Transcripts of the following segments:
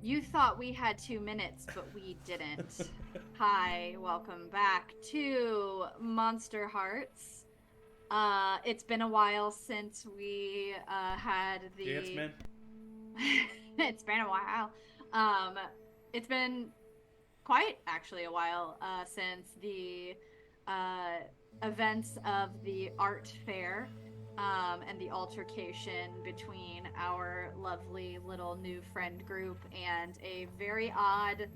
You thought we had 2 minutes, but we didn't. Hi, welcome back to Monsterhearts. It's been a while since we had Yeah, it's the. been. It's been a while. Um, it's been quite actually a while since the uh, events of the art fair and the altercation between our lovely little new friend group and a very odd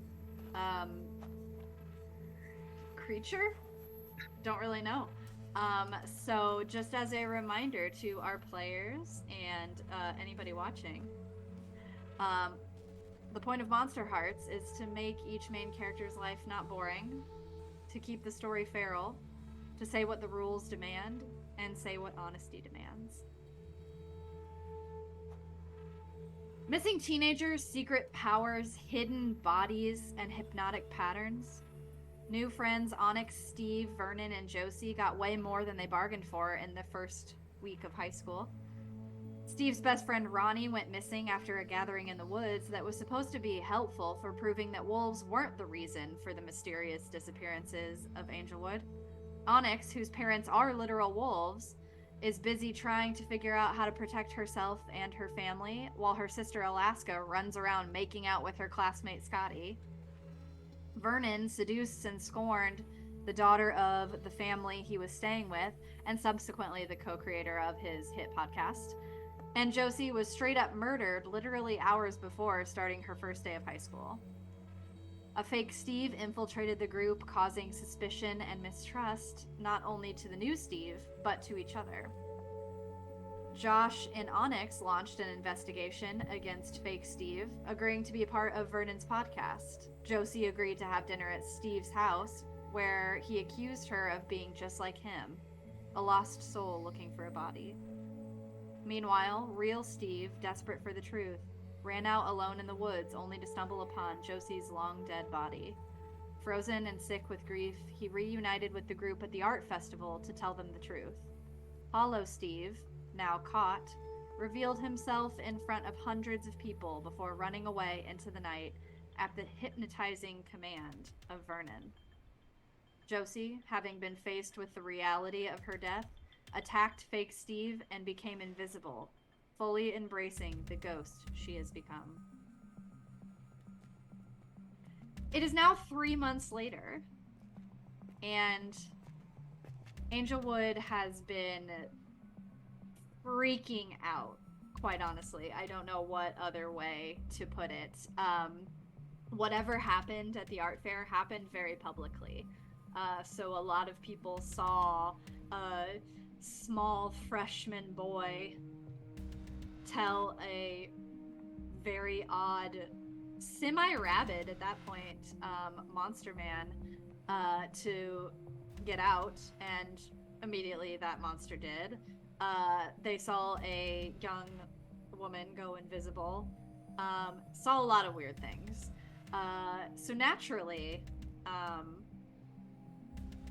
um, creature. Don't really know. So, just as a reminder to our players and anybody watching, um, the point of Monster Hearts is to make each main character's life not boring, to keep the story feral, to say what the rules demand, and say what honesty demands. Missing teenagers, secret powers, hidden bodies, and hypnotic patterns. New friends Onyx, Steve, Vernon, and Josie got way more than they bargained for in the first week of high school. Steve's best friend Ronnie went missing after a gathering in the woods that was supposed to be helpful for proving that wolves weren't the reason for the mysterious disappearances of Angelwood. Onyx, whose parents are literal wolves, is busy trying to figure out how to protect herself and her family, while her sister Alaska runs around making out with her classmate Scotty. Vernon seduced and scorned the daughter of the family he was staying with, and subsequently the co creator of his hit podcast. And Josie was straight up murdered literally hours before starting her first day of high school. A fake Steve infiltrated the group, causing suspicion and mistrust not only to the new Steve, but to each other. Josh and Onyx launched an investigation against fake Steve, agreeing to be a part of Vernon's podcast. Josie agreed to have dinner at Steve's house, where he accused her of being just like him, a lost soul looking for a body. Meanwhile, real Steve, desperate for the truth, ran out alone in the woods only to stumble upon Josie's long dead body. Frozen and sick with grief, he reunited with the group at the art festival to tell them the truth. Hollow Steve, now caught, revealed himself in front of hundreds of people before running away into the night at the hypnotizing command of Vernon. Josie, having been faced with the reality of her death, attacked fake Steve and became invisible, fully embracing the ghost she has become. It is now 3 months later, and Angelwood has been freaking out, quite honestly. I don't know what other way to put it. Whatever happened at the art fair happened very publicly. So a lot of people saw a small freshman boy tell a very odd, semi-rabid at that point, monster man to get out, and immediately that monster did. They saw a young woman go invisible. Saw a lot of weird things. So naturally,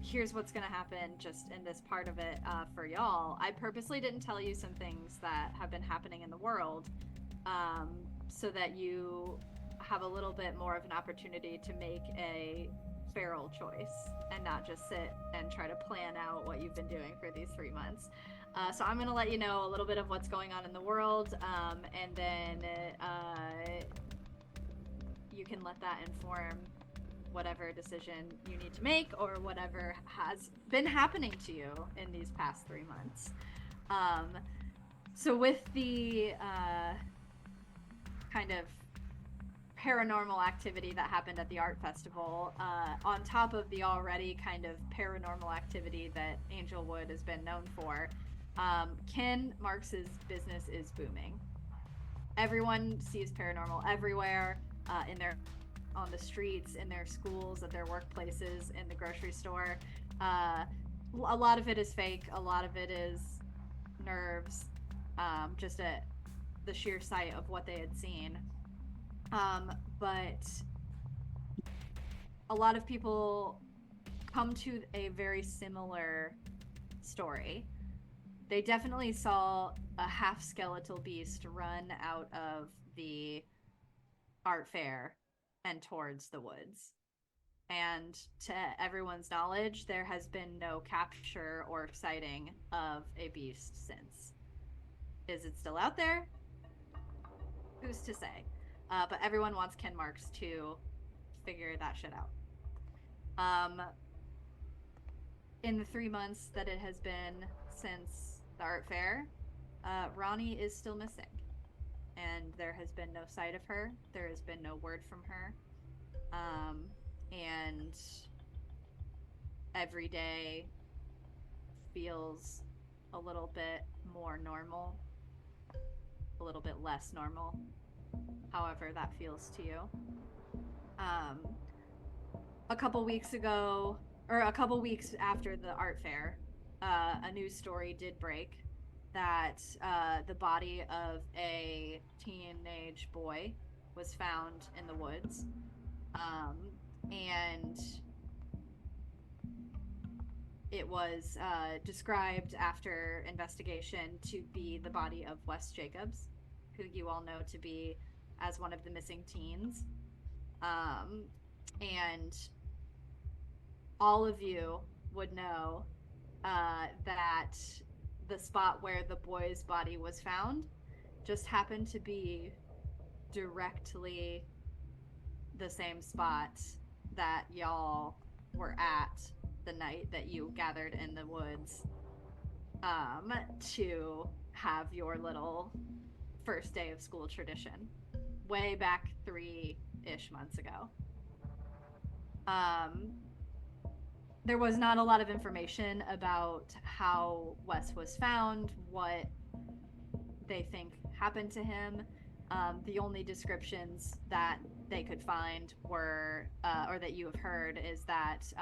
here's what's going to happen just in this part of it for y'all. I purposely didn't tell you some things that have been happening in the world so that you have a little bit more of an opportunity to make a feral choice and not just sit and try to plan out what you've been doing for these 3 months. So I'm going to let you know a little bit of what's going on in the world, and then you can let that inform whatever decision you need to make or whatever has been happening to you in these past 3 months. So with the kind of paranormal activity that happened at the art festival, on top of the already kind of paranormal activity that Angelwood has been known for, Ken Marks's business is booming. Everyone sees paranormal everywhere, on the streets, in their schools, at their workplaces, in the grocery store. A lot of it is fake. A lot of it is nerves, just the sheer sight of what they had seen. But a lot of people come to a very similar story. They definitely saw a half skeletal beast run out of the art fair and towards the woods. And to everyone's knowledge, there has been no capture or sighting of a beast since. Is it still out there? Who's to say? But everyone wants Ken Marks to figure that shit out. In the 3 months that it has been since the art fair, Ronnie is still missing. And there has been no sight of her. There has been no word from her. And every day feels a little bit more normal, a little bit less normal, however that feels to you. A couple weeks ago, or a couple weeks after the art fair, a news story did break that the body of a teenage boy was found in the woods. And it was described after investigation to be the body of Wes Jacobs, who you all know to be as one of the missing teens. And all of you would know that the spot where the boy's body was found just happened to be directly the same spot that y'all were at the night that you gathered in the woods to have your little first day of school tradition way back 3-ish months ago. There was not a lot of information about how Wes was found, what they think happened to him. The only descriptions that they could find were, or that you have heard, is that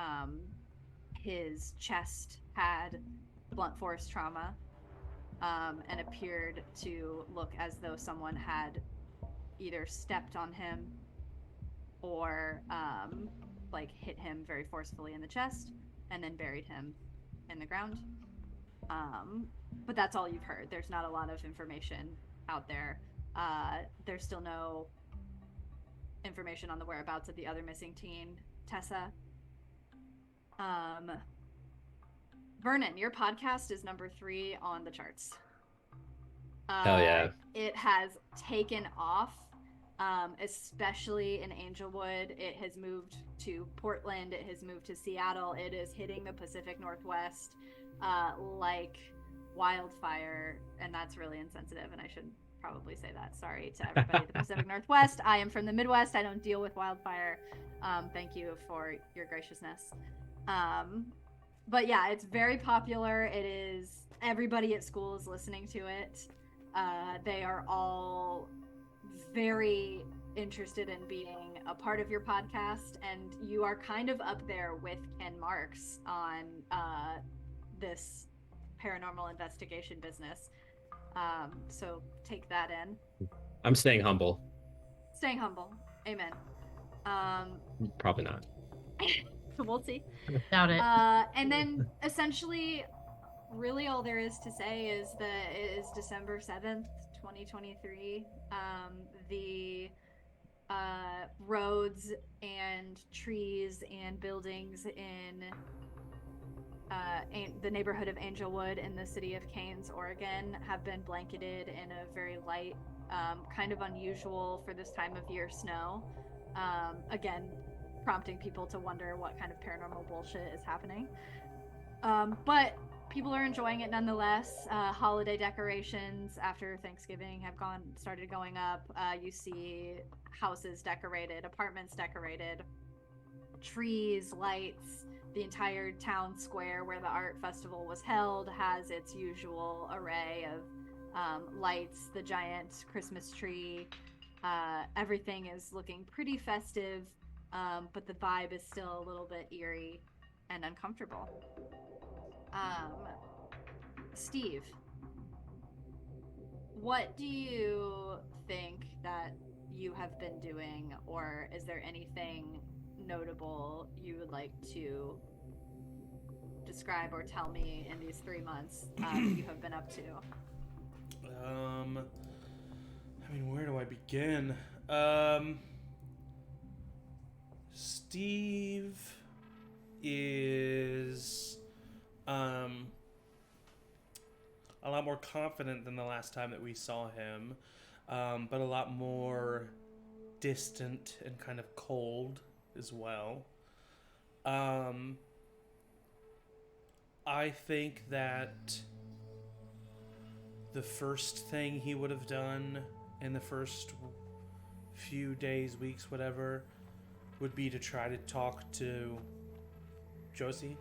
his chest had blunt force trauma and appeared to look as though someone had either stepped on him or like hit him very forcefully in the chest and then buried him in the ground. But that's all you've heard. There's not a lot of information out there. There's still no information on the whereabouts of the other missing teen, Tessa. Vernon, your podcast is number 3 on the charts. Hell yeah. It has taken off, especially in Angelwood. It has moved to Portland. It has moved to Seattle. It is hitting the Pacific Northwest like wildfire, and that's really insensitive, and I should probably say that. Sorry to everybody in the Pacific Northwest. I am from the Midwest. I don't deal with wildfire. Thank you for your graciousness. But yeah, it's very popular. It is, everybody at school is listening to it. They are all very interested in being a part of your podcast, and you are kind of up there with Ken Marks on this paranormal investigation business. So take that in. I'm staying humble. Staying humble. Amen. Probably not. We'll see. Doubt it. And then essentially, really all there is to say is that it is December 7th, 2023. The roads and trees and buildings in the neighborhood of Angelwood in the city of Keynes, Oregon, have been blanketed in a very light, kind of unusual for this time of year snow. Again, prompting people to wonder what kind of paranormal bullshit is happening. But people are enjoying it nonetheless. Holiday decorations after Thanksgiving have started going up. You see houses decorated, apartments decorated, trees, lights. The entire town square where the art festival was held has its usual array of lights, the giant Christmas tree. Everything is looking pretty festive, but the vibe is still a little bit eerie and uncomfortable. Steve, what do you think that you have been doing, or is there anything notable you would like to describe or tell me in these 3 months that you have been up to? I mean, where do I begin? Steve is a lot more confident than the last time that we saw him, but a lot more distant and kind of cold as well. I think that the first thing he would have done in the first few days, weeks, whatever, would be to try to talk to Josie,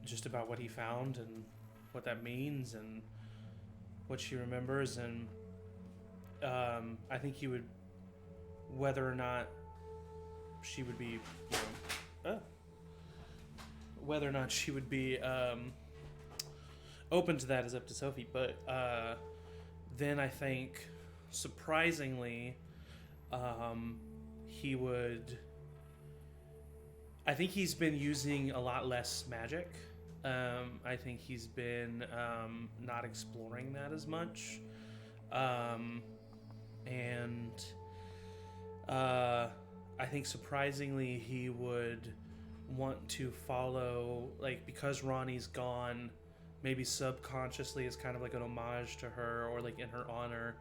just about what he found and what that means and what she remembers. And I think he would, whether or not she would be, whether or not she would be open to that is up to Sophie. But then I think, surprisingly, he would. I think he's been using a lot less magic. I think he's been not exploring that as much. And I think surprisingly he would want to follow, like, because Ronnie's gone, maybe subconsciously as kind of like an homage to her or like in her honor,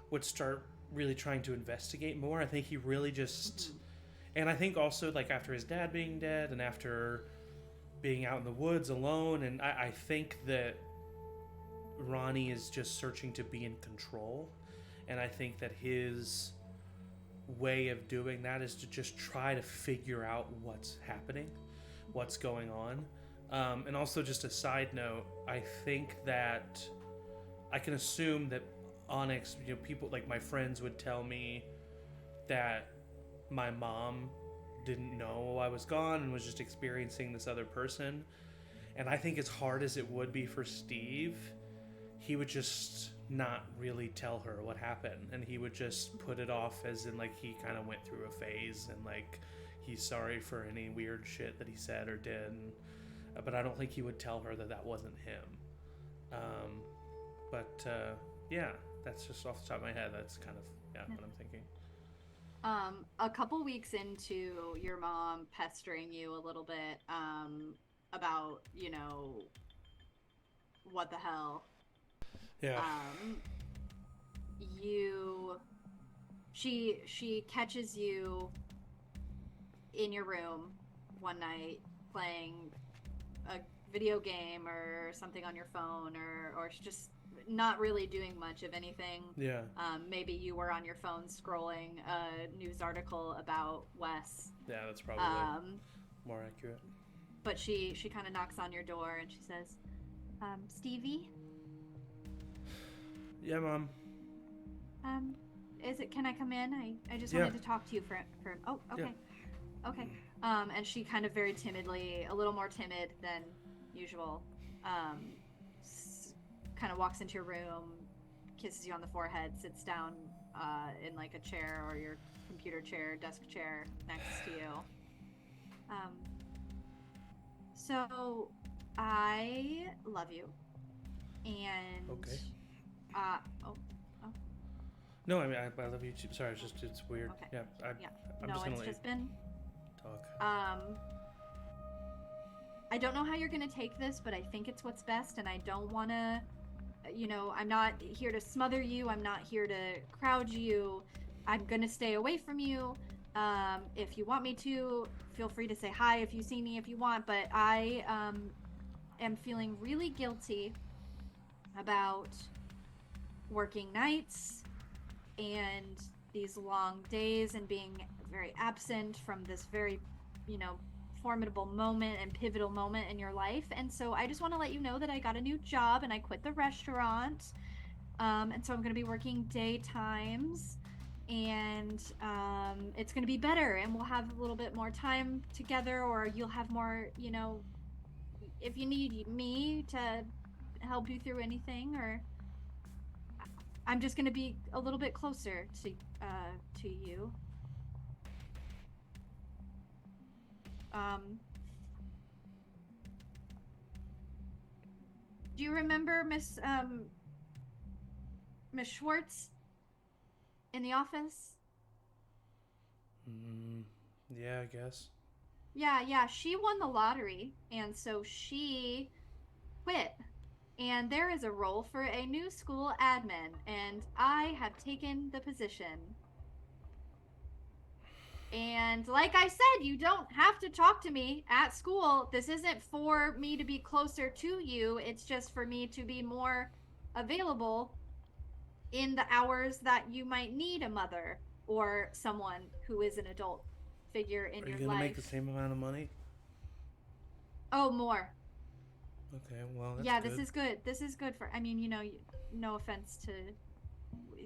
would start really trying to investigate more. I think he really just, and I think also like after his dad being dead and after being out in the woods alone, and I think that Ronnie is just searching to be in control, and I think that his way of doing that is to just try to figure out what's happening, what's going on. And also, just a side note, I think that I can assume that Onyx, people like my friends would tell me that my mom didn't know I was gone and was just experiencing this other person. And I think as hard as it would be for Steve, he would just not really tell her what happened, and he would just put it off as in like he kind of went through a phase and like he's sorry for any weird shit that he said or did, but I don't think he would tell her that that wasn't him. Yeah, that's just off the top of my head. That's kind of what I'm thinking. A couple weeks into your mom pestering you a little bit about, what the hell. Yeah. She catches you in your room one night playing a video game or something on your phone, or just not really doing much of anything. Yeah. Maybe you were on your phone scrolling a news article about Wes. Yeah, that's probably more accurate. But she kind of knocks on your door and she says, Stevie? Yeah, Mom. Can I come in? I just wanted to talk to you for oh, okay. Yeah. Okay. And she kind of very timidly, a little more timid than usual, kind of walks into your room, kisses you on the forehead, sits down in like a chair or your computer chair, desk chair next to you. So I love you. And okay. Oh. No, I mean I love you too. Sorry, it's weird. Okay. Yeah. I'm no, just gonna it's just been talk. I don't know how you're gonna take this, but I think it's what's best, and I don't want to. I'm not here to smother you. I'm not here to crowd you. I'm gonna stay away from you. If you want me to, feel free to say hi if you see me if you want. But I am feeling really guilty about working nights and these long days and being very absent from this very, formidable moment and pivotal moment in your life. And so I just want to let you know that I got a new job and I quit the restaurant. And so I'm going to be working daytimes, and it's going to be better, and we'll have a little bit more time together, or you'll have more, if you need me to help you through anything, or I'm just going to be a little bit closer to you. Do you remember Miss Schwartz? in the office? Yeah, I guess. Yeah, she won the lottery, and so she quit. And there is a role for a new school admin, and I have taken the position. And like I said, you don't have to talk to me at school. This isn't for me to be closer to you. It's just for me to be more available in the hours that you might need a mother or someone who is an adult figure in Are you your gonna life. make the same amount of money? Oh, more. Okay, well, that's Yeah, good. this is good. This is good for, I mean, no offense to,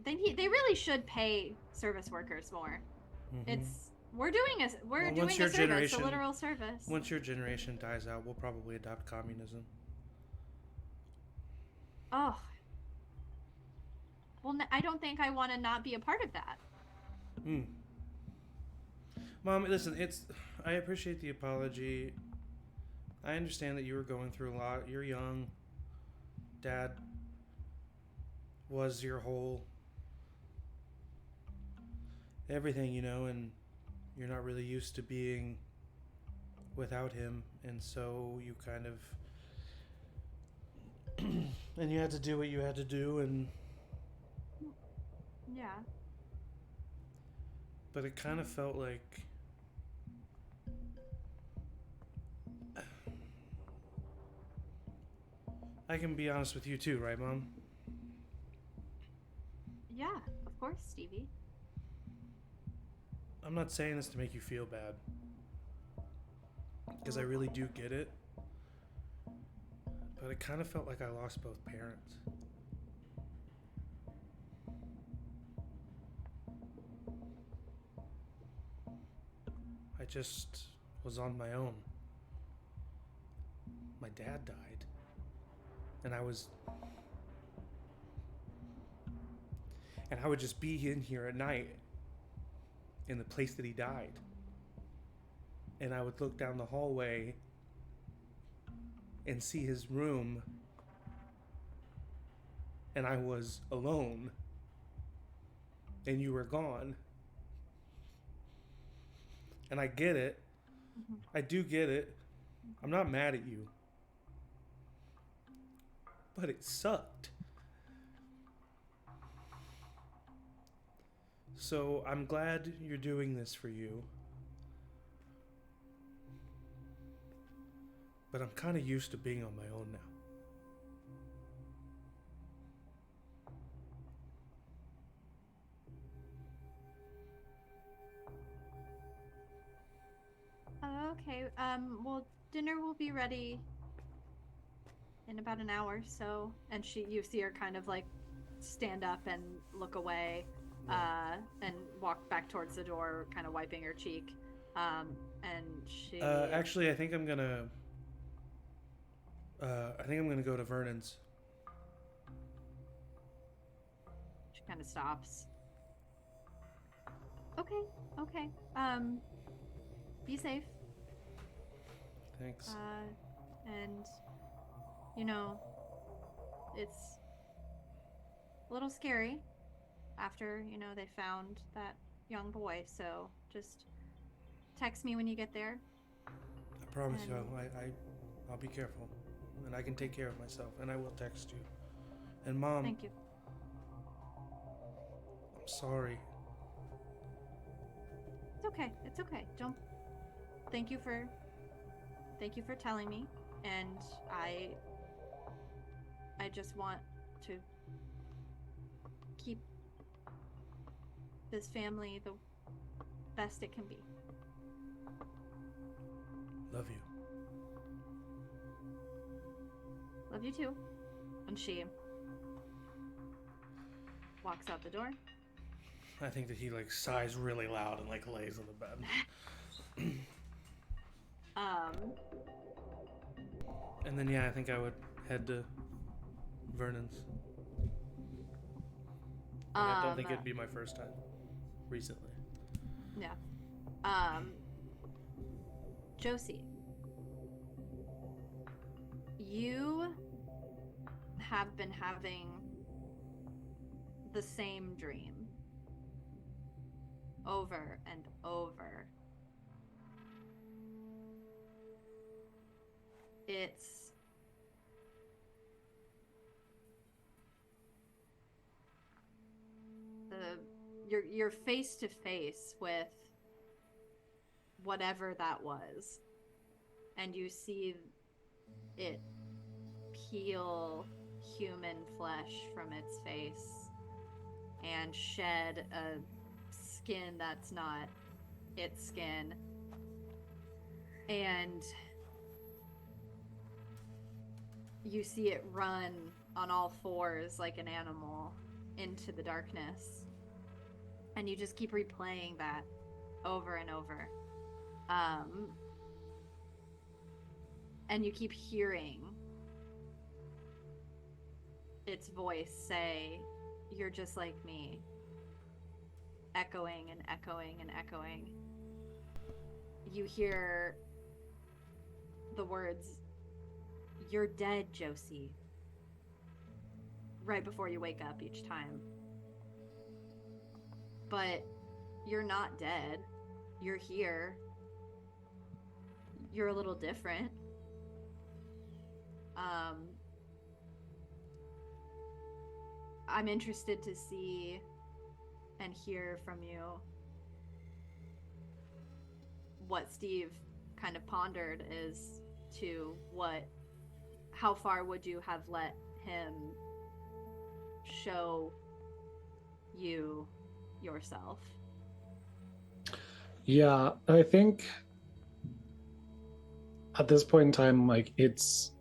they really should pay service workers more. We're doing a service, a literal service. Once your generation dies out, we'll probably adopt communism. Oh. Well, I don't think I want to not be a part of that. Mom, listen, I appreciate the apology. I understand that you were going through a lot. You're young. Dad was your whole everything, and you're not really used to being without him, and so you kind of and you had to do what you had to do, and yeah. But it kind of felt like I can be honest with you too, right, Mom? Yeah, of course, Stevie. I'm not saying this to make you feel bad, because I really do get it. But it kind of felt like I lost both parents. I just was on my own. My dad died. And I would just be in here at night in the place that he died. And I would look down the hallway and see his room. And I was alone. And you were gone. And I get it. I do get it. I'm not mad at you. But it sucked. So I'm glad you're doing this for you. But I'm kind of used to being on my own now. Okay, well, dinner will be ready in about an hour, so, and you see her kind of like stand up and look away, and walk back towards the door, kind of wiping her cheek, and she... Actually, I think I'm gonna go to Vernon's. She kind of stops. Okay, be safe. Thanks. And it's a little scary after, they found that young boy, so just text me when you get there. I promise you, I'll be careful, and I can take care of myself, and I will text you. And Mom, thank you. I'm sorry. It's okay. Don't. Thank you for telling me, and I just want to keep this family the best it can be. Love you. Love you too. And she walks out the door. I think that he sighs really loud and lays on the bed. And then I think I would head to Vernon's. I don't think it'd be my first time recently. Yeah. Josie, you have been having the same dream over and over. It's you're face to face with whatever that was, and you see it peel human flesh from its face and shed a skin that's not its skin, and you see it run on all fours like an animal into the darkness, and you just keep replaying that over and over, and you keep hearing its voice say, "You're just like me," echoing and echoing and echoing. You hear the words, "You're dead, Josie," right before you wake up each time. But you're not dead. You're here. You're a little different. I'm interested to see and hear from you what Steve kind of pondered as to how far would you have let him show you yourself? Yeah, I think at this point in time, like, it's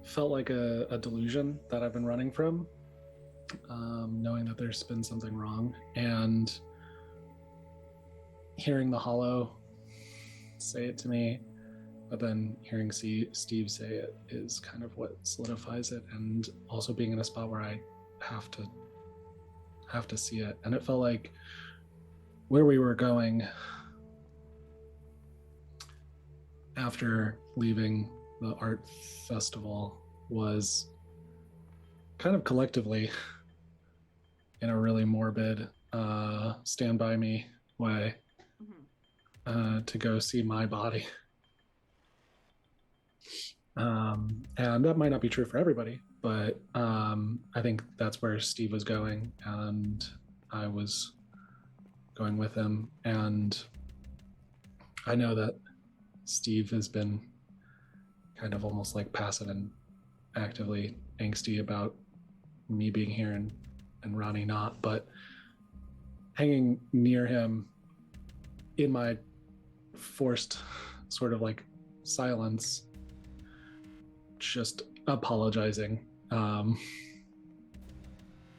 felt like a delusion that I've been running from, knowing that there's been something wrong, and hearing the hollow say it to me, but then hearing Steve say it is kind of what solidifies it, and also being in a spot where I have to see it. And it felt like where we were going after leaving the art festival was kind of collectively in a really morbid stand by me way, to go see my body. And that might not be true for everybody, but I think that's where Steve was going, and I was going with him. And I know that Steve has been kind of almost like passive and actively angsty about me being here and Ronnie not, but hanging near him in my forced sort of like silence, just apologizing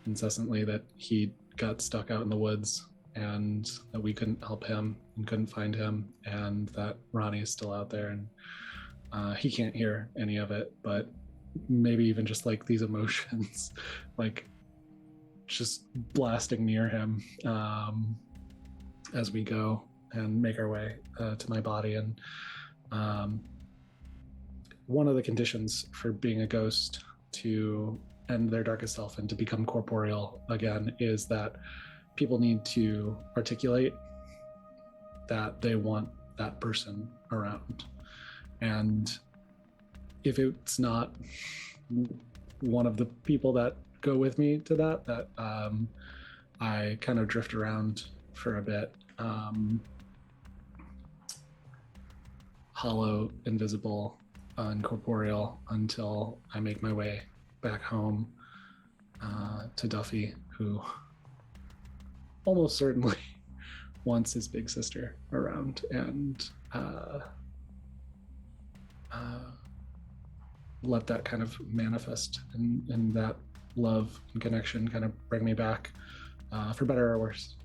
incessantly that he got stuck out in the woods and that we couldn't help him and couldn't find him, and that Ronnie is still out there, and he can't hear any of it, but maybe even just like these emotions like just blasting near him as we go and make our way to my body. And one of the conditions for being a ghost to end their darkest self and to become corporeal again is that people need to articulate that they want that person around. And if it's not one of the people that go with me to that I kind of drift around for a bit, hollow, invisible, incorporeal, until I make my way back home to Duffy, who almost certainly wants his big sister around, and let that kind of manifest and that love and connection kind of bring me back, for better or worse,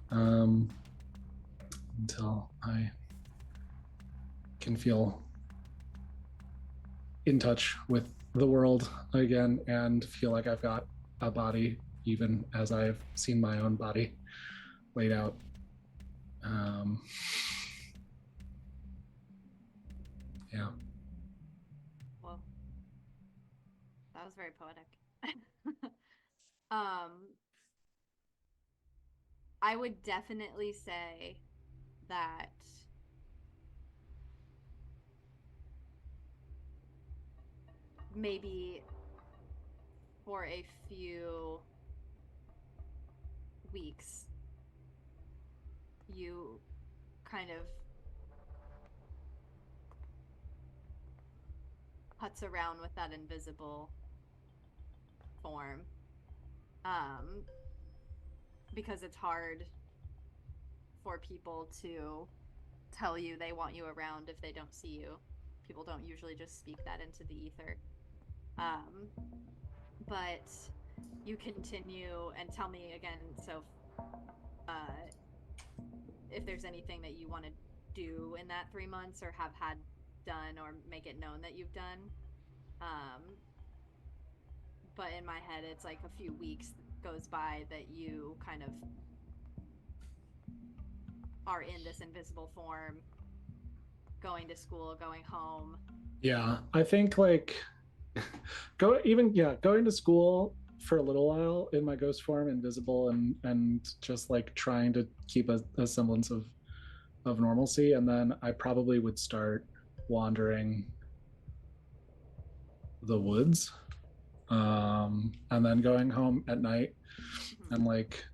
until I can feel in touch with the world again and feel like I've got a body, even as I've seen my own body laid out. Yeah. Well, that was very poetic. I would definitely say that maybe for a few weeks you kind of putz around with that invisible form, because it's hard for people to tell you they want you around if they don't see you. People don't usually just speak that into the ether. But you continue and tell me again, so if there's anything that you want to do in that 3 months or have had done or make it known that you've done. But in my head, it's like a few weeks goes by that you kind of are in this invisible form, going to school, going home. Yeah, I think like going to school for a little while in my ghost form, invisible, and just like trying to keep a semblance of normalcy, and then I probably would start wandering the woods, and then going home at night and like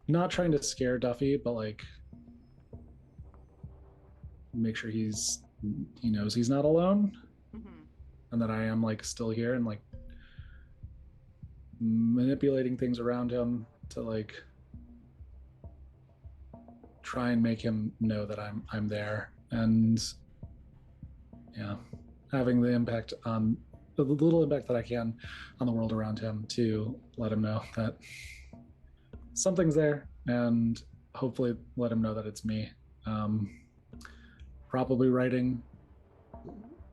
not trying to scare Duffy, but like make sure he knows he's not alone, and that I am like still here, and like manipulating things around him to like try and make him know that I'm there, and yeah, having the impact on the little impact that I can on the world around him to let him know that something's there, and hopefully let him know that it's me. Probably writing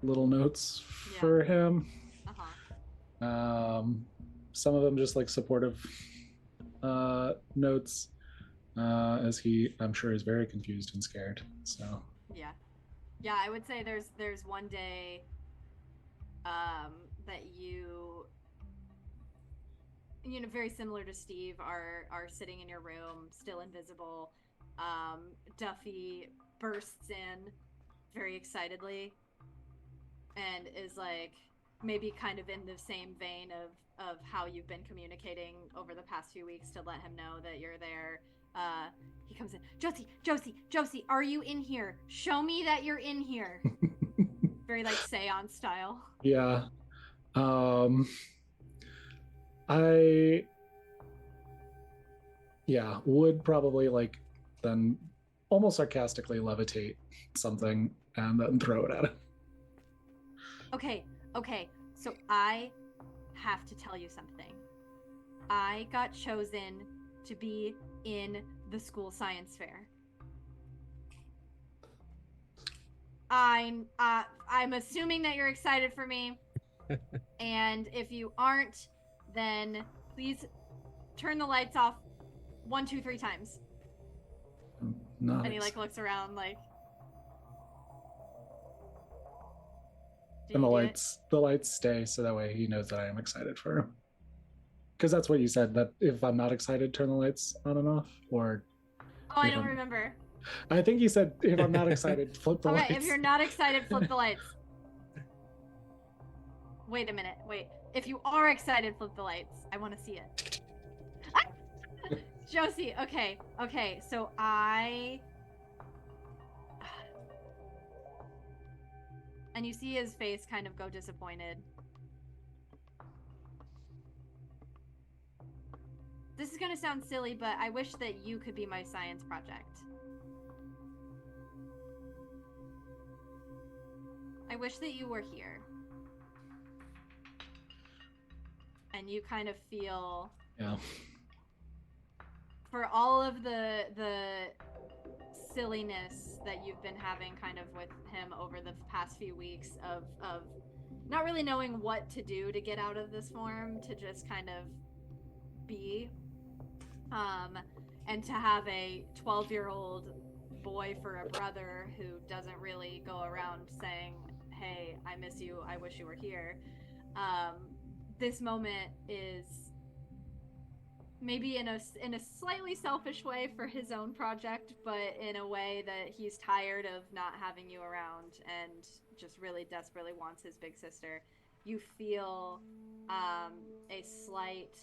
little notes for him. Some of them just like supportive notes, as he, I'm sure, is very confused and scared. So yeah, I would say there's one day that you know, very similar to Steve, are sitting in your room, still invisible. Duffy bursts in very excitedly and is like, maybe kind of in the same vein of how you've been communicating over the past few weeks to let him know that you're there. He comes in, Josie, are you in here? Show me that you're in here. Very like seance style. Yeah. I would probably like then almost sarcastically levitate something and then throw it at him. Okay, so I have to tell you something. I got chosen to be in the school science fair. I'm assuming that you're excited for me. And if you aren't, then please turn the lights off 1, 2, 3 times. Nice. And he like looks around like. And the lights stay, so that way he knows that I am excited for him. Because that's what you said, that if I'm not excited, turn the lights on and off, or. Oh, I don't remember. I think you said if I'm not excited, flip the lights. Okay, if you're not excited, flip the lights. Wait a minute. Wait. If you are excited, flip the lights. I want to see it. Josie, okay. So and you see his face kind of go disappointed. This is going to sound silly, but I wish that you could be my science project. I wish that you were here. And you kind of feel... Yeah. For all of the silliness that you've been having kind of with him over the past few weeks of not really knowing what to do to get out of this form, to just kind of be, and to have a 12-year-old boy for a brother who doesn't really go around saying, hey, I miss you, I wish you were here. This moment is maybe in a slightly selfish way for his own project, but in a way that he's tired of not having you around and just really desperately wants his big sister. You feel a slight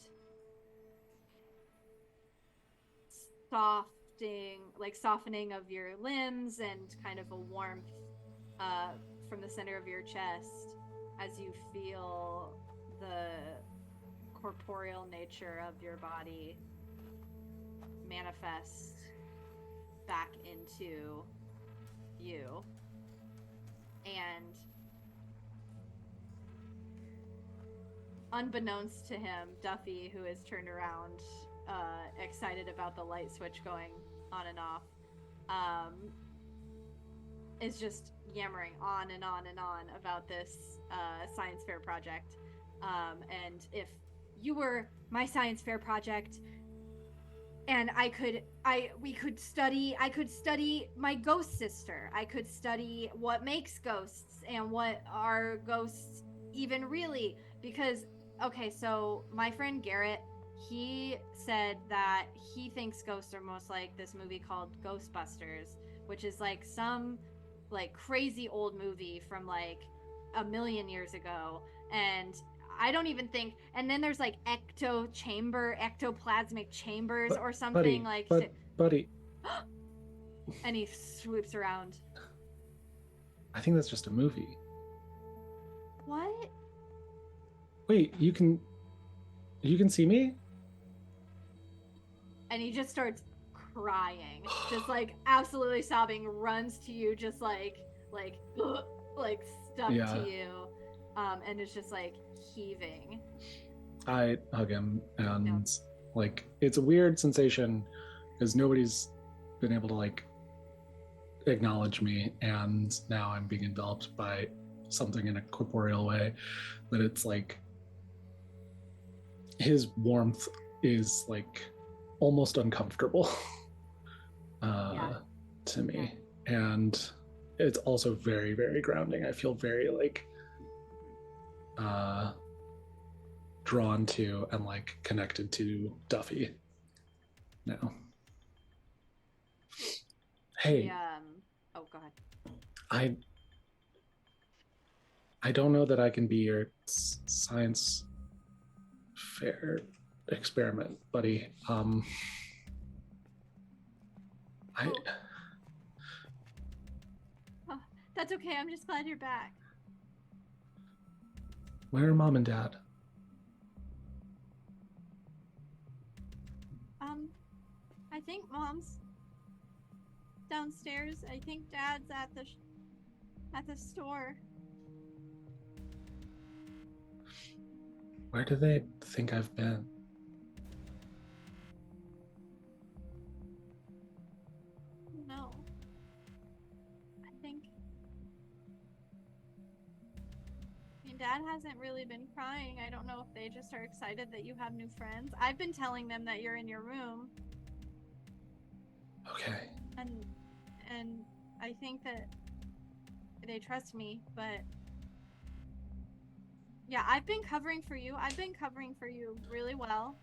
softening of your limbs and kind of a warmth from the center of your chest as you feel the corporeal nature of your body manifest back into you. And unbeknownst to him, Duffy, who is turned around, excited about the light switch going on and off, is just yammering on and on and on about this science fair project. And if you were my science fair project, and I could study my ghost sister. I could study what makes ghosts and what are ghosts even really. Because, okay, so my friend Garrett, he said that he thinks ghosts are most like this movie called Ghostbusters, which is like some like crazy old movie from like a million years ago. And I don't even think, and then there's like ectoplasmic chambers or something buddy. And he swoops around. I think that's just a movie. What? Wait, you can see me? And he just starts crying, just like absolutely sobbing, runs to you, just like stuck to you, and it's just like heaving. I hug him, and like it's a weird sensation because nobody's been able to like acknowledge me, and now I'm being enveloped by something in a corporeal way, but it's like his warmth is like almost uncomfortable to me, and it's also very, very grounding. I feel very like drawn to and like connected to Duffy now. Hey, oh, go ahead. I don't know that I can be your science fair experiment, buddy. That's okay. I'm just glad you're back. Where are Mom and Dad? I think Mom's downstairs. I think Dad's at the store. Where do they think I've been? No. I think Dad hasn't really been crying. I don't know if they just are excited that you have new friends. I've been telling them that you're in your room. Okay. And I think that they trust me, but yeah, I've been covering for you. I've been covering for you really well.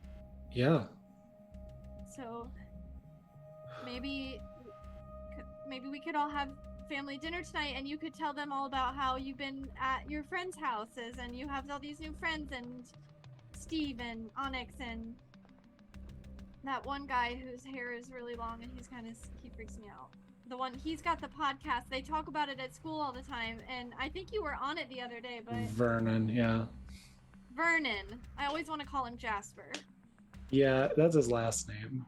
Yeah. So maybe we could all have family dinner tonight, and you could tell them all about how you've been at your friends' houses and you have all these new friends, and Steve and Onyx and that one guy whose hair is really long and he freaks me out. The one, he's got the podcast. They talk about it at school all the time, and I think you were on it the other day, but Vernon, yeah. Vernon. I always want to call him Jasper. Yeah, that's his last name.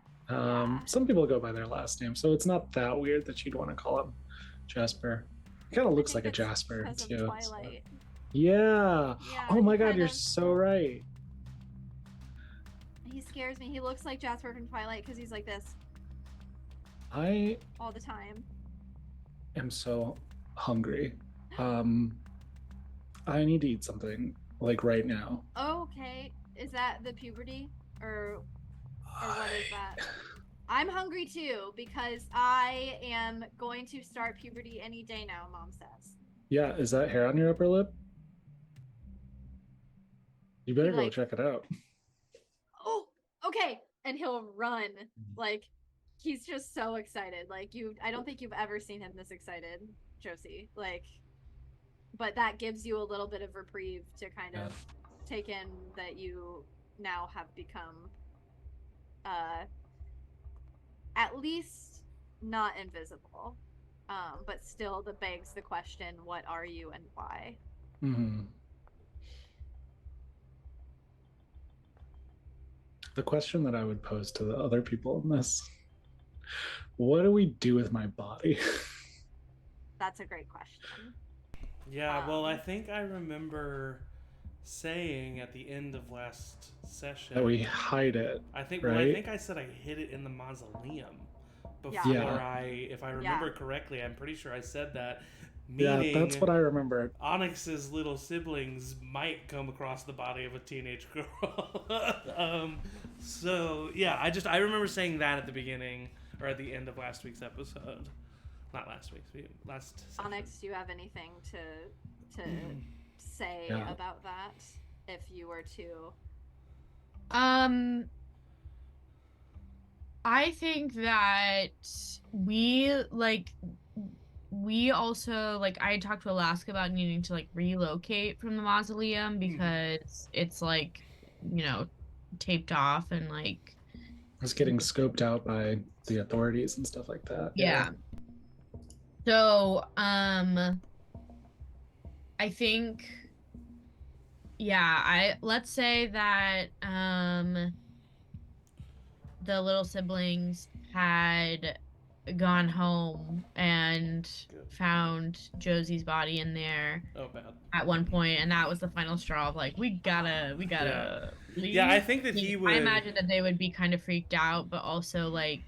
Some people go by their last name, so it's not that weird that you'd want to call him Jasper. He kind of looks like a Jasper too. Twilight. Yeah. Oh my God, you're so right. He scares me. He looks like Jasper from Twilight because he's like this. All the time. I'm so hungry. I need to eat something like right now. Oh, okay. Is that the puberty or what is that? I'm hungry too because I am going to start puberty any day now, Mom says. Yeah, is that hair on your upper lip? You better go check it out. Oh, okay. and he'll run. Like, he's just so excited. Like, I don't think you've ever seen him this excited, Josie. Like, but that gives you a little bit of reprieve to kind of take in that you now have become at least not invisible, but still that begs the question, what are you and why? Mm-hmm. The question that I would pose to the other people in this, what do we do with my body? That's a great question. Yeah, well, I think I remember saying at the end of last session That we hide it. I think right? well, I think I said I hid it in the mausoleum before Yeah. if I remember correctly, I'm pretty sure I said that. Yeah, Meaning that's what I remember. Onyx's little siblings might come across the body of a teenage girl. So yeah, I remember saying that at the beginning or at the end of last week's episode. Not last week's, last session. Onyx, do you have anything to say about that? If you were to I think that we also, like, I talked to Alaska about needing to, like, relocate from the mausoleum because it's, like, you know, taped off and, like... It's getting scoped out by the authorities and stuff like that. Yeah. So, I think... Yeah, let's say that, the little siblings had gone home and found Josie's body in there at one point, and that was the final straw of like, we gotta leave. Yeah, I think that he would... I imagine that they would be kind of freaked out, but also like,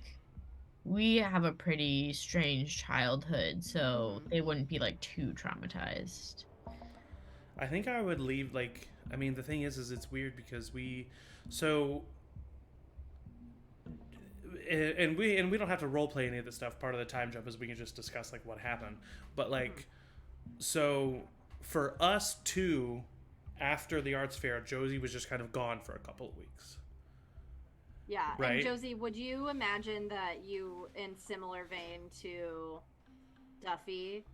we have a pretty strange childhood, so they wouldn't be like too traumatized. I think I would leave, like, I mean, the thing is it's weird because we don't have to role play any of this stuff. Part of the time jump is we can just discuss like what happened. But like, so for us too, after the arts fair, Josie was just kind of gone for a couple of weeks. Yeah, right? And Josie, would you imagine that you, in similar vein to Duffy,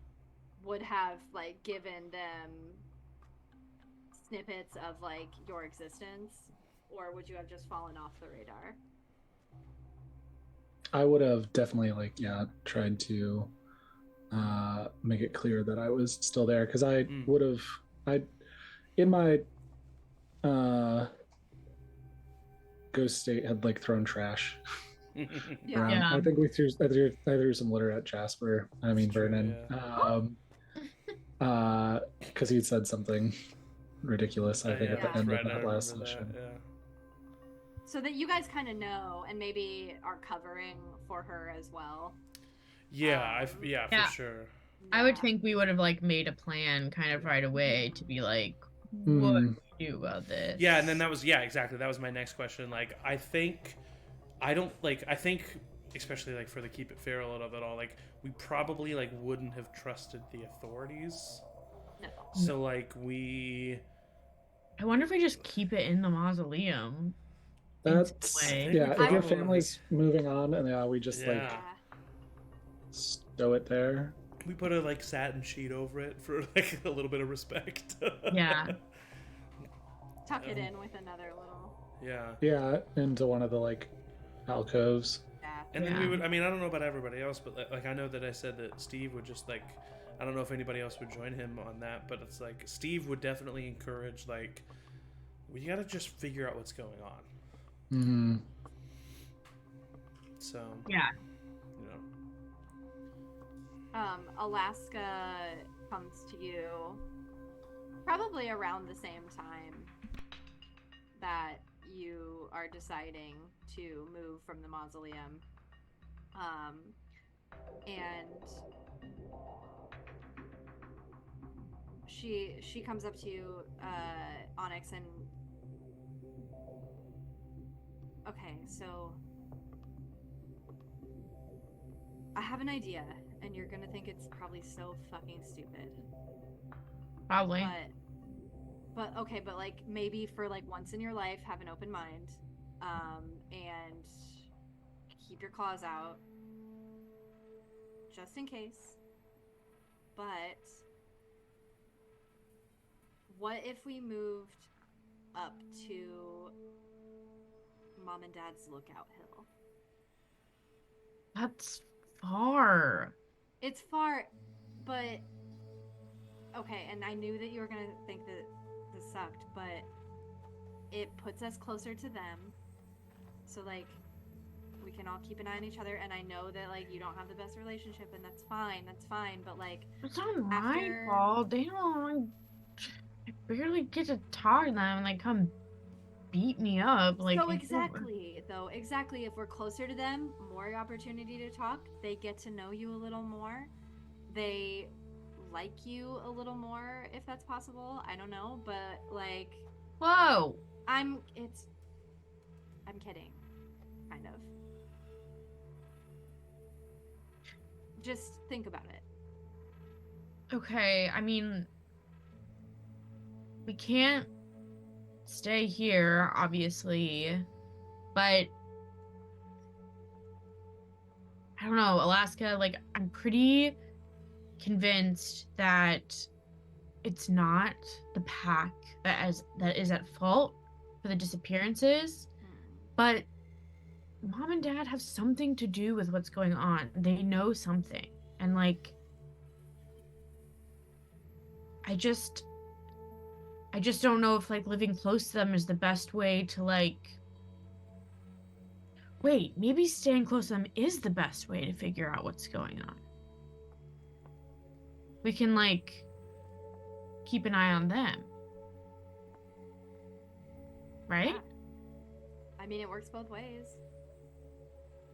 would have like given them snippets of like your existence, or would you have just fallen off the radar? I would have definitely tried to make it clear that I was still there, because I would have in my ghost state had like thrown trash around. I think I threw some litter at Jasper. I mean Vernon, because he'd said something ridiculous. I think at the end of that last session. So that you guys kind of know and maybe are covering for her as well. For sure. I would think we would have like made a plan kind of right away to be like, what do we do about this? Yeah, and then that was exactly. That was my next question. Like, I think, especially like for the keep it feral of it all, like we probably like wouldn't have trusted the authorities. No. So like I wonder if we just keep it in the mausoleum. That's if your family's moving on, and we just like stow it there. We put a like satin sheet over it for like a little bit of respect. Yeah. Tuck it in with another little. Yeah, into one of the like alcoves. And then we would. I mean, I don't know about everybody else, but like I know that I said that Steve would just like. I don't know if anybody else would join him on that, but it's like Steve would definitely encourage like, we gotta just figure out what's going on. Mm-hmm. So Alaska comes to you probably around the same time that you are deciding to move from the mausoleum, and she comes up to you, Onyx, and okay, so I have an idea, and you're gonna think it's probably so fucking stupid. Probably. But okay, but like maybe for like once in your life, have an open mind. And keep your claws out, just in case. But what if we moved up to Mom and Dad's lookout hill? That's far. It's far, but okay, and I knew that you were gonna think that this sucked, but it puts us closer to them. So like we can all keep an eye on each other, and I know that like you don't have the best relationship, and that's fine, but like it's not my fault. They don't. I barely get to talk to them, and they come beat me up. Like so exactly if we're closer to them, more opportunity to talk. They get to know you a little more. They like you a little more, if that's possible. I don't know, but like, whoa, I'm kidding, kind of. Just think about it. Okay, I mean, we can't stay here, obviously, but I don't know, Alaska, like, I'm pretty convinced that it's not the pack that is at fault for the disappearances, but Mom and Dad have something to do with what's going on. They know something, and like, I just don't know if like living close to them is the best way to like. Wait, maybe staying close to them is the best way to figure out what's going on. We can like keep an eye on them. Right? Yeah. I mean, it works both ways.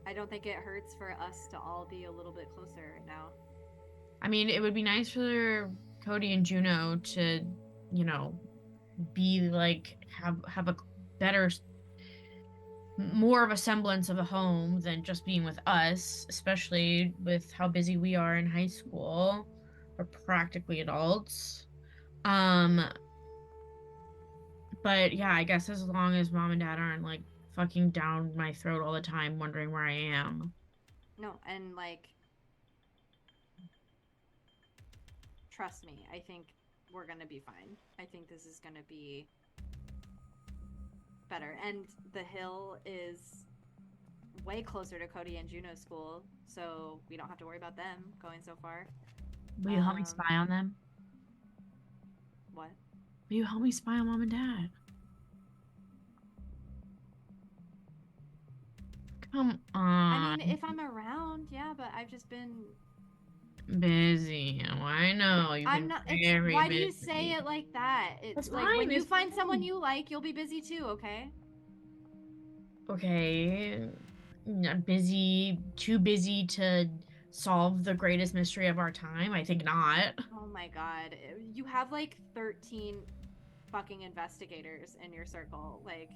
I don't think it hurts for us to all be a little bit closer right now. I mean, it would be nice for Cody and Juno to, you know, be like have a better, more of a semblance of a home than just being with us, especially with how busy we are in high school. We're practically adults. But yeah, I guess as long as Mom and Dad aren't like fucking down my throat all the time wondering where I am. No, and like, trust me, I think we're gonna be fine. I think this is gonna be better. And the hill is way closer to Cody and Juno's school, so we don't have to worry about them going so far. Will you help me spy on them? What? Will you help me spy on Mom and Dad? Come on. I mean, if I'm around, yeah, but I've just been busy. Oh, I know. You've been very why busy. do you say it like that? It's like fine, when you find someone you like, you'll be busy too, okay? Okay. Not busy, too busy to solve the greatest mystery of our time? I think not. Oh my god. You have like 13 fucking investigators in your circle. Like,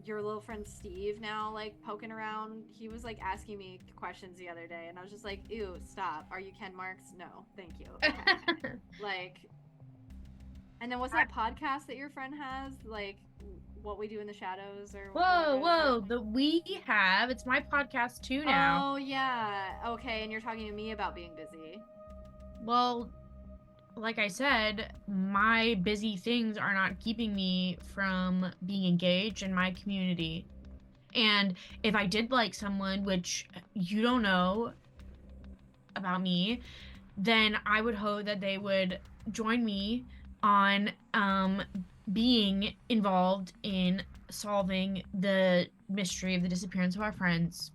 your little friend Steve now, like, poking around. He was like asking me questions the other day, and I was just like, ew, stop. Are you Ken Marks? No, thank you. Like, and then what's that podcast that your friend has? Like, What We Do in the Shadows, or whoa, it's my podcast too now. Oh yeah, okay, and you're talking to me about being busy. Well, like I said, my busy things are not keeping me from being engaged in my community. And if I did like someone, which you don't know about me, then I would hope that they would join me on being involved in solving the mystery of the disappearance of our friends.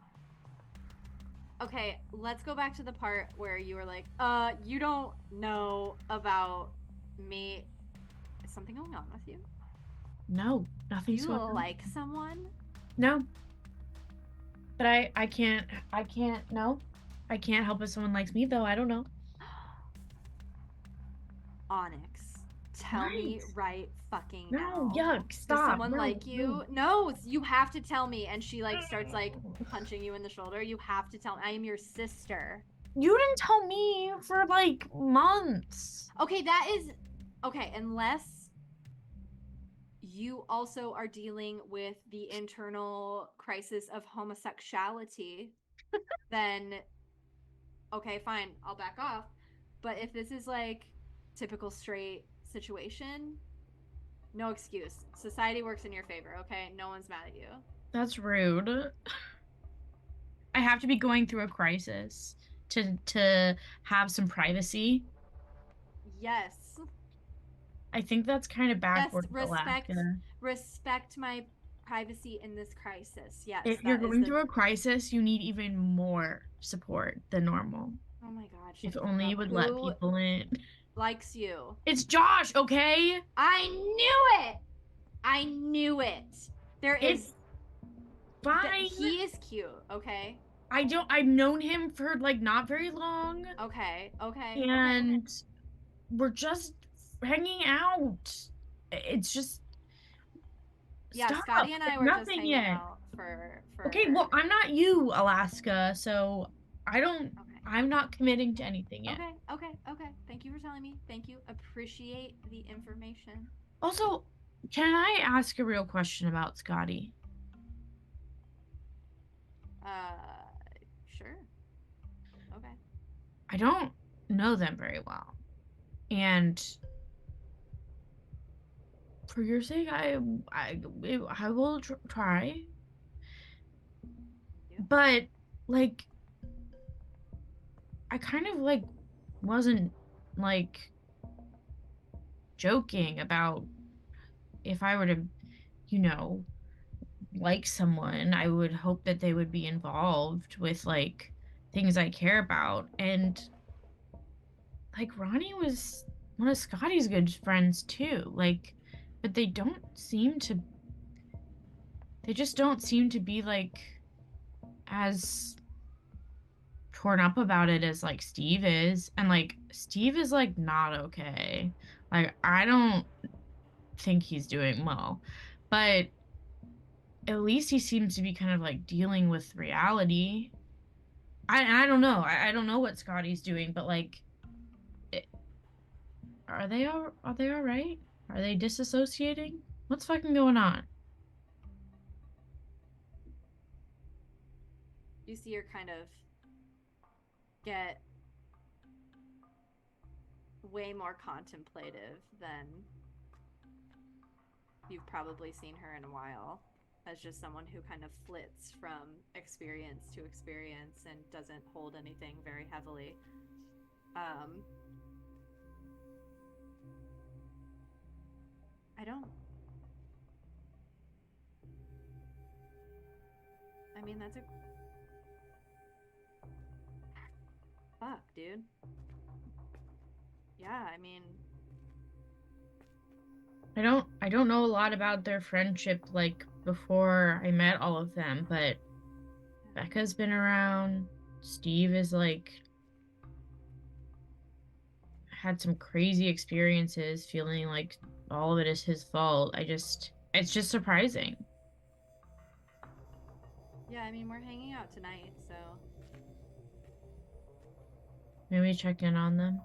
Okay, let's go back to the part where you were like, you don't know about me. Is something going on with you? No, nothing's going on. You like someone? No. But I can't no. I can't help if someone likes me, though. I don't know. Onyx, tell me right fucking now. No, yuck, stop. Does someone like you? No, you have to tell me. And she like starts like punching you in the shoulder. You have to tell me. I am your sister. You didn't tell me for like months. Okay, that is okay, unless you also are dealing with the internal crisis of homosexuality, then okay, fine, I'll back off. But if this is like typical straight situation, no excuse. Society works in your favor, okay? No one's mad at you. That's rude. I have to be going through a crisis to have some privacy. Yes. I think that's kind of backward. Yes, respect my privacy in this crisis. Yes. If you're going through a crisis, you need even more support than normal. Oh my god. If only you would let people in. Likes you. It's Josh, okay? I knew it. It's fine. He is cute, okay? I've known him for like not very long. Okay. And we're just hanging out. It's just stop. Scotty and I were just hanging out for Okay, well, I'm not you, Alaska, so I'm not committing to anything yet. Okay. Thank you for telling me. Thank you. Appreciate the information. Also, can I ask a real question about Scotty? Sure. Okay. I don't know them very well. And for your sake, I will try. Yeah. But like, I kind of like wasn't like joking about if I were to, like someone, I would hope that they would be involved with like things I care about. And like Ronnie was one of Scotty's good friends too. Like, but they just don't seem to be like as torn up about it as like Steve is. And like Steve is like not okay. Like I don't think he's doing well, but at least he seems to be kind of like dealing with reality. I don't know. I don't know what Scotty's doing, but like, are they all right? Are they disassociating? What's fucking going on? You see her kind of get way more contemplative than you've probably seen her in a while, as just someone who kind of flits from experience to experience and doesn't hold anything very heavily. That's a fuck, dude. Yeah, I don't know a lot about their friendship like before I met all of them, but Becca's been around. Steve is like had some crazy experiences, feeling like all of it is his fault. It's just surprising. Yeah, we're hanging out tonight, so maybe check in on them.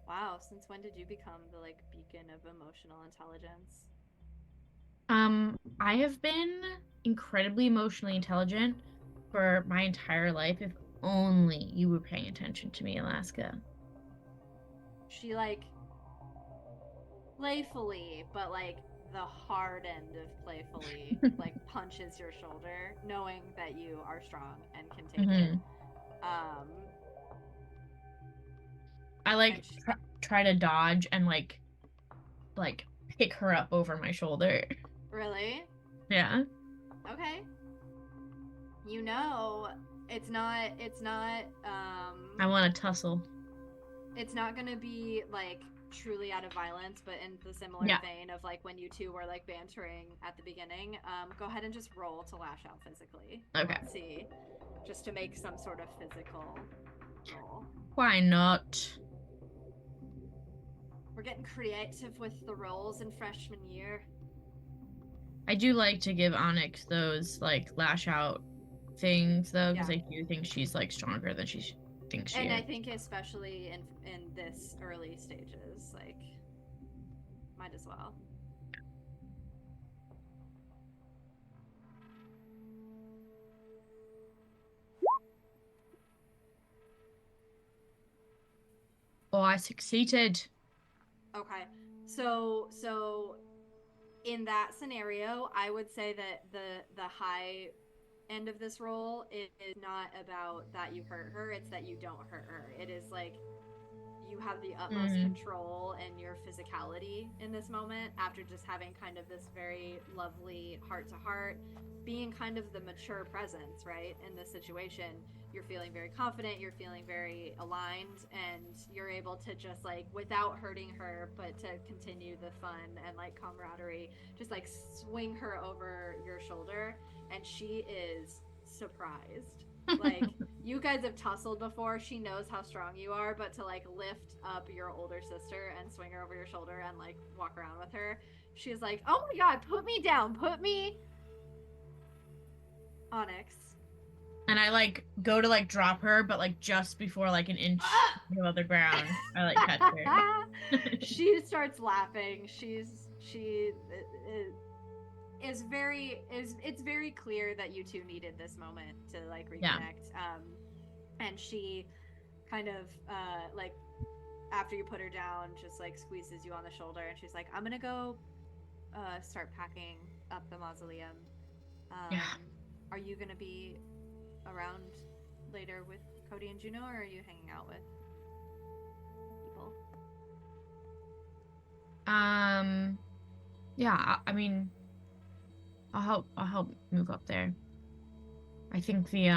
Wow, since when did you become the like beacon of emotional intelligence? I have been incredibly emotionally intelligent for my entire life. If only you were paying attention to me, Alaska. She like playfully, but like the hard end of playfully like punches your shoulder, knowing that you are strong and can take it. I like try to dodge and like pick her up over my shoulder. Really? Yeah. Okay. It's not I want to tussle. It's not gonna be like truly out of violence, but in the similar vein of like when you two were like bantering at the beginning. Go ahead and just roll to lash out physically. Okay. Let's see. Just to make some sort of physical roll. Why not? We're getting creative with the rolls in freshman year. I do like to give Onyx those like lash out things though, because I do think she's like stronger than she thinks she is. And I think especially in this this early stages. Like, might as well. Oh, I succeeded. Okay. So in that scenario, I would say that the high end of this roll is not about that you hurt her, it's that you don't hurt her. It is like you have the utmost control and your physicality in this moment after just having kind of this very lovely heart to heart, being kind of the mature presence, right? In this situation, you're feeling very confident, you're feeling very aligned, and you're able to just like, without hurting her, but to continue the fun and like camaraderie, just like swing her over your shoulder, and she is surprised. Like, you guys have tussled before. She knows how strong you are, but to like lift up your older sister and swing her over your shoulder and like walk around with her, she's like, oh my god, put me down, put me. Onyx. And I like go to like drop her, but like just before like an inch above the ground, I like catch her. She starts laughing. It's very clear that you two needed this moment to like reconnect. Yeah. And she kind of like, after you put her down, just like squeezes you on the shoulder, and she's like, I'm gonna go start packing up the mausoleum. Yeah. Are you gonna be around later with Cody and Juno, or are you hanging out with people? Yeah, I mean, I'll help move up there. I think the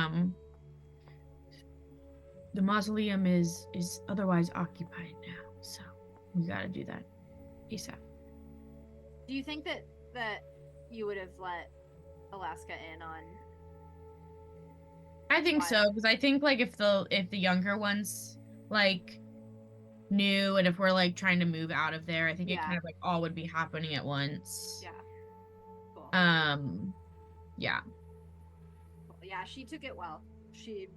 mausoleum is otherwise occupied now, so we gotta do that ASAP. Do you think that you would have let Alaska in on? I think so, because I think like if the younger ones like knew, and if we're like trying to move out of there, I think it kind of like all would be happening at once. Yeah. Cool. Yeah. Cool. Yeah, she took it well. She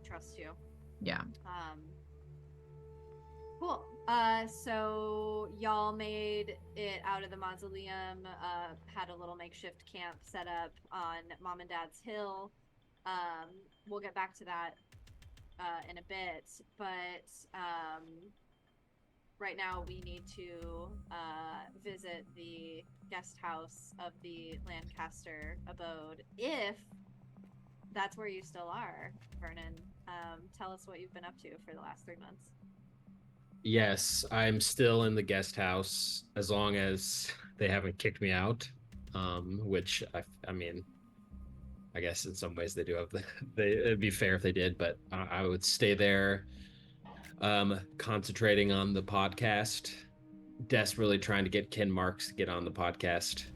trusts you. Yeah. Cool. So y'all made it out of the mausoleum, had a little makeshift camp set up on Mom and Dad's hill. We'll get back to that in a bit, but right now we need to visit the guest house of the Lancaster abode, if that's where you still are, Vernon. Tell us what you've been up to for the last 3 months. Yes, I'm still in the guest house as long as they haven't kicked me out, which I mean, I guess in some ways they do have it'd be fair if they did, but I would stay there, concentrating on the podcast, desperately trying to get Ken Marks to get on the podcast.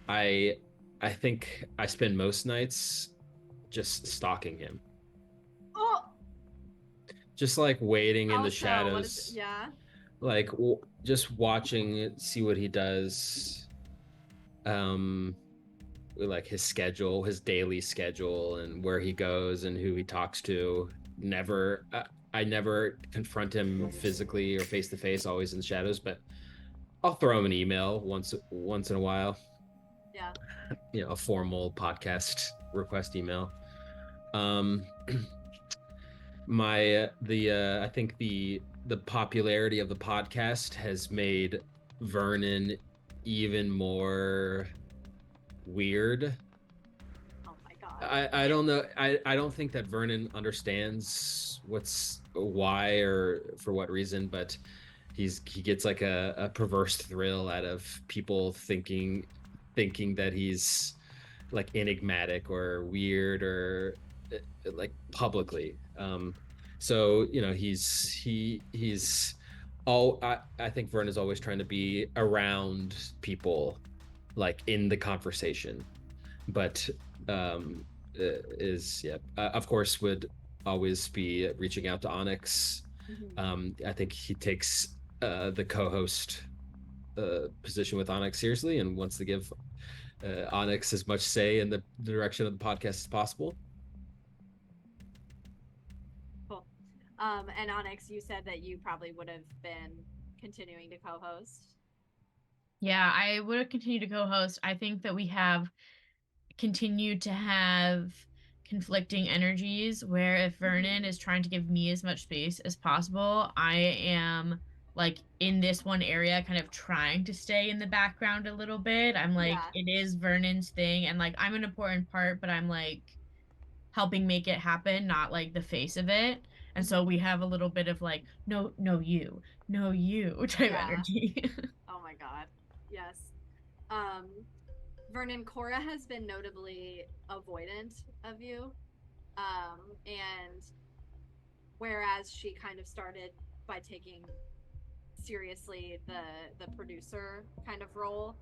I think I spend most nights just stalking him. Oh! Just like waiting in the shadows. Yeah. Like just watching, see what he does. Like his schedule, his daily schedule, and where he goes and who he talks to. I never confront him physically or face to face, always in the shadows, but I'll throw him an email once in a while. Yeah. You know, a formal podcast request email. I think the popularity of the podcast has made Vernon even more weird. Oh my god. I don't know. I don't think that Vernon understands why or for what reason, but he gets like a perverse thrill out of people thinking that he's like enigmatic or weird or like publicly. So you know, he's all. I think Vern is always trying to be around people, like in the conversation, but of course would always be reaching out to Onyx. I think he takes the co-host position with Onyx seriously and wants to give Onyx as much say in the direction of the podcast as possible. Cool. And Onyx, you said that you probably would have been continuing to co-host. Yeah, I would have continued to co-host. I think that we have continued to have conflicting energies where if Vernon is trying to give me as much space as possible, I am like in this one area kind of trying to stay in the background a little bit. I'm like, it is Vernon's thing, and like I'm an important part, but I'm like helping make it happen, not like the face of it. And so we have a little bit of like, no, you type energy. Oh my god. Yes. Vernon, Cora has been notably avoidant of you. And whereas she kind of started by taking seriously the producer kind of role,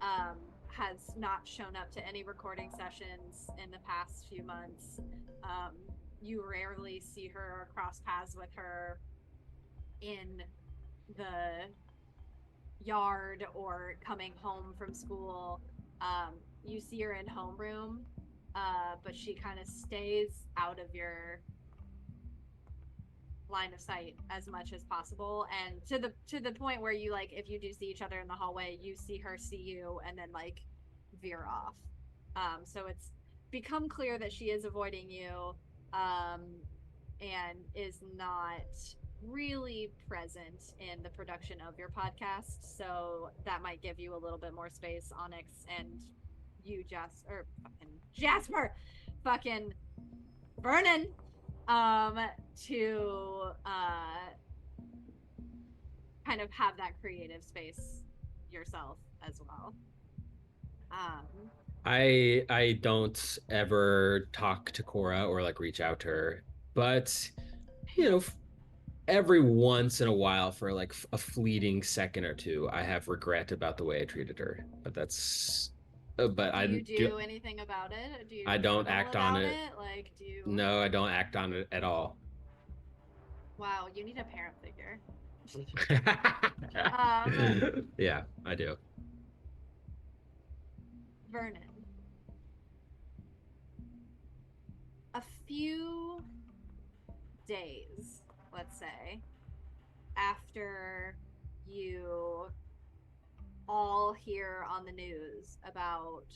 has not shown up to any recording sessions in the past few months. You rarely see her or cross paths with her in the yard or coming home from school. You see her in homeroom, but she kind of stays out of your line of sight as much as possible, and to the point where you like, if you do see each other in the hallway, you see her see you and then like veer off. So it's become clear that she is avoiding you, and is not really present in the production of your podcast. So that might give you a little bit more space, Onyx, and you Jasper, fucking Vernon, to kind of have that creative space yourself as well. I don't ever talk to Cora or like reach out to her, but you know, every once in a while for like a fleeting second or two, I have regret about the way I treated her. But that's but do you do anything about it? Do you I don't act on it. Like, do you? No, I don't act on it at all. Wow, you need a parent figure. Yeah, I do. Vernon, a few days, let's say, after you all hear on the news about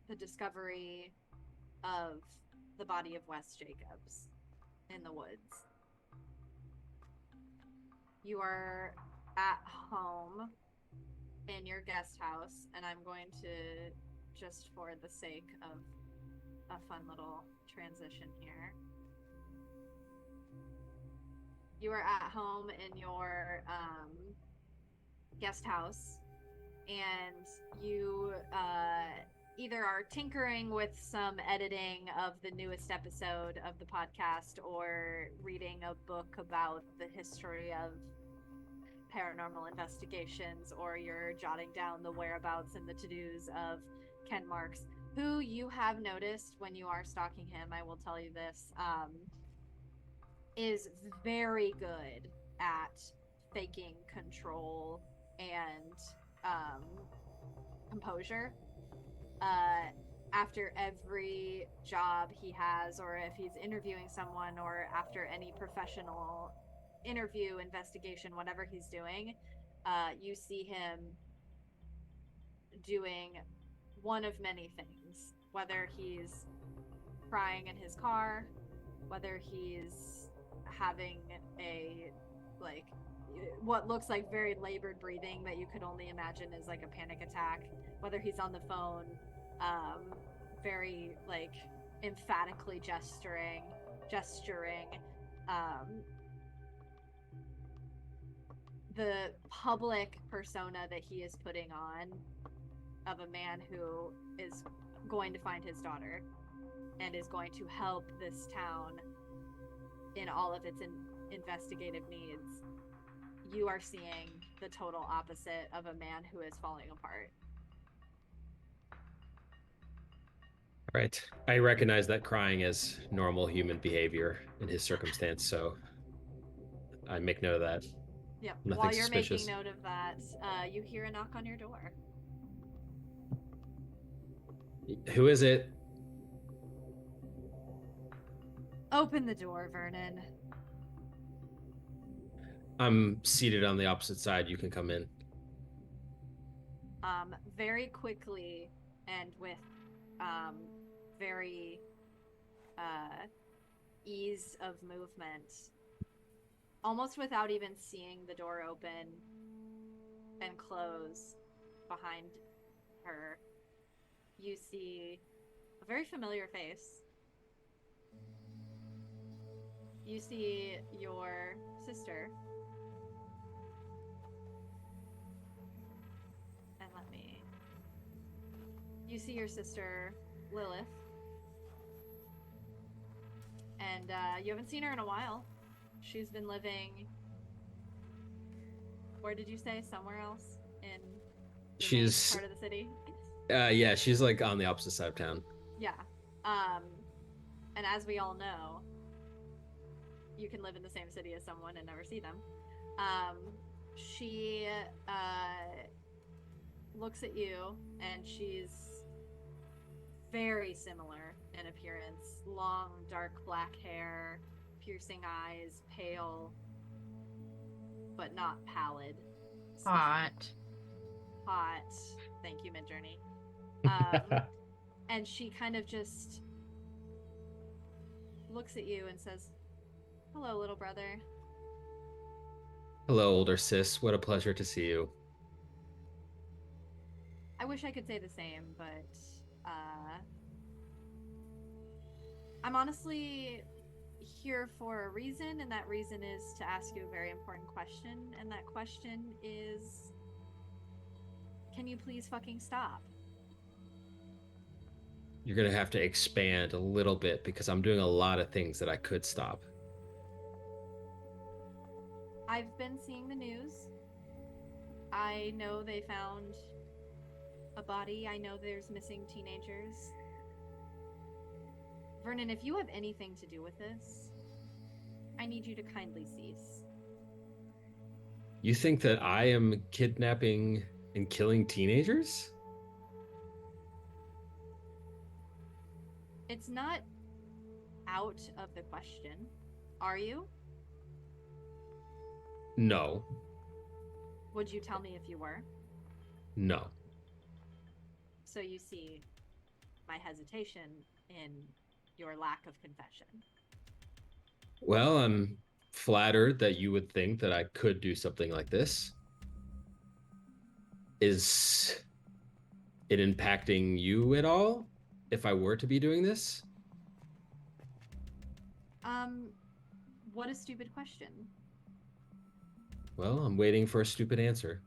the discovery of the body of Wes Jacobs in the woods, you are at home in your guest house, and I'm going to, just for the sake of a fun little transition here, you are at home in your guest house, and you either are tinkering with some editing of the newest episode of the podcast or reading a book about the history of paranormal investigations, or you're jotting down the whereabouts and the to-dos of Ken Marks, who you have noticed when you are stalking him, I will tell you this, is very good at faking control and composure. After every job he has, or if he's interviewing someone, or after any professional interview, investigation, whatever he's doing, you see him doing one of many things, whether he's crying in his car, whether he's having a like what looks like very labored breathing that you could only imagine is like a panic attack, whether he's on the phone, very like emphatically gesturing, the public persona that he is putting on of a man who is going to find his daughter and is going to help this town in all of its investigative needs, you are seeing the total opposite of a man who is falling apart. Right. I recognize that crying is normal human behavior in his circumstance, so I make note of that. Yep. Nothing While you're suspicious. making note of that, you hear a knock on your door. Who is it? Open the door, Vernon. I'm seated on the opposite side. You can come in. Very quickly and with very ease of movement, almost without even seeing the door open and close behind her, you see a very familiar face. You see your sister. And you see your sister, Lilith. And you haven't seen her in a while. She's been living... Where did you say? Somewhere else? In the She's... part of the city? Yeah, she's like on the opposite side of town. Yeah. And as we all know, you can live in the same city as someone and never see them. She looks at you, and she's very similar in appearance. Long, dark black hair, piercing eyes, pale, but not pallid. Hot. Hot. Thank you, Midjourney. And she kind of just looks at you and says, "Hello, little brother." Hello, older sis. What a pleasure to see you. I wish I could say the same, but I'm honestly here for a reason, and that reason is to ask you a very important question, and that question is, can you please fucking stop? You're gonna have to expand a little bit because I'm doing a lot of things that I could stop. I've been seeing the news. I know they found a body. I know there's missing teenagers. Vernon, if you have anything to do with this, I need you to kindly cease. You think that I am kidnapping and killing teenagers? It's not out of the question. Are you? No. Would you tell me if you were? No. So you see my hesitation in your lack of confession. Well, I'm flattered that you would think that I could do something like this. Is it impacting you at all if I were to be doing this? What a stupid question. Well, I'm waiting for a stupid answer.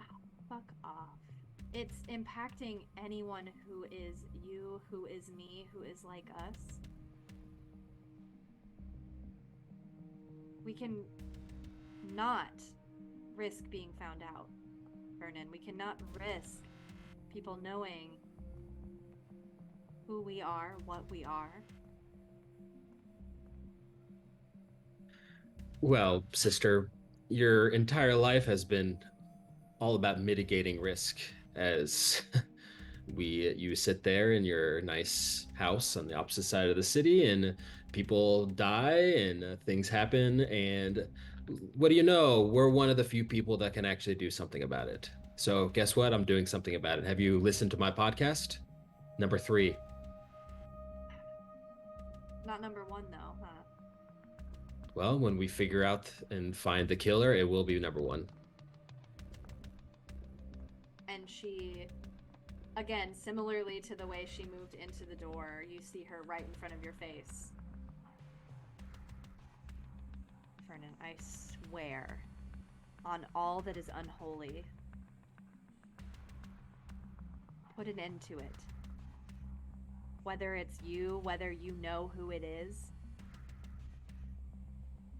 Oh, fuck off. It's impacting anyone who is you, who is me, who is like us. We can not risk being found out, Vernon. We cannot risk people knowing who we are, what we are. Well, sister, your entire life has been all about mitigating risk as you sit there in your nice house on the opposite side of the city and people die and things happen, and what do you know? We're one of the few people that can actually do something about it. So guess what? I'm doing something about it. Have you listened to my podcast? Number 3. Not number 1 though, huh? Well, when we figure out and find the killer, it will be number 1. And she, again, similarly to the way she moved into the door, you see her right in front of your face. Vernon, I swear on all that is unholy, put an end to it. Whether it's you, whether you know who it is,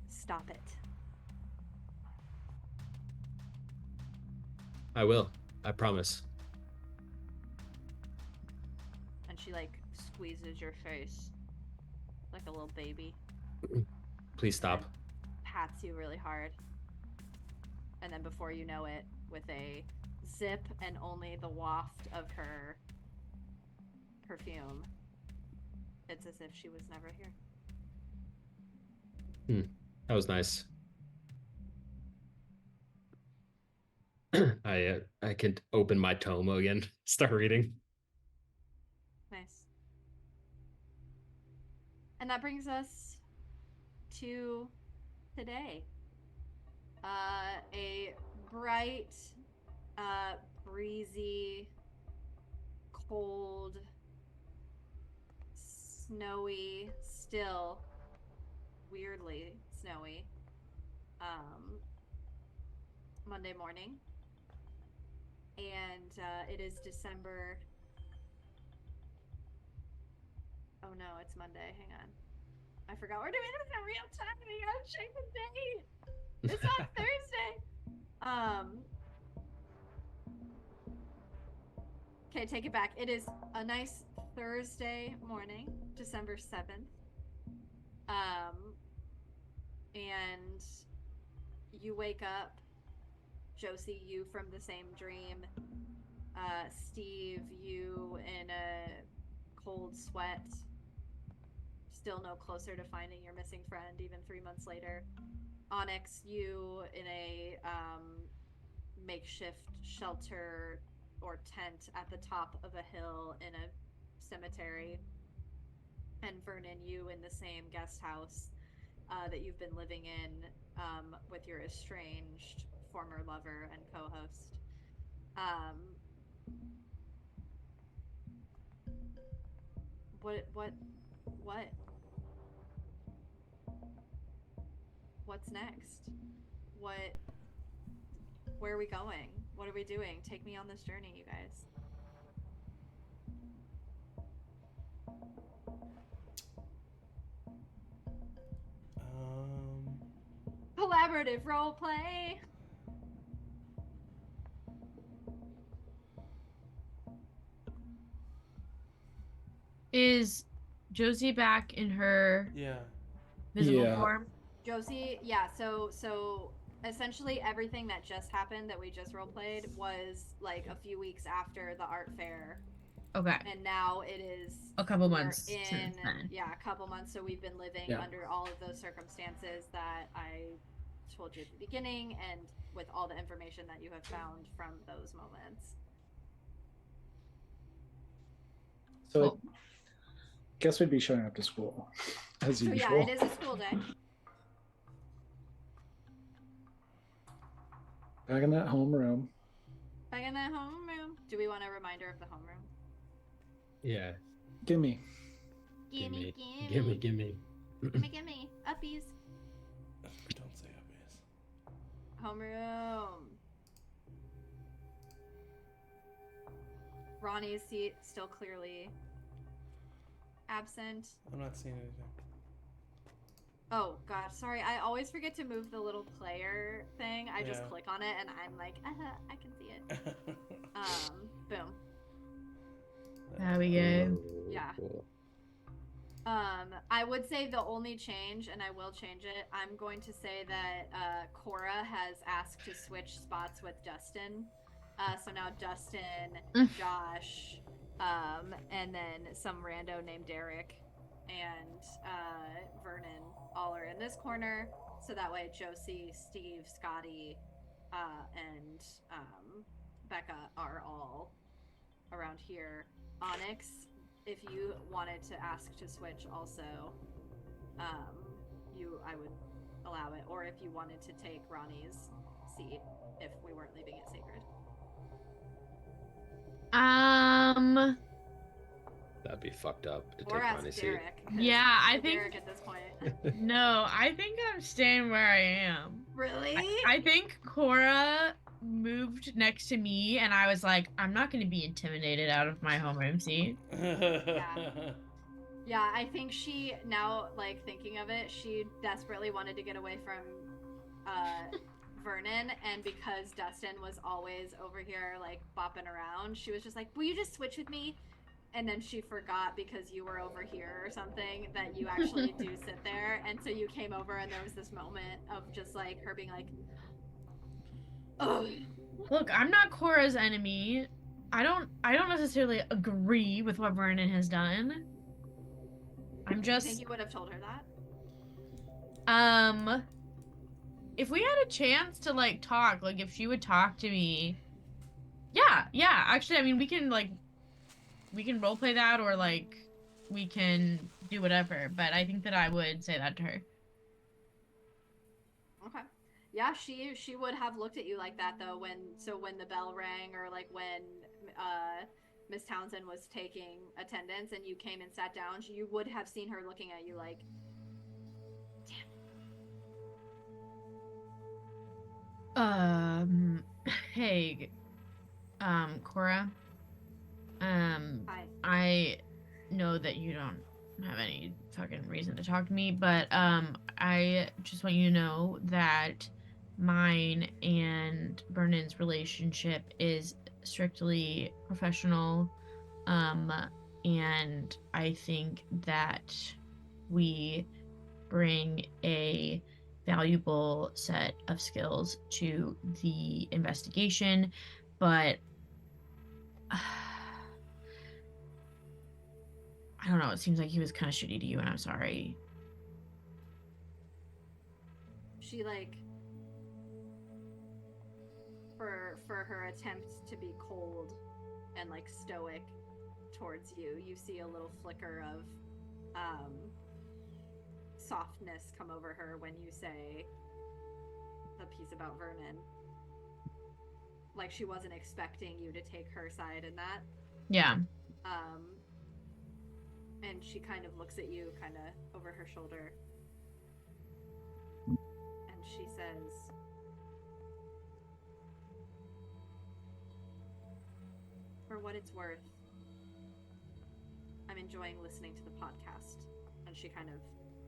stop it. I will. I promise. And she like squeezes your face like a little baby. Please stop. Pats you really hard. And then before you know it, with a zip and only the waft of her perfume, it's as if she was never here. That was nice. I can open my tome again, start reading. Nice. And that brings us to today. A bright, breezy, cold, snowy, still weirdly snowy, Monday morning. And it is December. Oh no, it's Monday. Hang on. I forgot we're doing this in real time. I gotta check the date. It's on Thursday. Okay, take it back. It is a nice Thursday morning, December 7th. And you wake up, Josie, you from the same dream. Steve, you in a cold sweat, still no closer to finding your missing friend even 3 months later. Onyx, you in a makeshift shelter or tent at the top of a hill in a cemetery. And Vernon, you in the same guest house that you've been living in with your estranged former lover and co-host. What's next? Where are we going? What are we doing? Take me on this journey, you guys. Collaborative role play. Is Josie back in her visible form? Josie, yeah, so essentially everything that just happened that we just role played was like a few weeks after the art fair. Okay. And now it is a couple months since then. Yeah, a couple months. So we've been living under all of those circumstances that I told you at the beginning, and with all the information that you have found from those moments. So I guess we'd be showing up to school as usual. So yeah, it is a school day. Back in that homeroom. Back in that homeroom. Do we want a reminder of the homeroom? Yeah. Gimme. Gimme. Uppies. Don't say uppies. Homeroom. Ronnie's seat still clearly absent. I'm not seeing anything. Oh god, sorry. I always forget to move the little player thing. I just click on it and I'm like, I can see it. Boom. There we go. Yeah. I would say the only change, and I will change it, I'm going to say that Cora has asked to switch spots with Dustin. So now Dustin, Josh, and then some rando named Derek and Vernon all are in this corner. So that way Josie, Steve, Scotty, and Becca are all around here. Onyx, if you wanted to ask to switch also, I would allow it. Or if you wanted to take Ronnie's seat if we weren't leaving it sacred. That'd be fucked up to or take ask Ronnie's Derek. Yeah, I think Derek at this point. No, I think I'm staying where I am. Really? I think Cora moved next to me, and I was like, I'm not going to be intimidated out of my homeroom seat. Yeah, I think she, now, like, thinking of it, she desperately wanted to get away from Vernon, and because Dustin was always over here, like, bopping around, she was just like, will you just switch with me? And then she forgot because you were over here or something that you actually do sit there, and so you came over and there was this moment of just, like, her being like, oh. Look, I'm not Cora's enemy. I don't necessarily agree with what Vernon has done. I'm just... I think you would have told her that. If we had a chance to like talk, like if she would talk to me, yeah. Actually, I mean, we can roleplay that, or like we can do whatever. But I think that I would say that to her. Okay. Yeah, she would have looked at you like that though when the bell rang, or like when Miss Townsend was taking attendance and you came and sat down, you would have seen her looking at you like, damn. Hey, Cora. Hi. I know that you don't have any fucking reason to talk to me, but I just want you to know that mine and Vernon's relationship is strictly professional, and I think that we bring a valuable set of skills to the investigation, but I don't know, it seems like he was kind of shitty to you, and I'm sorry. She like, for her attempt to be cold and like stoic towards you, you see a little flicker of softness come over her when you say the piece about Vernon. Like she wasn't expecting you to take her side in that. Yeah. And she kind of looks at you kind of over her shoulder. And she says, for what it's worth, I'm enjoying listening to the podcast. And she kind of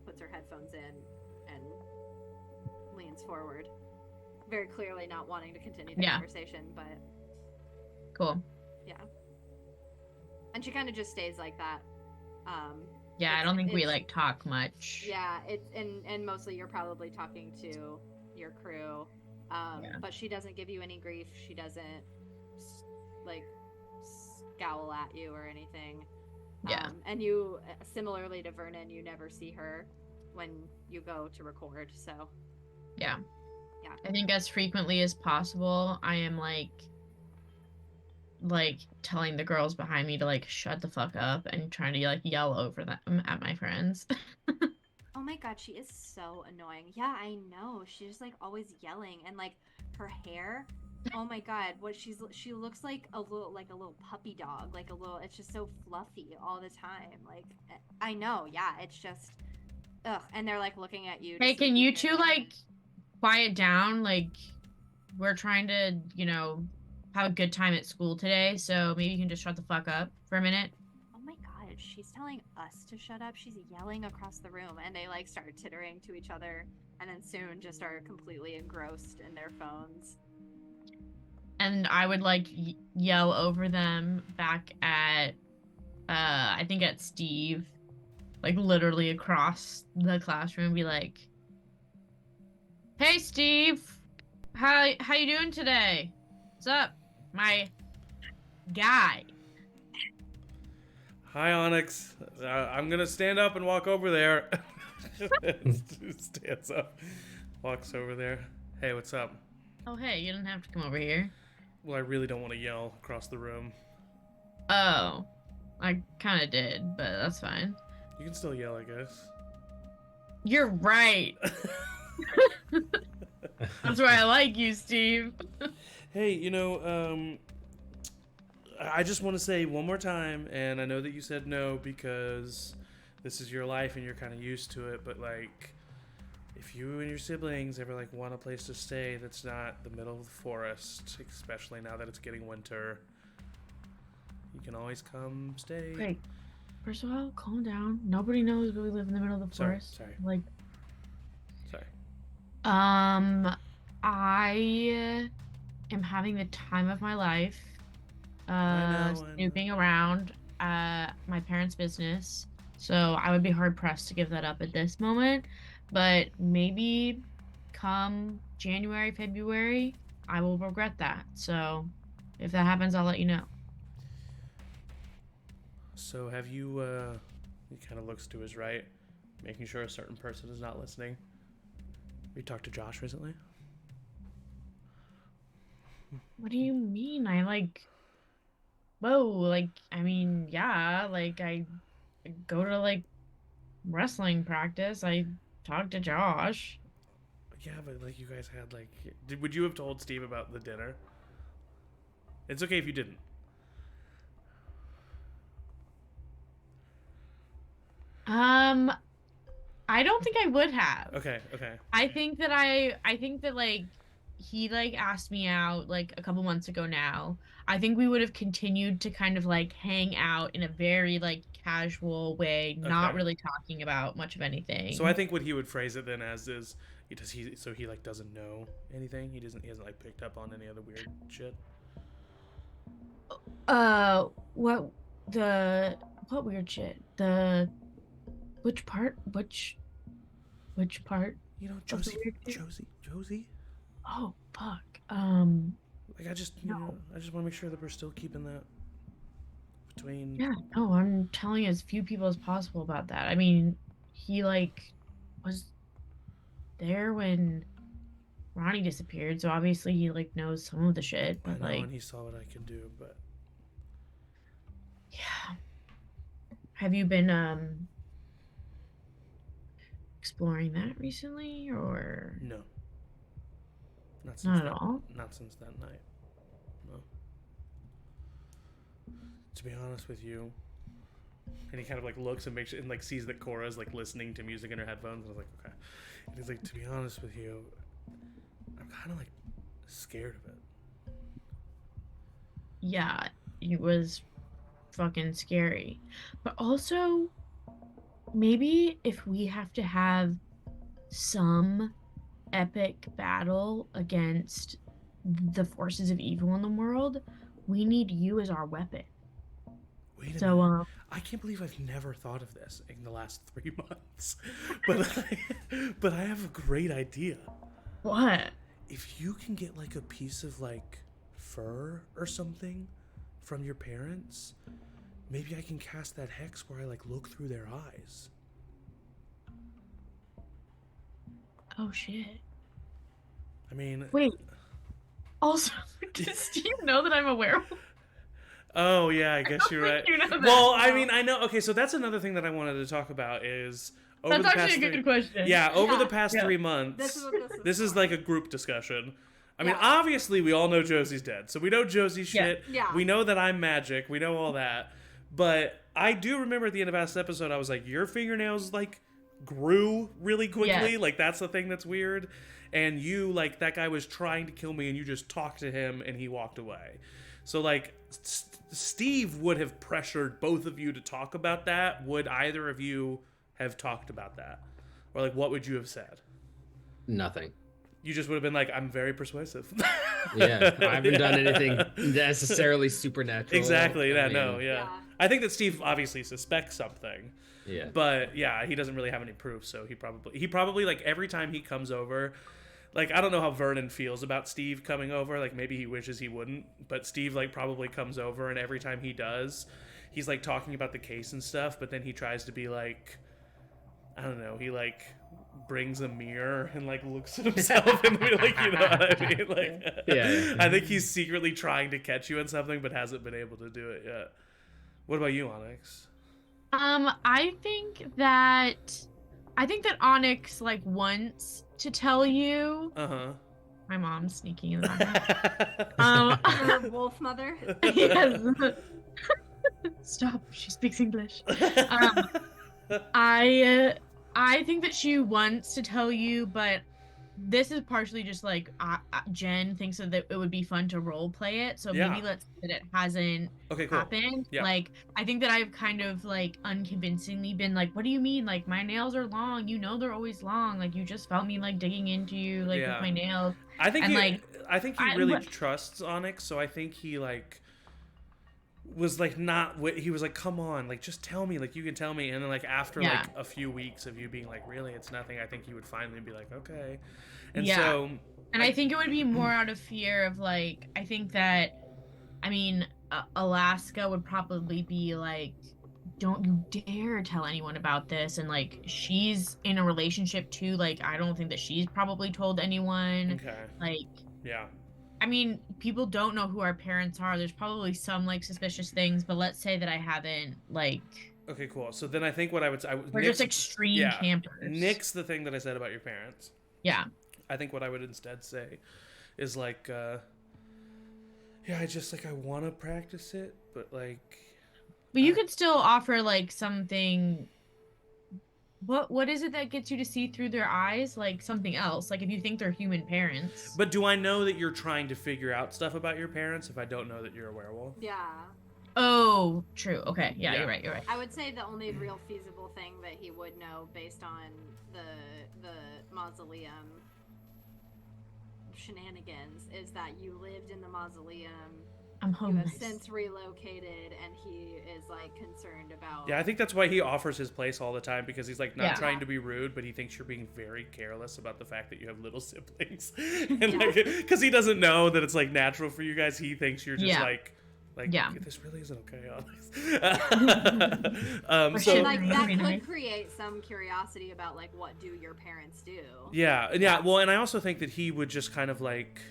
puts her headphones in and leans forward. Very clearly not wanting to continue the conversation, but... Cool. Yeah. And she kind of just stays like that. Yeah, I don't think we like talk much. Yeah, it's and mostly you're probably talking to your crew. But she doesn't give you any grief. She doesn't like scowl at you or anything. Yeah. And you, similarly to Vernon, you never see her when you go to record. So. Yeah. Yeah. I think as frequently as possible, I am like telling the girls behind me to like shut the fuck up and trying to like yell over them at my friends. Oh my god, she is so annoying. Yeah, I know. She's just like always yelling, and like her hair. Oh my god, she looks like a little puppy dog, like a little. It's just so fluffy all the time. Like I know, yeah. It's just, ugh. And they're like looking at you. Hey, can you two like quiet down? Like we're trying to, have a good time at school today, so maybe you can just shut the fuck up for a minute. Oh my god, she's telling us to shut up. She's yelling across the room, and they like start tittering to each other, and then soon just are completely engrossed in their phones. And I would like yell over them back at I think at Steve, like literally across the classroom, be like, "Hey Steve, how you doing today? What's up, my guy?" Hi, Onyx. I'm gonna stand up and walk over there. Stands up, walks over there. Hey, what's up? Oh, hey, you don't have to come over here. Well, I really don't want to yell across the room. Oh, I kind of did, but that's fine. You can still yell, I guess. You're right. That's why I like you, Steve. Hey, I just want to say one more time, and I know that you said no because this is your life and you're kind of used to it, but like, if you and your siblings ever like want a place to stay that's not the middle of the forest, especially now that it's getting winter, you can always come stay. Great. First of all, calm down. Nobody knows we live in the middle of the forest. Sorry. Like, sorry. I am having the time of my life. Snooping around my parents' business. So I would be hard pressed to give that up at this moment. But maybe come January, February, I will regret that. So if that happens, I'll let you know. So have you, he kind of looks to his right, making sure a certain person is not listening. You talked to Josh recently? What do you mean? I mean, yeah, like I go to like wrestling practice. I talk to Josh. Yeah, but like you guys had like, would you have told Steve about the dinner? It's okay if you didn't. I don't think I would have. Okay. I think that like he like asked me out like a couple months ago now. I think we would have continued to kind of like hang out in a very like casual way, not really talking about much of anything. So I think what he would phrase it then as is he like doesn't know anything? He hasn't like picked up on any other weird shit? What weird shit? Which part? You know, Josie. Oh fuck. Like I just want to make sure that we're still keeping that between. Yeah, no, I'm telling as few people as possible about that. I mean, he like was there when Ronnie disappeared, so obviously he like knows some of the shit. But, I know, and he saw what I can do, but yeah. Have you been exploring that recently, or no? Not at all. Not since that night. No. To be honest with you, and he kind of like looks and makes and like sees that Cora's like listening to music in her headphones, and I was like, okay. And he's like, to be honest with you, I'm kind of like scared of it. Yeah, it was fucking scary, but also maybe if we have to have some epic battle against the forces of evil in the world, we need you as our weapon. Wait a minute. I can't believe I've never thought of this in the last 3 months. But I have a great idea. What? If you can get like a piece of like fur or something from your parents, maybe I can cast that hex where I like look through their eyes. Oh shit. I mean, wait. Also, does Steve know that I'm a werewolf? Oh yeah, I guess you're right. Well, I mean, I know. Okay, so that's another thing that I wanted to talk about is over that's the past actually a good question. Yeah, over the past 3 months, this is like a group discussion. I mean, obviously we all know Josie's dead, so we know Josie's shit. Yeah. We know that I'm magic. We know all that. But I do remember at the end of last episode, I was like, your fingernails like grew really quickly. Like that's the thing that's weird. And you, like, that guy was trying to kill me and you just talked to him and he walked away. So, like, Steve would have pressured both of you to talk about that. Would either of you have talked about that? Or, like, what would you have said? Nothing. You just would have been like, I'm very persuasive. Yeah, I haven't done anything necessarily supernatural. Exactly, yeah. I think that Steve obviously suspects something. Yeah. But, yeah, he doesn't really have any proof, so he probably, like, every time he comes over... Like, I don't know how Vernon feels about Steve coming over. Like, maybe he wishes he wouldn't. But Steve, like, probably comes over, and every time he does, he's, like, talking about the case and stuff. But then he tries to be, like, I don't know. He, like, brings a mirror and, like, looks at himself and, like, you know what I mean? Like, yeah. I think he's secretly trying to catch you in something, but hasn't been able to do it yet. What about you, Onyx? I think that Onyx, like, wants to tell you. My mom's sneaking in the background. Her wolf mother. Yes. Stop. She speaks English. I think that she wants to tell you, but this is partially just like Jenn thinks that it would be fun to role play it, so maybe let's say that it hasn't happened. Yeah. Like, I think that I've kind of like unconvincingly been like, what do you mean? Like, my nails are long. You know they're always long. Like, you just felt me like digging into you like with my nails. I think he really trusts Onyx, so I think he like was like he was like, come on, like just tell me, like you can tell me. And then like after like a few weeks of you being like, really, it's nothing, I think he would finally be like, okay. And so and I think it would be more out of fear of like, I think that, I mean, Alaska would probably be like don't you dare tell anyone about this. And like, she's in a relationship too. Like, I don't think that she's probably told anyone. Okay. Like, Yeah. I mean, people don't know who our parents are. There's probably some like suspicious things, but let's say that I haven't like. Okay, cool. So then I think what I would say, We're just extreme campers. Nix the thing that I said about your parents. Yeah. I think what I would instead say is like, I want to practice it, but like. But you could still offer like something. What is it that gets you to see through their eyes? Like something else. Like if you think they're human parents. But do I know that you're trying to figure out stuff about your parents if I don't know that you're a werewolf? Yeah. Oh, true. Okay. Yeah, you're right. I would say the only real feasible thing that he would know based on the mausoleum shenanigans is that you lived in the mausoleum. I'm homeless. You have since relocated, and he is like concerned about. Yeah, I think that's why he offers his place all the time, because he's like not trying to be rude, but he thinks you're being very careless about the fact that you have little siblings, and like because he doesn't know that it's like natural for you guys. He thinks you're just like this really isn't okay, honest. So like that could create some curiosity about like what do your parents do. Yeah. Well, and I also think that he would just kind of like,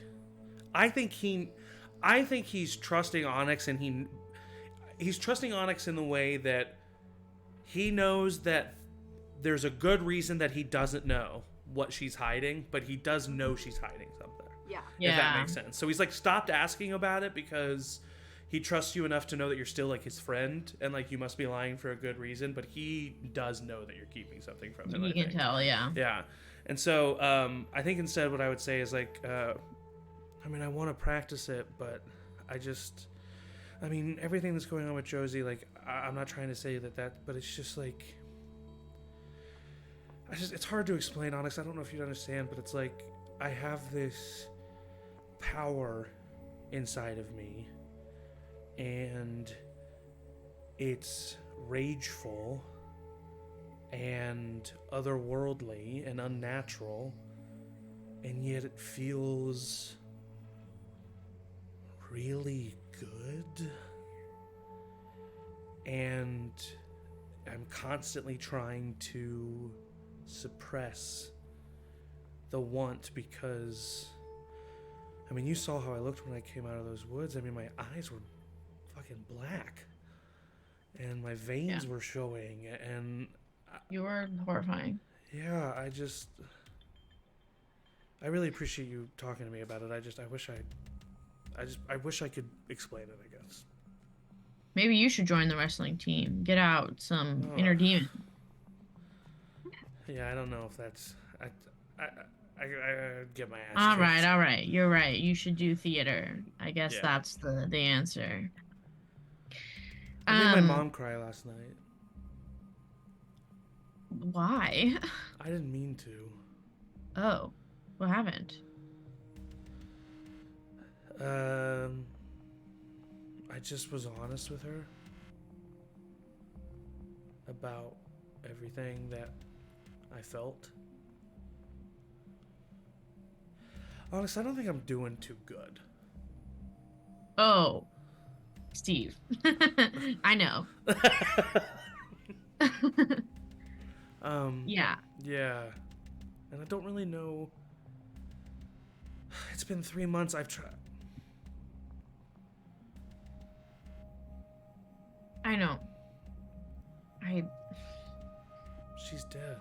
I think he's trusting Onyx, and he's trusting Onyx in the way that he knows that there's a good reason that he doesn't know what she's hiding, but he does know she's hiding something. Yeah. If that makes sense. So he's like stopped asking about it because he trusts you enough to know that you're still like his friend, and like you must be lying for a good reason, but he does know that you're keeping something from him. You can tell, yeah. Yeah. And so I think instead what I would say is like, I mean, I want to practice it, but everything that's going on with Josie, like, I'm not trying to say that, but it's just like, it's hard to explain, Onyx. I don't know if you'd understand, but it's like, I have this power inside of me, and it's rageful and otherworldly and unnatural, and yet it feels really good, and I'm constantly trying to suppress the want, because I mean, you saw how I looked when I came out of those woods. I mean, my eyes were fucking black, and my veins were showing, and you were horrifying. Yeah, I really appreciate you talking to me about it. I wish I could explain it, I guess. Maybe you should join the wrestling team. Get out some inner demon. Yeah, I don't know if that's... I get my ass All right. You're right. You should do theater. I guess that's the answer. I made my mom cry last night. Why? I didn't mean to. Oh, what happened? I just was honest with her about everything that I felt. Honestly, I don't think I'm doing too good. Oh, Steve. I know. Yeah. Yeah. And I don't really know. It's been 3 months. I've tried. I know. She's dead.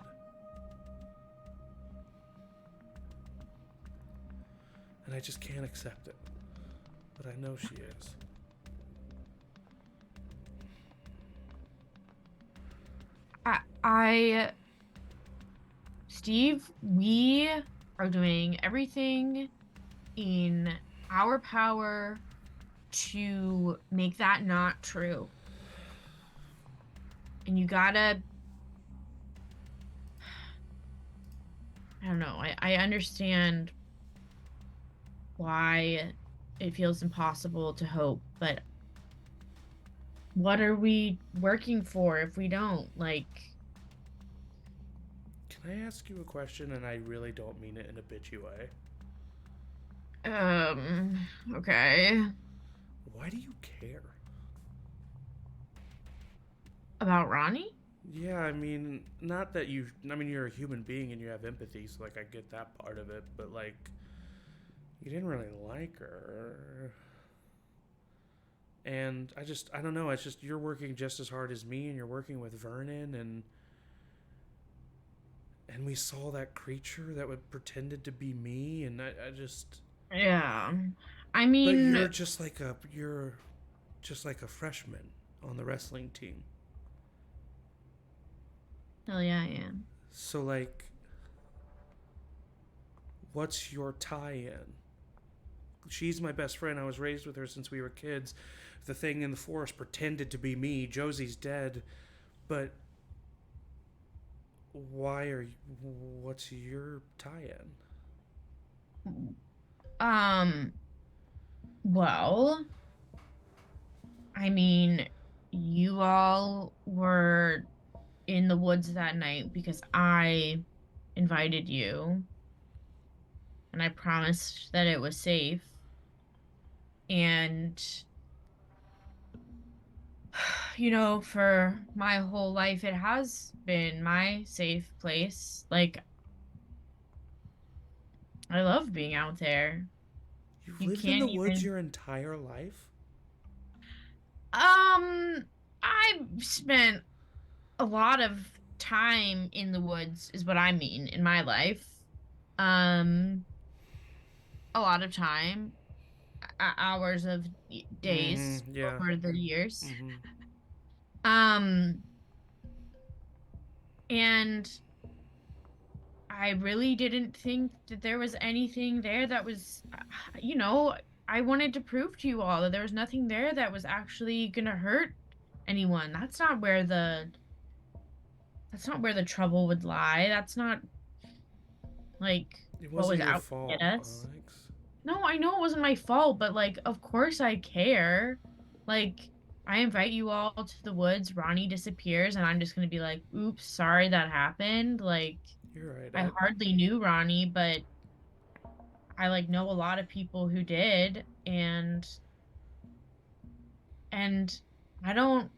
And I just can't accept it. But I know she is. Steve, we are doing everything in our power to make that not true. And you gotta... I don't know. I understand why it feels impossible to hope, but what are we working for if we don't? Like... Can I ask you a question, and I really don't mean it in a bitchy way? Okay. Why do you care? About Ronnie? Yeah, I mean, not that you. I mean, you're a human being and you have empathy, so like I get that part of it. But like, you didn't really like her, and I don't know. It's just you're working just as hard as me, and you're working with Vernon, and we saw that creature that would pretended to be me, and I just. Yeah. I But mean, you're just like a freshman on the wrestling team. hell yeah, I am. So like, what's your tie-in? She's my best friend. I was raised with her since we were kids. The thing in the forest pretended to be me. Josie's dead, but why are you? What's your tie-in? Well, I mean, you all were in the woods that night because I invited you and I promised that it was safe. And, you know, for my whole life, it has been my safe place. Like, I love being out there. You've You lived in the can't woods even. your entire life? I've spent a lot of time in the woods, is what I mean, in my life. Um, a lot of time, hours of days Yeah. over the years. Mm-hmm. Um, and I really didn't think that there was anything there that was, you know, I wanted to prove to you all that there was nothing there that was actually gonna hurt anyone. That's not where the trouble would lie. That's not like It what was wasn't your out to fault, get us. Onyx. No, I know it wasn't my fault, but like, of course I care. Like, I invite you all to the woods, Ronnie disappears, and I'm just gonna be like, oops, sorry that happened. Like, You're right. I hardly knew Ronnie, but I like know a lot of people who did, and I don't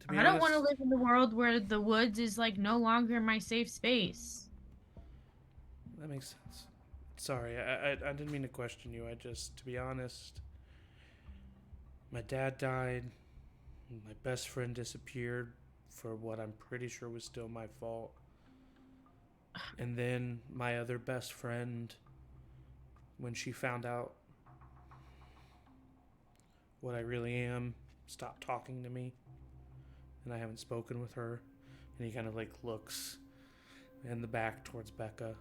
To be I don't want to honest, live in the world where the woods is like no longer my safe space. that makes sense. Sorry, I didn't mean to question you. To be honest, my dad died. My best friend disappeared for what I'm pretty sure was still my fault. And then my other best friend, when she found out what I really am, stopped talking to me. And I haven't spoken with her. And he kind of like looks in the back towards Becca.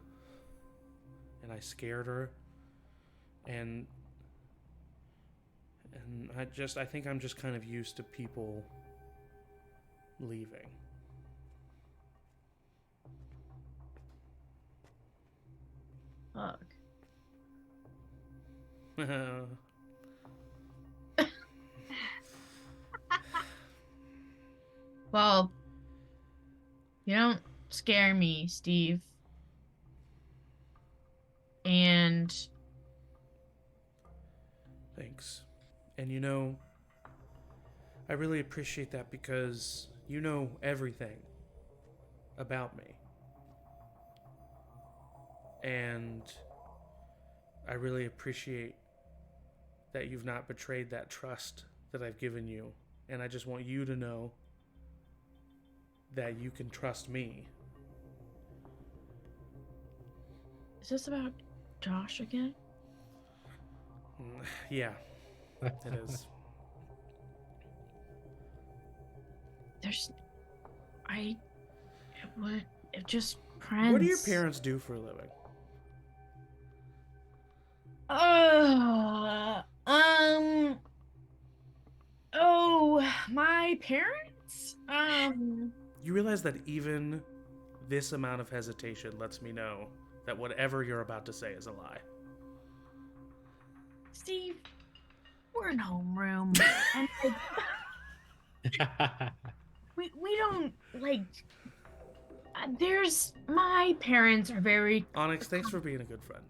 And I scared her. And I think I'm just kind of used to people leaving. Fuck. Well, you don't scare me, Steve. And Thanks. And you know, I really appreciate that because you know everything about me. And I really appreciate that you've not betrayed that trust that I've given you. And I just want you to know that you can trust me. is this about Josh again? Yeah, it is. It just friends. What do your parents do for a living? My parents? You realize that even this amount of hesitation lets me know that whatever you're about to say is a lie. Steve, we're in homeroom. And we don't, like, my parents are very... Onyx, thanks for being a good friend.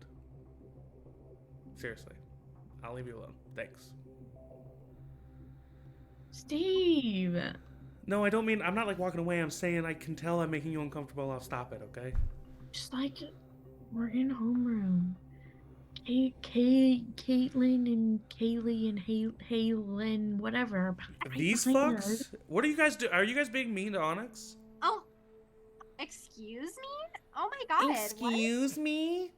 Seriously. I'll leave you alone. Thanks. Steve. No, I don't mean, I'm not like walking away. I'm saying I can tell I'm making you uncomfortable. I'll stop it, okay? Just like, we're in homeroom. Caitlin and Kaylee and Halen, whatever. These fucks? What are you guys doing? Are you guys being mean to Onyx? Oh, excuse me? Oh my god. Excuse me?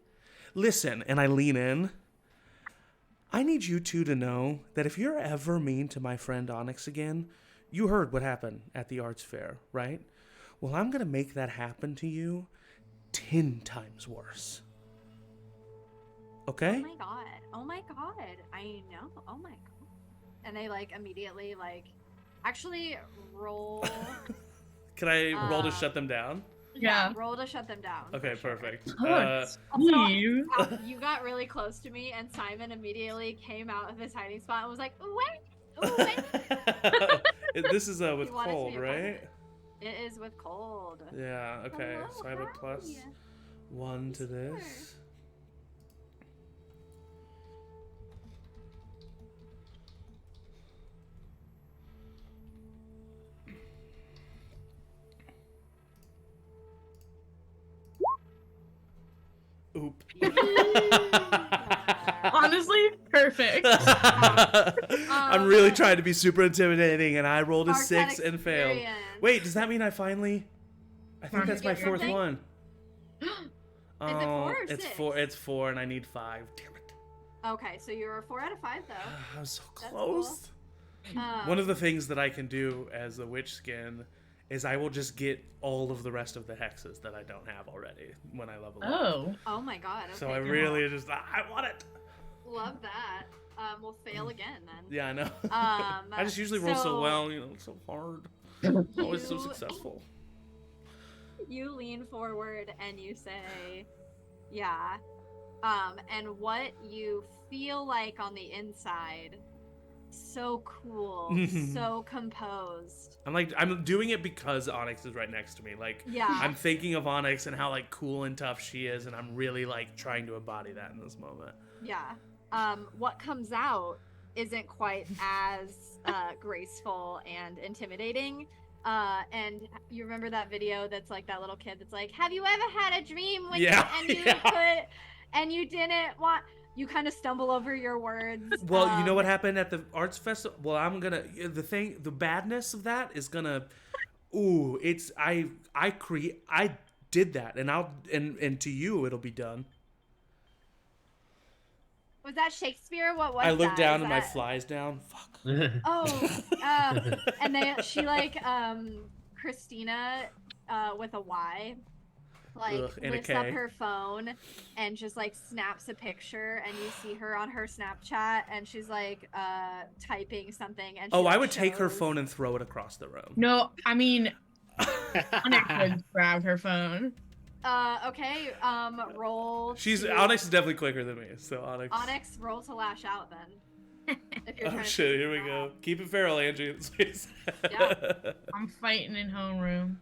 Listen, and I lean in. I need you two to know that if you're ever mean to my friend Onyx again, you heard what happened at the arts fair, right? Well, I'm going to make that happen to you 10 times worse. Okay? Oh my god. Oh my god. I know. Oh my god. And they like immediately like actually roll. Can I roll to shut them down? Yeah. Roll to shut them down. Okay, perfect. Also, you got really close to me, and Simon immediately came out of his hiding spot and was like, wait. This is with cold, right? It is with cold. Yeah, okay. Hello, so I have a +1 to this. Oop. Honestly, perfect. I'm really trying to be super intimidating, and I rolled a 6 and failed. Experience. Wait, does that mean I finally... I think that's my 4th one. Is it 4 or 6? It's 4, and I need 5. Damn it. Okay, so you're a 4 out of 5, though. I was so close. Cool. One of the things that I can do as a witch skin is I will just get all of the rest of the hexes that I don't have already when I level up. Oh my god. Okay, so I really just, I want it. Love that. We'll fail again then. Yeah, I know. I just usually roll so well, it's so hard. I'm always so successful. You lean forward and you say, yeah. And what you feel like on the inside, so cool, so composed. I'm doing it because Onyx is right next to me. Like, yeah. I'm thinking of Onyx and how like cool and tough she is, and I'm really like trying to embody that in this moment. Yeah. What comes out isn't quite as graceful and intimidating. And you remember that video that's like that little kid that's like, have you ever had a dream when you didn't want... You kind of stumble over your words. Well, you know what happened at the arts festival? Well, I'm gonna the badness of that is gonna, it's I did that, and to you it'll be done. Was that Shakespeare? What was that? I looked down and my fly's down. Fuck. And she like Christina with a Y. Like lifts up her phone and just like snaps a picture, and you see her on her Snapchat, and she's like typing something. And I would take her phone and throw it across the room. No, I mean, Onyx would grab her phone. Okay. Roll. Onyx is definitely quicker than me, so Onyx. Onyx, roll to lash out then. If you're Oh shit! Here we go. Keep it feral, Angie. Yeah. I'm fighting in homeroom.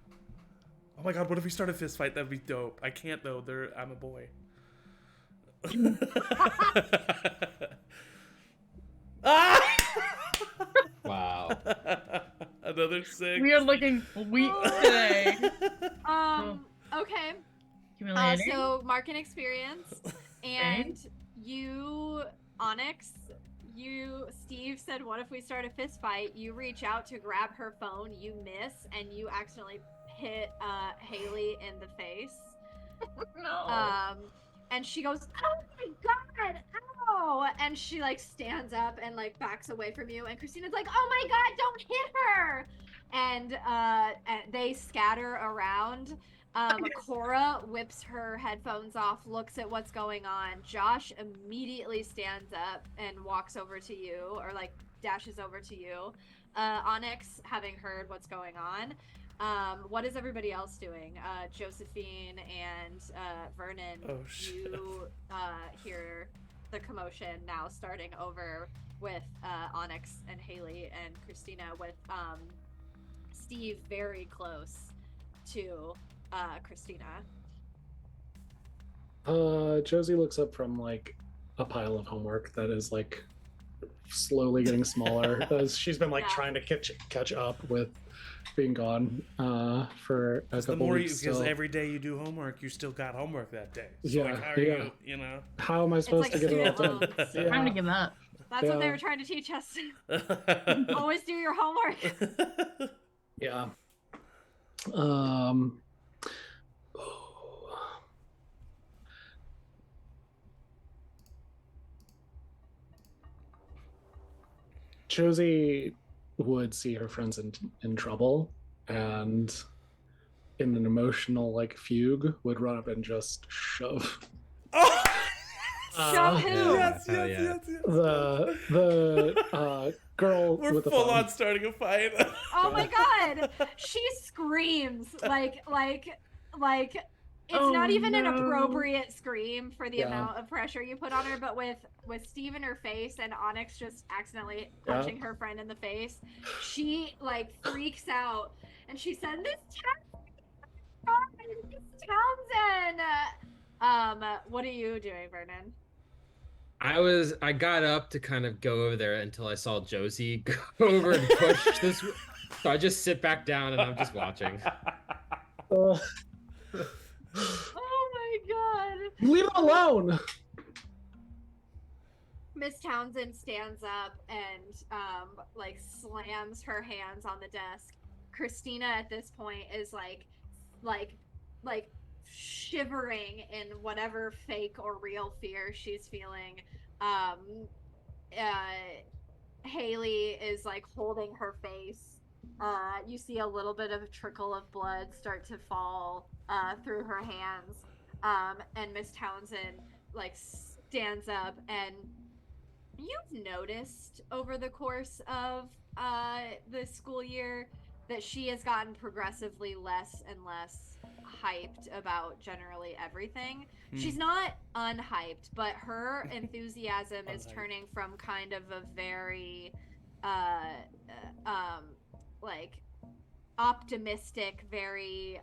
Oh my god, what if we start a fist fight? That'd be dope. I can't though. I'm a boy. Wow. Another 6. We are looking weak today. Okay. So mark an experience, and you, Onyx, Steve said, what if we start a fist fight? You reach out to grab her phone, you miss, and you accidentally hit Haley in the face. No. And she goes, oh my god, ow! And she like stands up and like backs away from you, and Christina's like, oh my god, don't hit her! And they scatter around. Cora whips her headphones off, looks at what's going on. Josh immediately stands up and walks over to you, or like dashes over to you. Onyx, having heard what's going on, what is everybody else doing? Josephine and Vernon, you hear the commotion now starting over with Onyx and Haley and Christina, with Steve very close to Christina. Josie looks up from like a pile of homework that is like slowly getting smaller as she's been like Yeah. trying to catch up with being gone for a couple weeks. Because every day you do homework, you still got homework that day. So Yeah, like, how are yeah. you know? How am I supposed like to get it all student done? loans. Yeah. Time to give up. That's what they Yeah. were trying to teach us. Always do your homework. Yeah. Josie would see her friends in trouble, and in an emotional like fugue would run up and just shove Oh! Shove who? Yes. the girl We're with the full phone. on starting a fight. Oh my god! She screams like it's Oh, not even an no. appropriate scream for the Yeah. amount of pressure you put on her, but with Steve in her face and Onyx just accidentally punching her friend in the face, she like freaks out and she said, Miss Townsend! What are you doing, Vernon? I got up to kind of go over there until I saw Josie go over and push this. So I just sit back down and I'm just watching. Oh my god. Leave it alone. Miss Townsend stands up and like slams her hands on the desk. Christina at this point is like shivering in whatever fake or real fear she's feeling. Haley is like holding her face. You see a little bit of a trickle of blood start to fall through her hands. And Miss Townsend like stands up, and you've noticed over the course of the school year that she has gotten progressively less and less hyped about generally everything. She's not unhyped, but her enthusiasm is turning from kind of a very like optimistic, very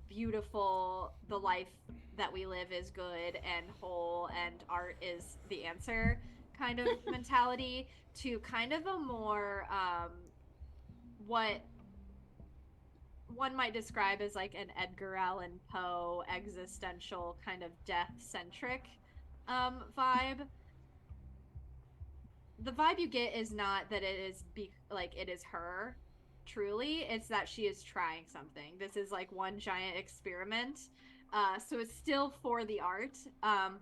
beautiful, the life that we live is good and whole and art is the answer kind of mentality to kind of a more what one might describe as like an Edgar Allan Poe existential kind of death-centric vibe. The vibe you get is not that it is it is her truly, it's that she is trying something. This is like one giant experiment. So it's still for the art,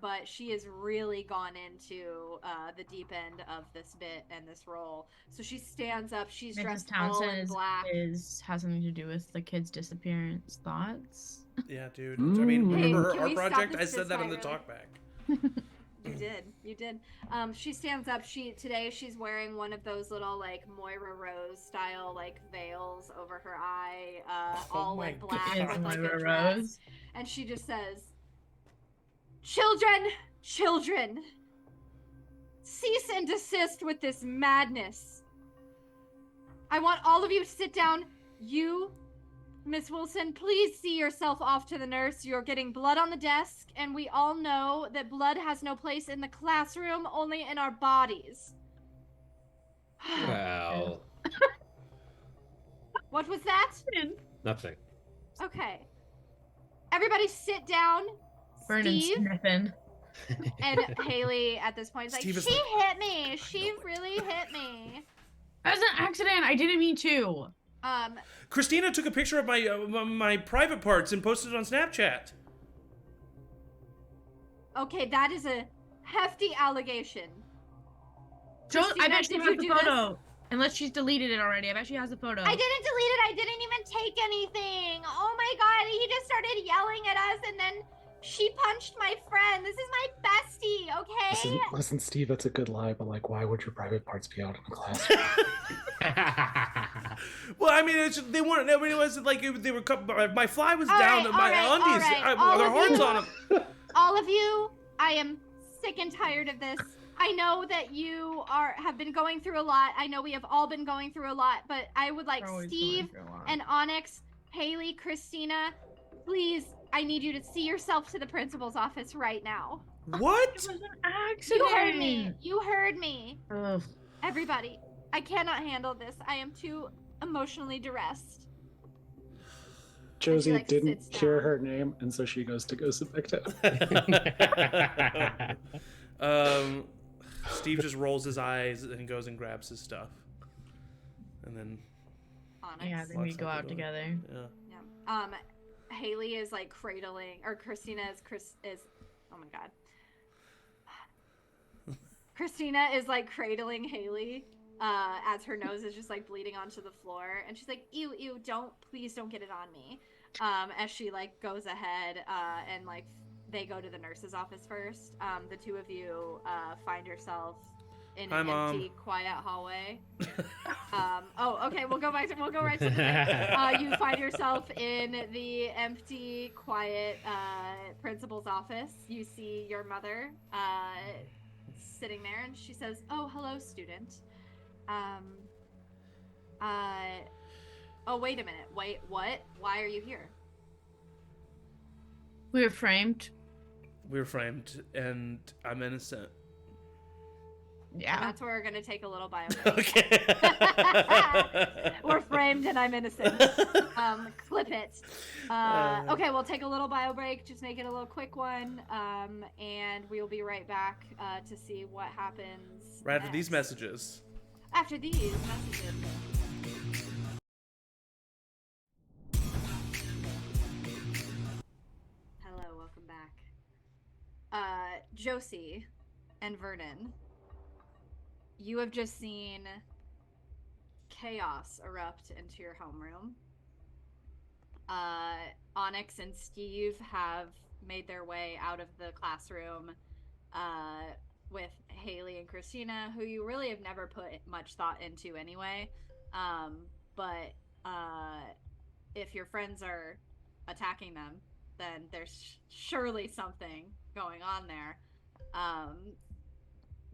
but she has really gone into the deep end of this bit and this role. So she stands up. She's dressed all in black. Has something to do with the kid's disappearance. Thoughts? Yeah, dude. I mean, remember her Can art we stop project? this I said that in the fist fight talkback. You did. She stands up. Today she's wearing one of those little like Moira Rose style like veils over her eye, all like black with like a dress. And she just says, Children, cease and desist with this madness. I want all of you to sit down. You, Miss Wilson, please see yourself off to the nurse. You're getting blood on the desk, and we all know that blood has no place in the classroom, only in our bodies. Wow. What was that? Nothing. Okay. Everybody sit down. Vernon's Steve sniffing. and Haley at this point is like, Steve is she like, hit me. She really hit me. That was an accident. I didn't mean to. Christina took a picture of my private parts and posted it on Snapchat. Okay, that is a hefty allegation. I bet she did has you the do photo. Unless she's deleted it already. I bet she has the photo. I didn't delete it. I didn't even take anything. Oh my god, he just started yelling at us and then she punched my friend. This is my bestie, okay? Listen, Steve, that's a good lie, but like, why would your private parts be out in the classroom? Well, I mean, they weren't. I mean, it wasn't like they were. My fly was down. My undies. Their horns on them. All of you, I am sick and tired of this. I know that you have been going through a lot. I know we have all been going through a lot, but I would like Steve and Onyx, Haley, Christina, please, I need you to see yourself to the principal's office right now. What? It was an accident. You heard me. You heard me. Ugh. Everybody, I cannot handle this. I am too emotionally duressed. Josie like, didn't sits hear down. her name, and so she goes to go sit back down. Steve just rolls his eyes and goes and grabs his stuff, and then Onyx. Yeah, then we walks go out out the door. together. Yeah. Haley is like cradling, or Christina is. Oh my god. Christina is like cradling Haley as her nose is just like bleeding onto the floor, and she's like, "Ew, please don't get it on me." As she like goes ahead and like they go to the nurse's office first. The two of you find yourself in an empty, quiet hallway. Okay, we'll go right to the thing. You find yourself in the empty, quiet principal's office. You see your mother sitting there, and she says, "Oh, hello, student. Oh, wait a minute. Wait, what? Why are you here?" We were framed. We were framed, and I'm innocent. Yeah. And that's where we're going to take a little bio break. Okay. We're framed and I'm innocent. Clip it. Okay, we'll take a little bio break. Just make it a little quick one. And we'll be right back to see what happens Right after next. these messages. After these messages. Hello, welcome back. Josie and Vernon, you have just seen chaos erupt into your homeroom. Onyx and Steve have made their way out of the classroom with Haley and Christina, who you really have never put much thought into anyway. But if your friends are attacking them, then there's surely something going on there.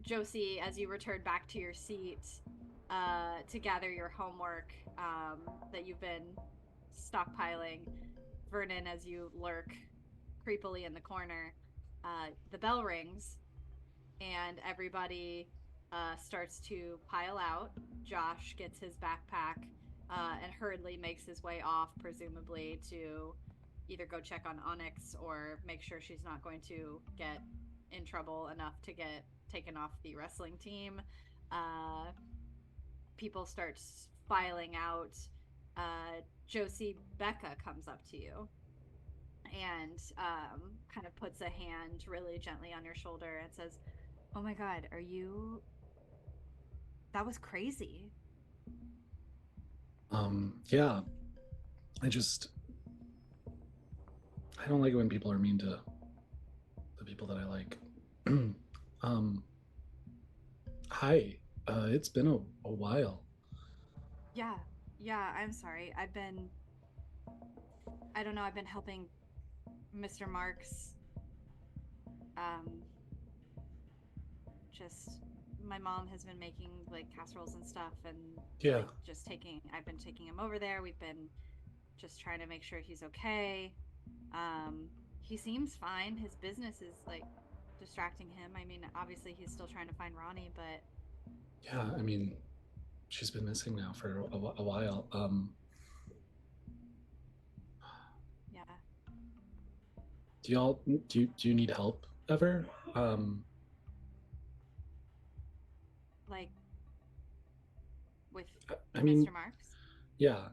Josie, as you return back to your seat to gather your homework that you've been stockpiling, Vernon, as you lurk creepily in the corner, the bell rings and everybody starts to pile out. Josh gets his backpack and hurriedly makes his way off, presumably to either go check on Onyx or make sure she's not going to get in trouble enough to get taken off the wrestling team. People start filing out. Josie, Becca comes up to you and kind of puts a hand really gently on your shoulder and says, "Oh my god, are you... That was crazy." Yeah. I don't like it when people are mean to the people that I like. Hi. It's been a while. Yeah, I'm sorry. I've been helping Mr. Marks. Just my mom has been making like casseroles and stuff, and Yeah. like, I've been taking him over there. We've been just trying to make sure he's okay. He seems fine. His business is like distracting him. I mean, obviously he's still trying to find Ronnie, but Yeah, I mean, she's been missing now for a while. yeah. Do you need help ever? Like with I mean, Mr. Marks? yeah,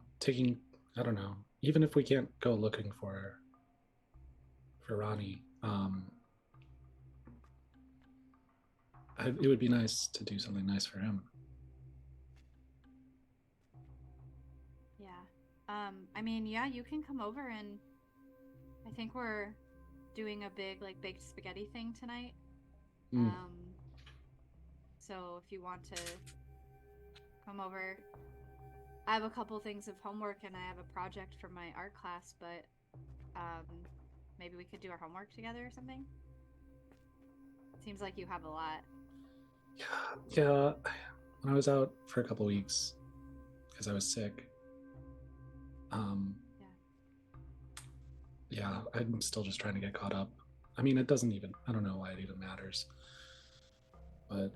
I don't know, even if we can't go looking for Ronnie, it would be nice to do something nice for him. Yeah. I mean, yeah, you can come over, and I think we're doing a big like baked spaghetti thing tonight. So if you want to come over, I have a couple things of homework and I have a project for my art class, but maybe we could do our homework together or something. Seems like you have a lot. Yeah. When I was out for a couple weeks because I was sick. Yeah, I'm still just trying to get caught up. I mean, it doesn't even, I don't know why it even matters. But,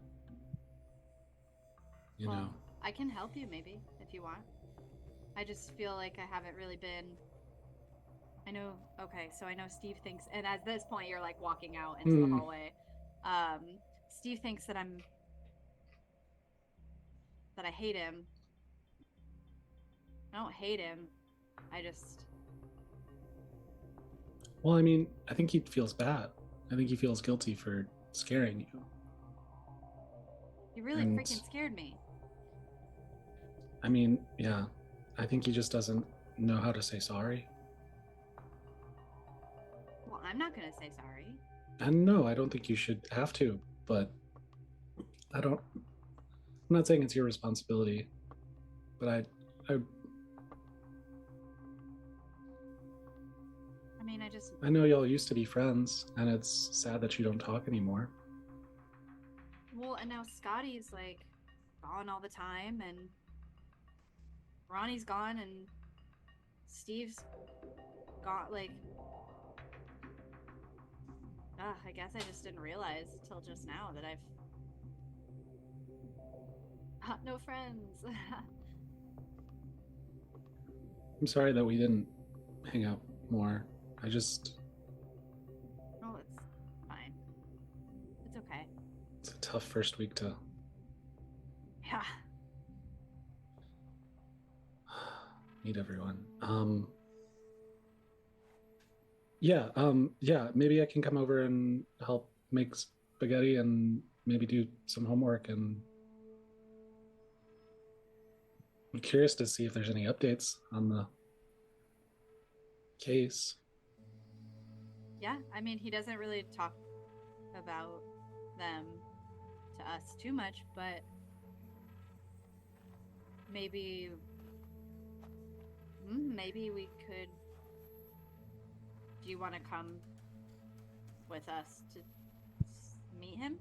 you know. I can help you maybe, if you want. I just feel like I haven't really been... I know Steve thinks, and at this point you're like walking out into the hallway. Steve thinks that I hate him. I don't hate him. I just... Well, I mean, I think he feels bad. I think he feels guilty for scaring you. You really freaking scared me. I mean, yeah. I think he just doesn't know how to say sorry. Well, I'm not gonna say sorry. And no, I don't think you should have to, but I'm not saying it's your responsibility, but I mean, I know y'all used to be friends, and it's sad that you don't talk anymore. Well, and now Scotty's like gone all the time, and Ronnie's gone, and Steve's gone. Like, I guess I just didn't realize till just now that I've no friends. I'm sorry that we didn't hang out more. Oh, it's fine. It's okay. It's a tough first week to... Yeah. meet everyone. Yeah, maybe I can come over and help make spaghetti and maybe do some homework, and I'm curious to see if there's any updates on the case. Yeah, I mean, he doesn't really talk about them to us too much, but maybe we could... Do you want to come with us to meet him?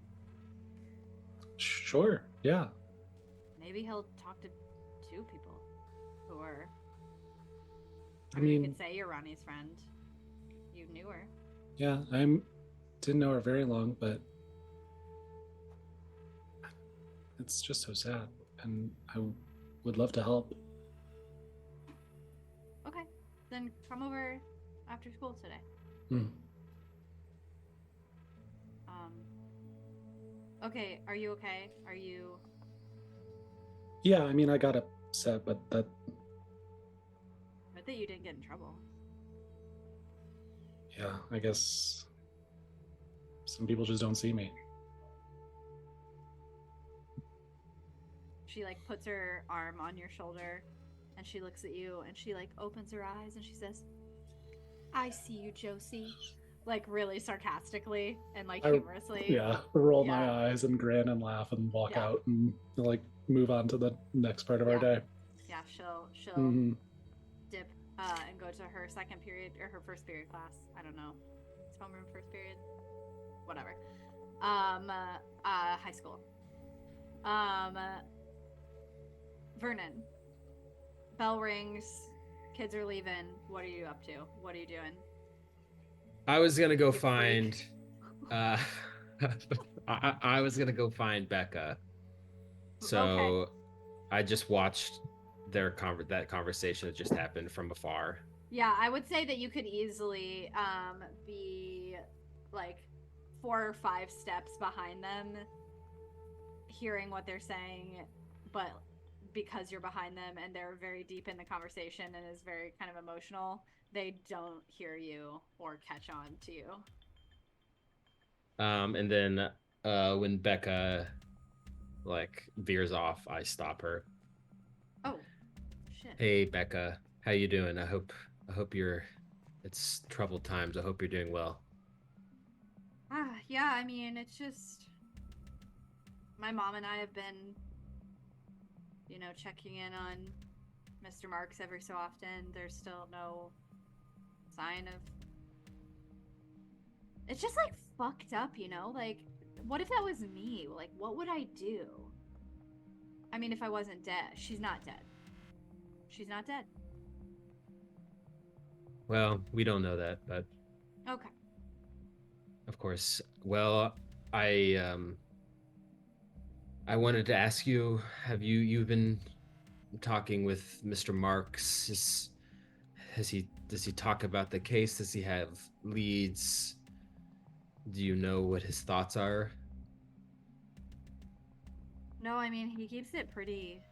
Sure, yeah. Maybe he'll talk to two people who are... I mean, you could say you're Ronnie's friend. You knew her. Yeah, didn't know her very long, but it's just so sad, and I would love to help. Okay, then come over after school today. Okay, are you okay? Are you... Yeah, I mean, I got upset, but that... I bet you didn't get in trouble. Yeah, I guess some people just don't see me. She like puts her arm on your shoulder and she looks at you and she like opens her eyes and she says, "I see you, Josie." Like really sarcastically and like humorously. Yeah, roll my eyes and grin and laugh and walk out and like move on to the next part of our day. Yeah, she'll dip and go to her second period or her first period class. I don't know. Is homeroom first period? Whatever. High school. Vernon. Bell rings. Kids are leaving. What are you up to? What are you doing? I was gonna go find I was gonna go find Becca. So I just watched that conversation that just happened from afar. Yeah, I would say that you could easily be like 4 or 5 steps behind them, hearing what they're saying, but because you're behind them and they're very deep in the conversation and is very kind of emotional, they don't hear you or catch on to you. And then when Becca like veers off, I stop her. Oh, shit. Hey Becca, how you doing? I hope it's troubled times. I hope you're doing well. Yeah, I mean, it's just my mom and I have been, checking in on Mr. Marks every so often. There's still no sign of... It's just like fucked up, like what if that was me? Like what would I do? I mean, if I wasn't dead. She's not dead. Well, we don't know that, but okay. Of course. Well, I wanted to ask you, have you've been talking with Mr. Marks? Does he talk about the case? Does he have leads? Do you know what his thoughts are? No, I mean, he keeps it pretty,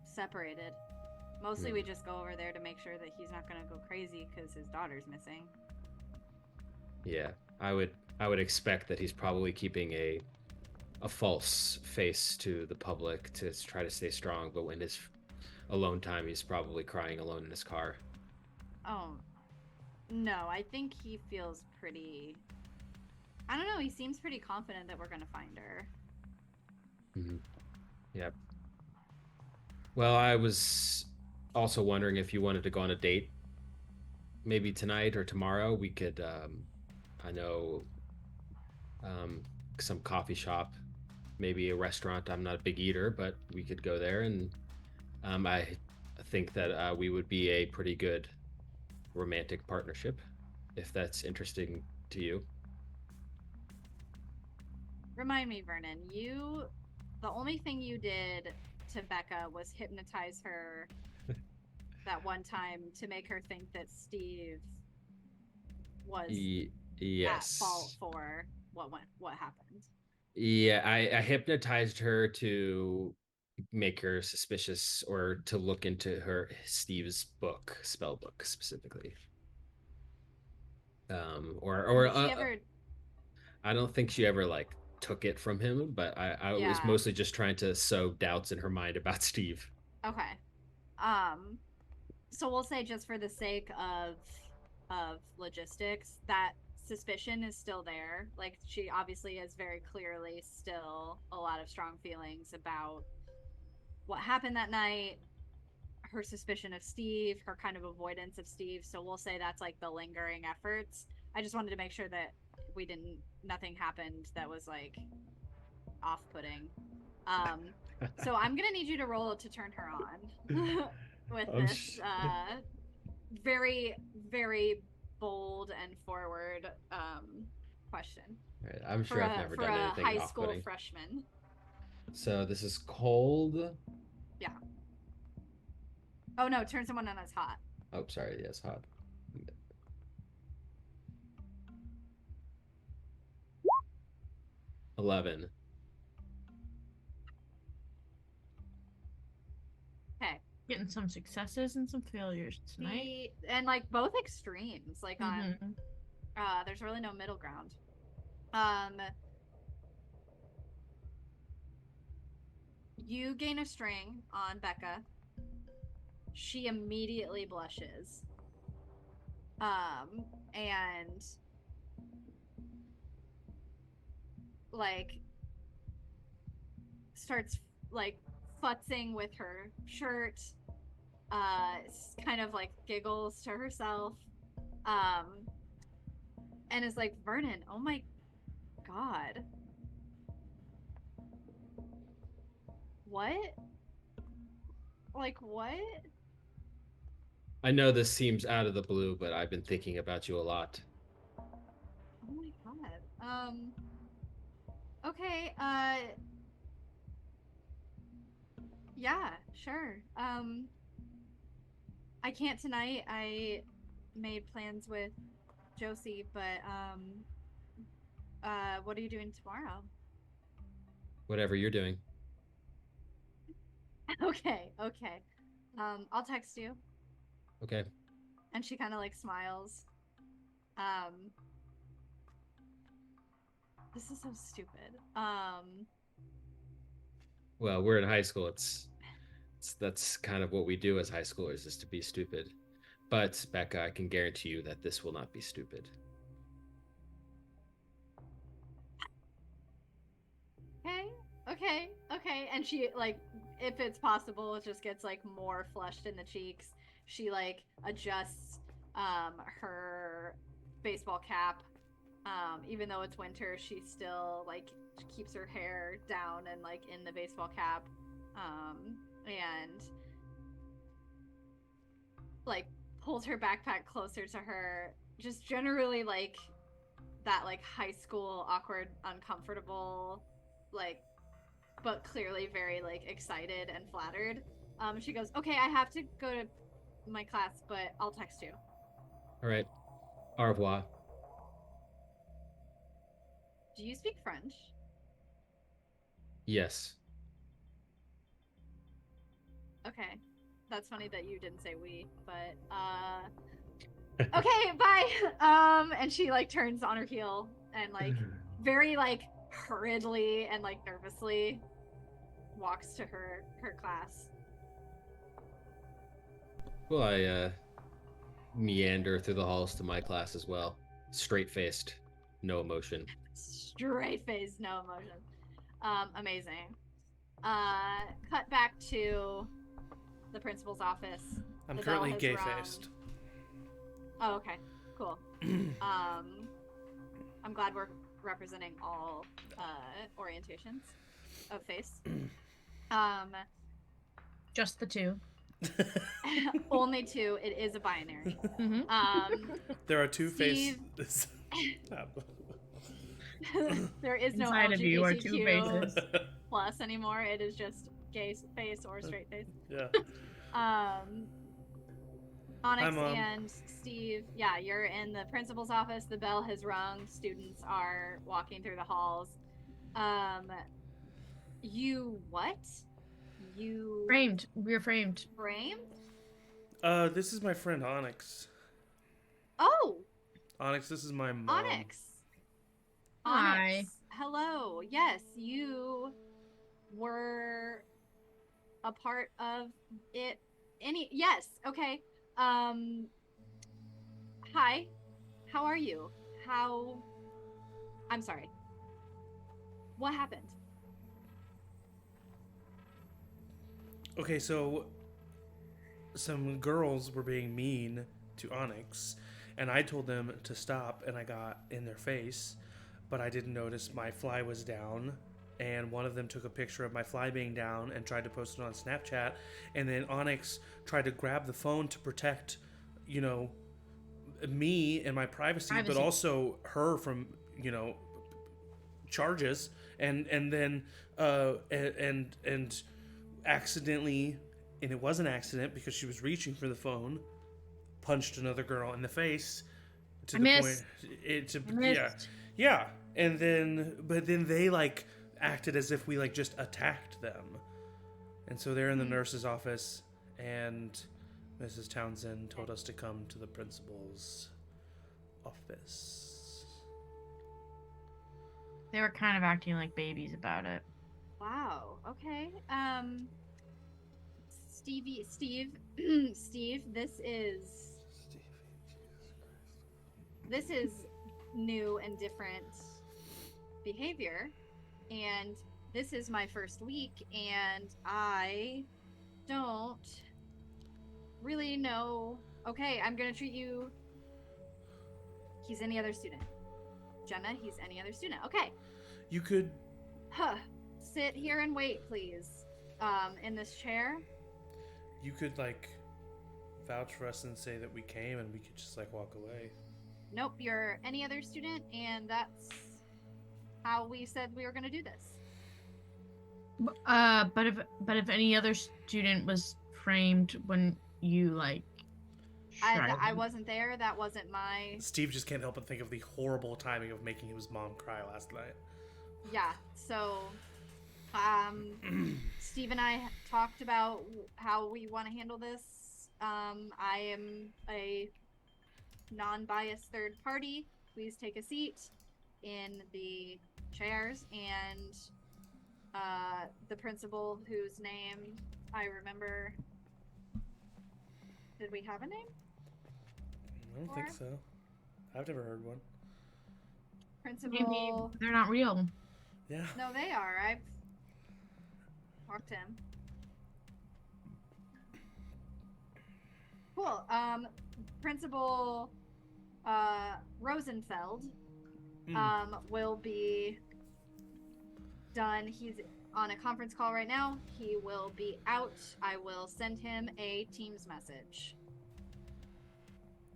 separated. Mostly we just go over there to make sure that he's not going to go crazy because his daughter's missing. Yeah, I would expect that he's probably keeping a false face to the public to try to stay strong, but when his alone time, he's probably crying alone in his car. Oh, no, I think he feels pretty... I don't know, he seems pretty confident that we're going to find her. Mm-hmm. Yep. Well, I was also wondering if you wanted to go on a date. Maybe tonight or tomorrow. We could, I know, some coffee shop, maybe a restaurant. I'm not a big eater, but we could go there, and I think that we would be a pretty good romantic partnership, if that's interesting to you. Remind me, Vernon, the only thing you did to Becca was hypnotize her that one time to make her think that Steve was at fault for what happened. Yeah, I hypnotized her to make her suspicious, or to look into Steve's book, spell book specifically. Or did she ever... I don't think she ever like took it from him, but I was mostly just trying to sow doubts in her mind about Steve. Okay. So we'll say, just for the sake of logistics, that suspicion is still there. Like, she obviously has very clearly still a lot of strong feelings about what happened that night, her suspicion of Steve, her kind of avoidance of Steve. So we'll say that's like the lingering efforts. I just wanted to make sure that nothing happened that was like off-putting. So I'm gonna need you to roll to turn her on with this very, very bold and forward question. Right, I'm sure I've never done anything high school freshman. So this is cold. Yeah. Oh no, turn someone on that's hot. Oh, sorry. Yes, hot. 11. Okay. Getting some successes and some failures tonight. And like both extremes. Like on there's really no middle ground. You gain a string on Becca. She immediately blushes. And like starts like futzing with her shirt, kind of like giggles to herself, and is like, Vernon, oh my god, what? Like, what? I know this seems out of the blue, but I've been thinking about you a lot. Oh my god. Okay, yeah, sure. I can't tonight. I made plans with Josie, but what are you doing tomorrow? Whatever you're doing. Okay. I'll text you. Okay. And she kind of like smiles. This is so stupid. Well, we're in high school. That's kind of what we do as high schoolers, is to be stupid. But Becca, I can guarantee you that this will not be stupid. Okay. And she, like, if it's possible, it just gets like more flushed in the cheeks. She like adjusts her baseball cap. Even though it's winter, she still like keeps her hair down and like in the baseball cap. And like pulls her backpack closer to her just generally like that like high school awkward, uncomfortable, like, but clearly very like excited and flattered. She goes, "Okay, I have to go to my class, but I'll text you." All right. Au revoir. Do you speak French? Yes. Okay. That's funny that you didn't say we, but okay, bye. And she like turns on her heel and like very like hurriedly and like nervously walks to her class. Well, I meander through the halls to my class as well. Straight-faced, no emotion. Straight face, no emotion. Amazing. Cut back to the principal's office. I'm The currently bell has gay-faced. rung. Oh, okay. Cool. I'm glad we're representing all orientations of face. Just the two. Only two. It is a binary. There are two Steve... faces. There is no Inside of you are two LGBTQ faces. plus anymore. It is just gay face or straight face. Yeah. Onyx Hi, Mom. and Steve, yeah, you're in the principal's office. The bell has rung. Students are walking through the halls. You what? You Framed. We're framed. framed? This is my friend Onyx. Oh, Onyx, this is my mom. Onyx. Hi. Onyx. Hello. Yes, you were a part of it. Yes. Okay. Hi. How are you? I'm sorry. What happened? Okay, so some girls were being mean to Onyx, and I told them to stop, and I got in their face, but I didn't notice my fly was down, and one of them took a picture of my fly being down and tried to post it on Snapchat, and then Onyx tried to grab the phone to protect, you know, me and my privacy. But also her from, you know, charges, and then accidentally, and it was an accident because she was reaching for the phone, punched another girl in the face to the point yeah, and then they like acted as if we like just attacked them, and so they're in the nurse's office, and Mrs. Townsend told us to come to the principal's office. They were kind of acting like babies about it. Wow. Okay. Steve, this is new and different behavior, and this is my first week, and I don't really know. Okay, I'm gonna treat you. He's any other student. Jenna, he's any other student. Okay. You could sit here and wait, please. In this chair. You could like vouch for us and say that we came, and we could just like walk away. Nope, you're any other student, and that's how we said we were going to do this. But if any other student was framed when you like, I wasn't there. That wasn't my. Steve just can't help but think of the horrible timing of making his mom cry last night. Yeah. So, Steve and I talked about how we want to handle this. I am a non-biased third party. Please take a seat in the chairs, and the principal, whose name I remember. Did we have a name? I don't think so. I've never heard one. Principal. Maybe they're not real. Yeah. No, they are. I've talked to him. Cool. Principal Rosenfeld will be done. He's on a conference call right now. He will be out. I will send him a Teams message.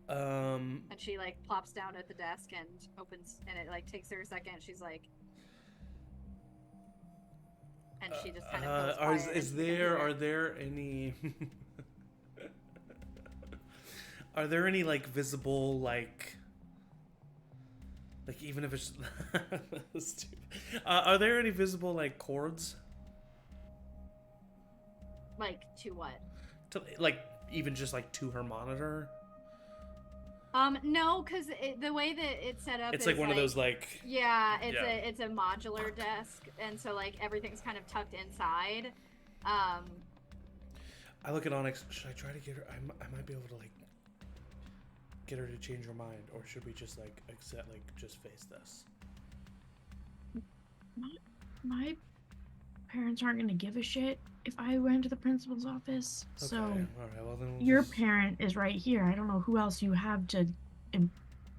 And she like plops down at the desk and opens, and it like takes her a second. She's like, and she just kind of goes quiet. Are there any are there any like visible like even if it's stupid, are there any visible like cords? Like to what? To, like even just like to her monitor? No, because the way that it's set up, it's like one of those like it's a modular desk, and so like everything's kind of tucked inside. I look at Onyx. Should I try to get her? I might be able to like get her to change her mind, or should we just like accept, like just face this? My parents aren't gonna give a shit if I went to the principal's office. Okay. So all right, well, then your parent is right here. I don't know who else you have to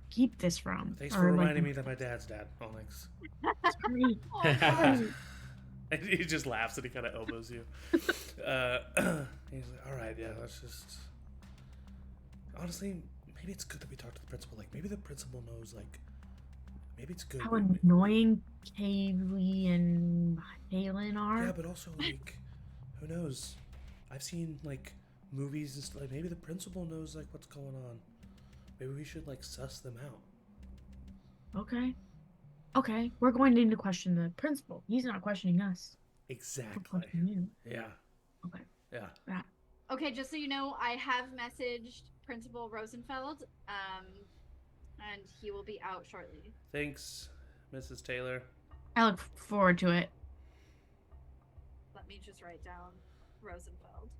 keep this from. Thanks for reminding me that my dad's dad, Onyx. Sorry. And he just laughs and he kind of elbows you. He's like, all right, yeah, let's just... Honestly, maybe it's good that we talk to the principal. Like, maybe the principal knows, like... Maybe it's good. How annoying Kaylee and Halen are. Yeah, but also, like, who knows? I've seen, like, movies and stuff. Like, maybe the principal knows, like, what's going on. Maybe we should, like, suss them out. Okay, we're going to need to question the principal. He's not questioning us. Exactly. Yeah. Okay. Yeah. Okay, just so you know, I have messaged Principal Rosenfeld, and he will be out shortly. Thanks, Mrs. Taylor. I look forward to it. Let me just write down Rosenfeld.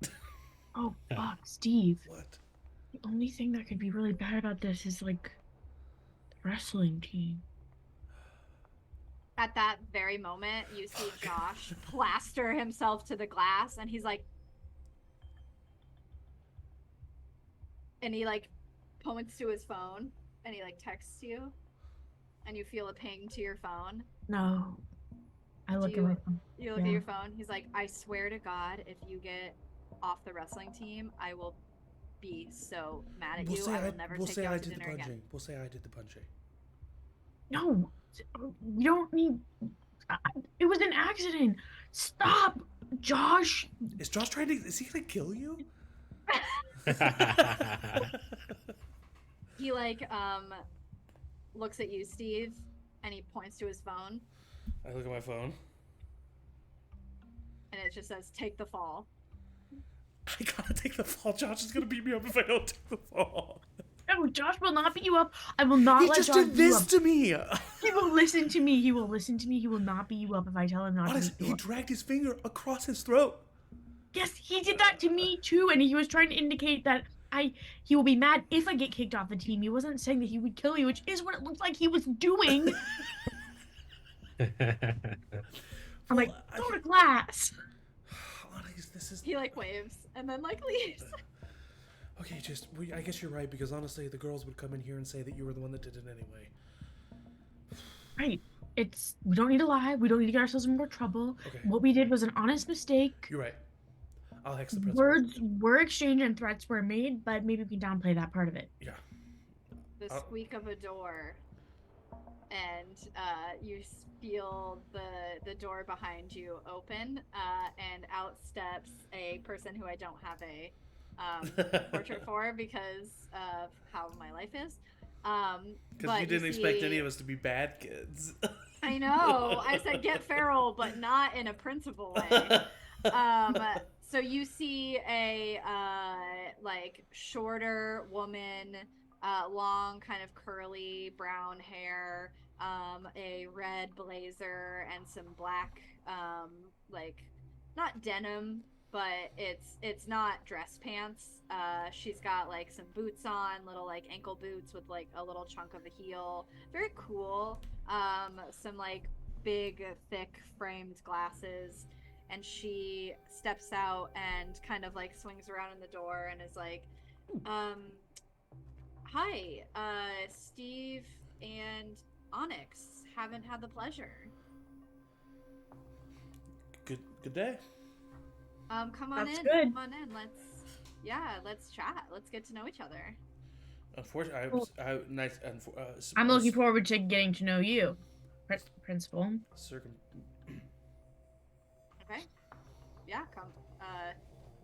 Oh, fuck, Steve. What? The only thing that could be really bad about this is, like, the wrestling team. At that very moment, you see Josh plaster himself to the glass, and he's like... And he, like, points to his phone, and he, like, texts you, and you feel a ping to your phone. No. I look at my phone. You look at your phone. He's like, I swear to God, if you get off the wrestling team, I will be so mad at you. I will never take you out to dinner again. We'll say I did the punching. No. You don't need... It was an accident. Stop, Josh. Is Josh trying to... Is he going to kill you? He, like, looks at you, Steve, and he points to his phone. I look at my phone. And it just says, take the fall. I gotta take the fall. Josh is gonna beat me up if I don't take the fall. No, Josh will not beat you up. I will not let Josh He just did this to me. He will listen to me. He will listen to me. He will not beat you up if I tell him not to beat you up. He dragged his finger across his throat. Yes, he did that to me too, and he was trying to indicate that he will be mad if I get kicked off the team. He wasn't saying that he would kill you, which is what it looked like he was doing. I'm like, go to class. He, like, waves and then, like, leaves. Okay, I guess you're right, because honestly, the girls would come in here and say that you were the one that did it anyway. Right. We don't need to lie. We don't need to get ourselves in more trouble. Okay. What we did was an honest mistake. You're right. I'll hex the principal. Words were exchanged and threats were made, but maybe we can downplay that part of it. Yeah. The squeak of a door, and you feel the door behind you open, and out steps a person who I don't have a portrait for because of how my life is. Because you didn't expect any of us to be bad kids. I know. I said get feral, but not in a principal way. So you see a like shorter woman, long kind of curly brown hair, a red blazer and some black like not denim, but it's not dress pants. She's got like some boots on, little like ankle boots with like a little chunk of a heel. Very cool. Some like big thick framed glasses. And she steps out and kind of like swings around in the door and is like, hi, Steve and Onyx haven't had the pleasure. Good day. Come on That's in. good. Come on in. Let's chat. Let's get to know each other. Unfortunately, I'm looking forward to getting to know you, Principal. Okay. Yeah, come.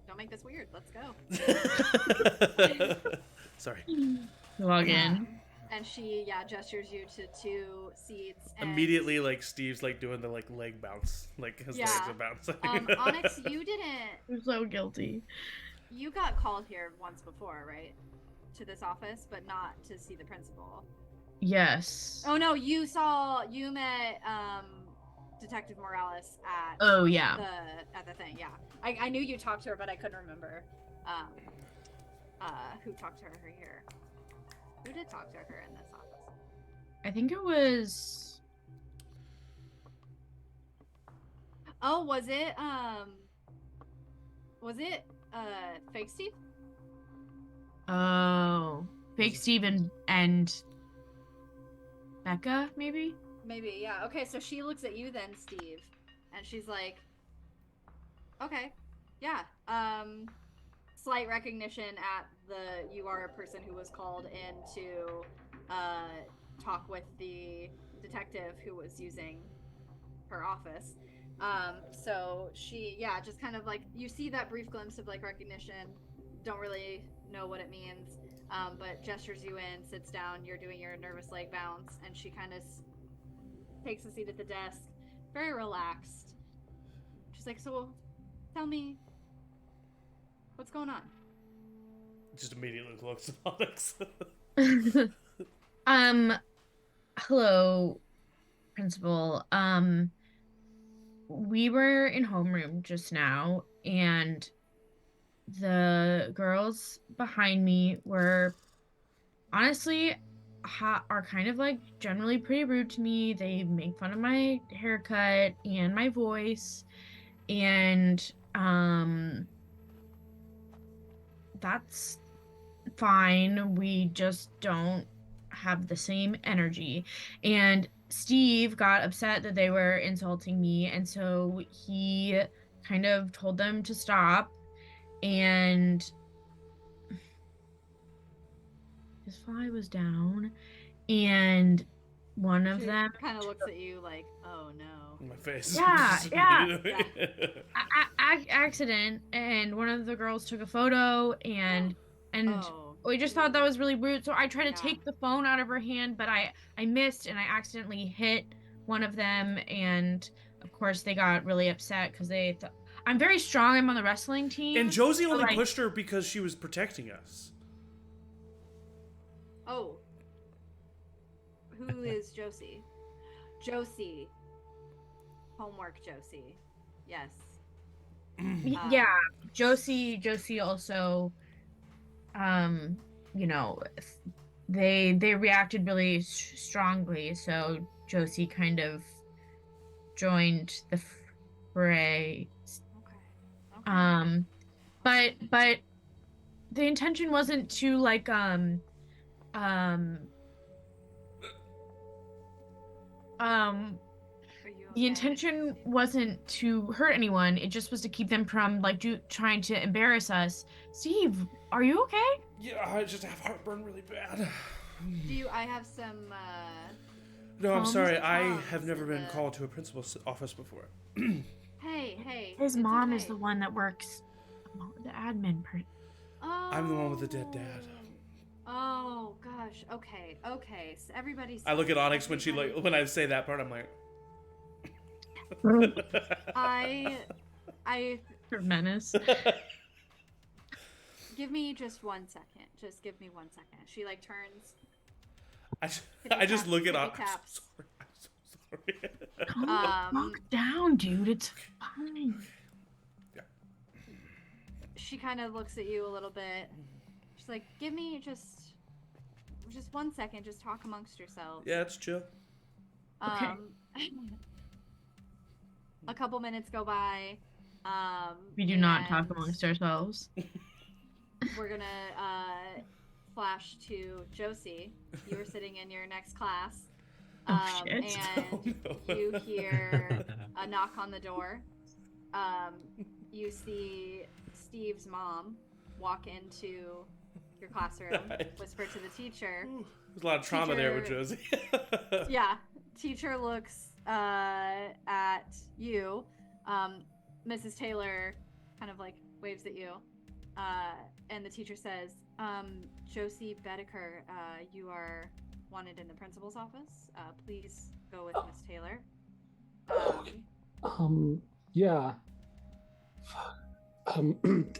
Don't make this weird. Let's go. Sorry. Log in. And she, gestures you to 2 seats. And immediately, like, Steve's, like, doing the, like, leg bounce. Like, his legs are bouncing. Onyx, you didn't... I'm so guilty. You got called here once before, right? To this office, but not to see the principal. Yes. Oh, no, you met, Detective Morales at... Oh, yeah. At the thing, yeah. I knew you talked to her, but I couldn't remember, who talked to her here. Who did talk to her in this office? I think it was... Oh, was it Fake Steve? Oh. Fake Steve and Becca, maybe? Maybe, yeah. Okay, so she looks at you then, Steve, and she's like, okay, yeah. Slight recognition at you are a person who was called in to talk with the detective who was using her office. So she, just kind of like, you see that brief glimpse of like recognition, don't really know what it means, but gestures you in, sits down, you're doing your nervous leg bounce, and she kind of takes a seat at the desk, very relaxed. She's like, so tell me, what's going on? Just immediately looks at Onyx. Hello, Principal. We were in homeroom just now, and the girls behind me were honestly are kind of like generally pretty rude to me. They make fun of my haircut and my voice, and that's fine. We just don't have the same energy. And Steve got upset that they were insulting me, and so he kind of told them to stop, and his fly was down, and one of them kind of looks at you like, oh no. In my face. Yeah. Accident, and one of the girls took a photo, and we just thought that was really rude, so I tried to take the phone out of her hand, but I missed, and I accidentally hit one of them, and of course they got really upset because they thought I'm very strong. I'm on the wrestling team. And Josie only pushed her because she was protecting us. Oh. Who is Josie? Josie. Homework Josie. Yes. Yeah. Josie also, they reacted really strongly, so Josie kind of joined the fray. Okay. But the intention wasn't to like the intention wasn't to hurt anyone. It just was to keep them from like trying to embarrass us. Steve, are you okay? Yeah, I just have heartburn really bad. I have some No, I'm sorry. I have never been called to a principal's office before. Hey. His mom is the one that works the admin person. Oh. I'm the one with the dead dad. Oh gosh. Okay. So everybody's. I look at Onyx when I say that part. I'm like. You're a menace. Give me just 1 second. Just give me 1 second. She like turns. I just look at Onyx. I'm so sorry. Calm down, dude. It's fine. Yeah. She kind of looks at you a little bit. She's like, give me just 1 second. Just talk amongst yourselves. Yeah, it's chill. Okay. A couple minutes go by. We do not talk amongst ourselves. We're gonna flash to Josie. You were sitting in your next class. Shit. And you hear a knock on the door. You see Steve's mom walk into your classroom. Whisper to the teacher. Ooh, there's a lot of trauma there with Josie. Yeah. Teacher looks at you. Mrs. Taylor kind of like waves at you. And the teacher says, Josie Betteker, you are wanted in the principal's office. Please go with Miss Taylor. Yeah.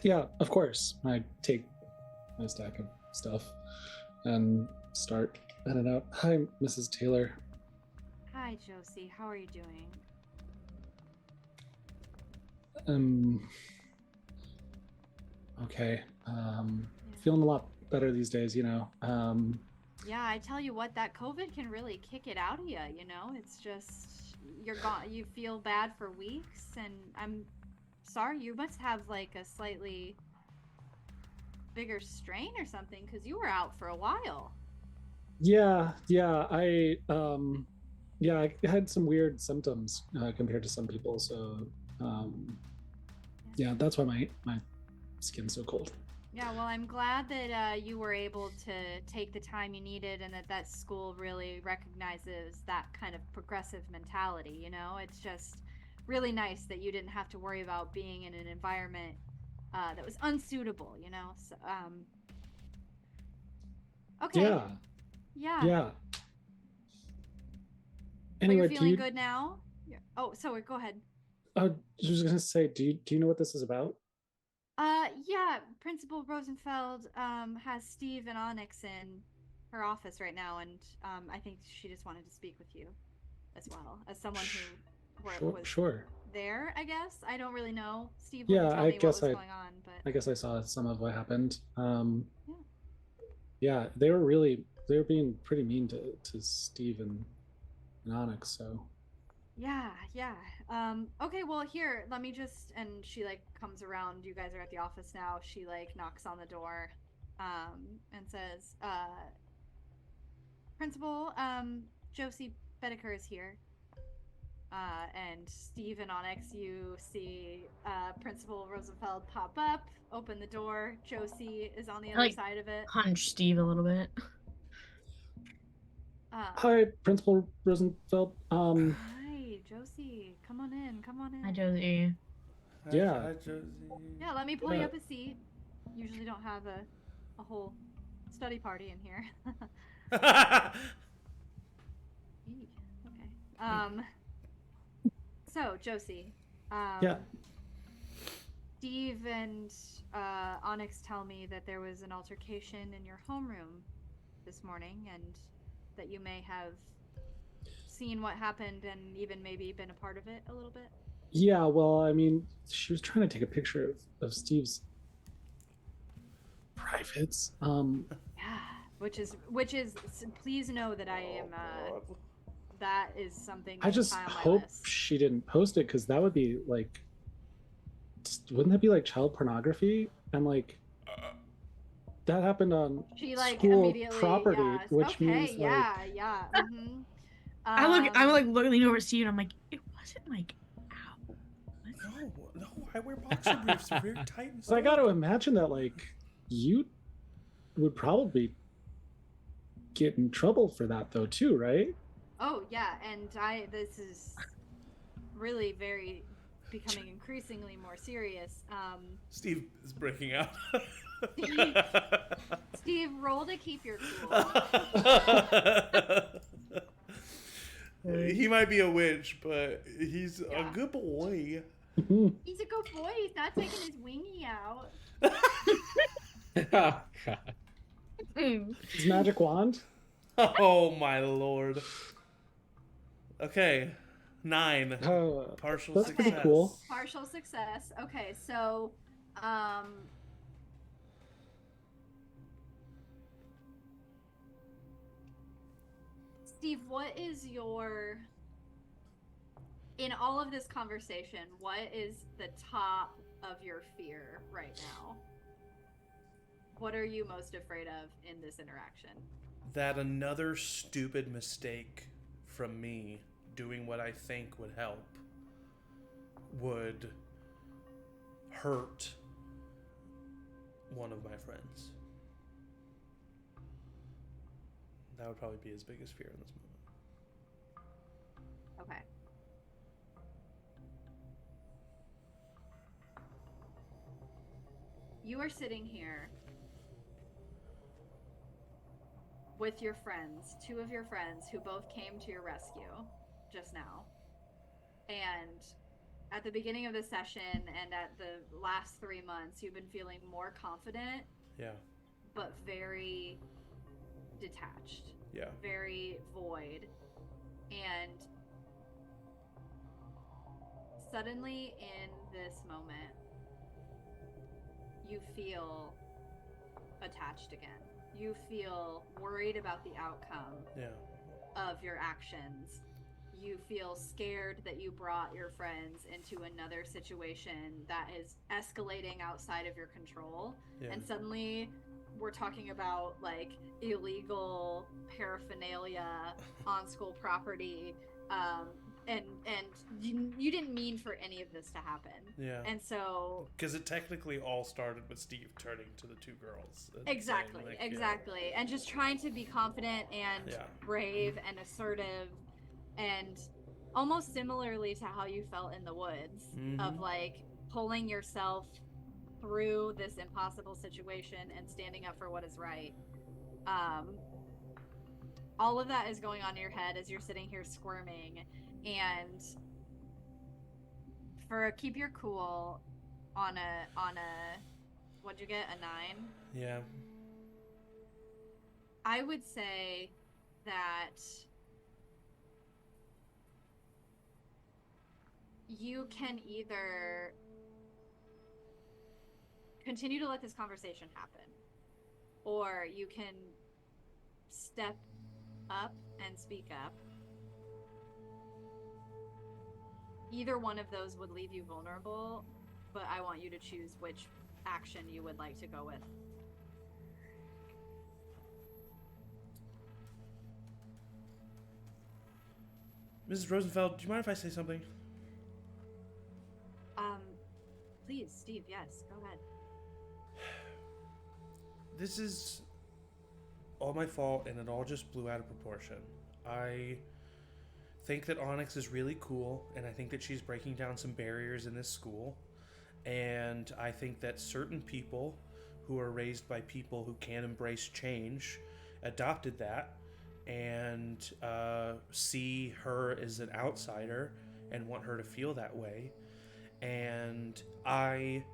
Yeah, of course. I take my stack of stuff and start heading out. Hi, Mrs. Taylor. Hi, Josie. How are you doing? Okay. Feeling a lot better these days, you know. Yeah, I tell you what, that COVID can really kick it out of you, you know? It's just, you're gone. You feel bad for weeks, and I'm sorry, you must have like a slightly bigger strain or something, because you were out for a while. Yeah, I had some weird symptoms compared to some people, so yeah, that's why my skin's so cold. Yeah, well, I'm glad that you were able to take the time you needed, and that school really recognizes that kind of progressive mentality, you know? It's just really nice that you didn't have to worry about being in an environment that was unsuitable, you know? So, okay. Yeah. But Anyway, you're feeling good now? Yeah. Oh, sorry, go ahead. I was gonna say, do you know what this is about? Yeah, Principal Rosenfeld has Steve and Onyx in her office right now, and I think she just wanted to speak with you as well, as someone who was Sure. there, I guess. I don't really know. Steve Yeah, wouldn't tell I me what guess was going on, but I guess I saw some of what happened. yeah. Yeah, they were being pretty mean to Steve and Onyx, so Yeah. Okay, well, here, let me just, and she, like, comes around. You guys are at the office now. She, like, knocks on the door, and says, Principal, Josie Betteker is here. And Steve and Onyx, you see Principal Rosenfeld pop up, open the door. Josie is on the other side of it. Punch Steve a little bit. Hi, Principal Rosenfeld. Hi, Josie. Come on in. Hi, Josie. Yeah. Hi, Josie. Yeah, let me pull you up a seat. Usually don't have a whole study party in here. Okay. So, Josie. Yeah. Steve and Onyx tell me that there was an altercation in your homeroom this morning, and that you may have seen what happened and even maybe been a part of it a little bit. Yeah, well, I mean, she was trying to take a picture of Steve's privates. Yeah, which is please know that I am that is something I just hope she didn't post it, because that would be like, wouldn't that be like child pornography? And like that happened on school property, which means like, yeah. Mm-hmm. I'm like looking over at Steve, and I'm like, it wasn't like, ow. No, I wear boxer briefs. They're very tight. So I got to imagine that like you would probably get in trouble for that though too, right? Oh yeah, and this is really becoming increasingly more serious. Steve is breaking out. Steve, roll to keep your cool. He might be a witch, but he's a good boy. He's a good boy. He's not taking his wingy out. Oh god. His magic wand? Oh my lord. Okay. 9. Partial that's success. pretty cool. Partial success. Okay, so Steve, what is your, in all of this conversation, what is the top of your fear right now? What are you most afraid of in this interaction? That another stupid mistake from me doing what I think would help would hurt one of my friends. That would probably be his biggest fear in this moment. Okay. You are sitting here with your friends, 2 of your friends who both came to your rescue just now. And at the beginning of the session and at the last 3 months, you've been feeling more confident. Yeah. But very detached. Yeah. Very void. And suddenly in this moment, you feel attached again. You feel worried about the outcome of your actions. You feel scared that you brought your friends into another situation that is escalating outside of your control. Yeah. And suddenly we're talking about like illegal paraphernalia on school property. And you didn't mean for any of this to happen. Yeah. And so... Because it technically all started with Steve turning to the 2 girls. Exactly, like, exactly. Yeah. And just trying to be confident and brave and assertive and almost similarly to how you felt in the woods of like pulling yourself through this impossible situation and standing up for what is right. All of that is going on in your head as you're sitting here squirming. And for keep your cool on a what'd you get, a 9? Yeah. I would say that you can either continue to let this conversation happen, or you can step up and speak up. Either one of those would leave you vulnerable, but I want you to choose which action you would like to go with. Mrs. Rosenfeld, do you mind if I say something? Please, Steve, yes, go ahead. This is all my fault, and it all just blew out of proportion. I think that Onyx is really cool, and I think that she's breaking down some barriers in this school. And I think that certain people who are raised by people who can embrace change adopted that and see her as an outsider and want her to feel that way. And I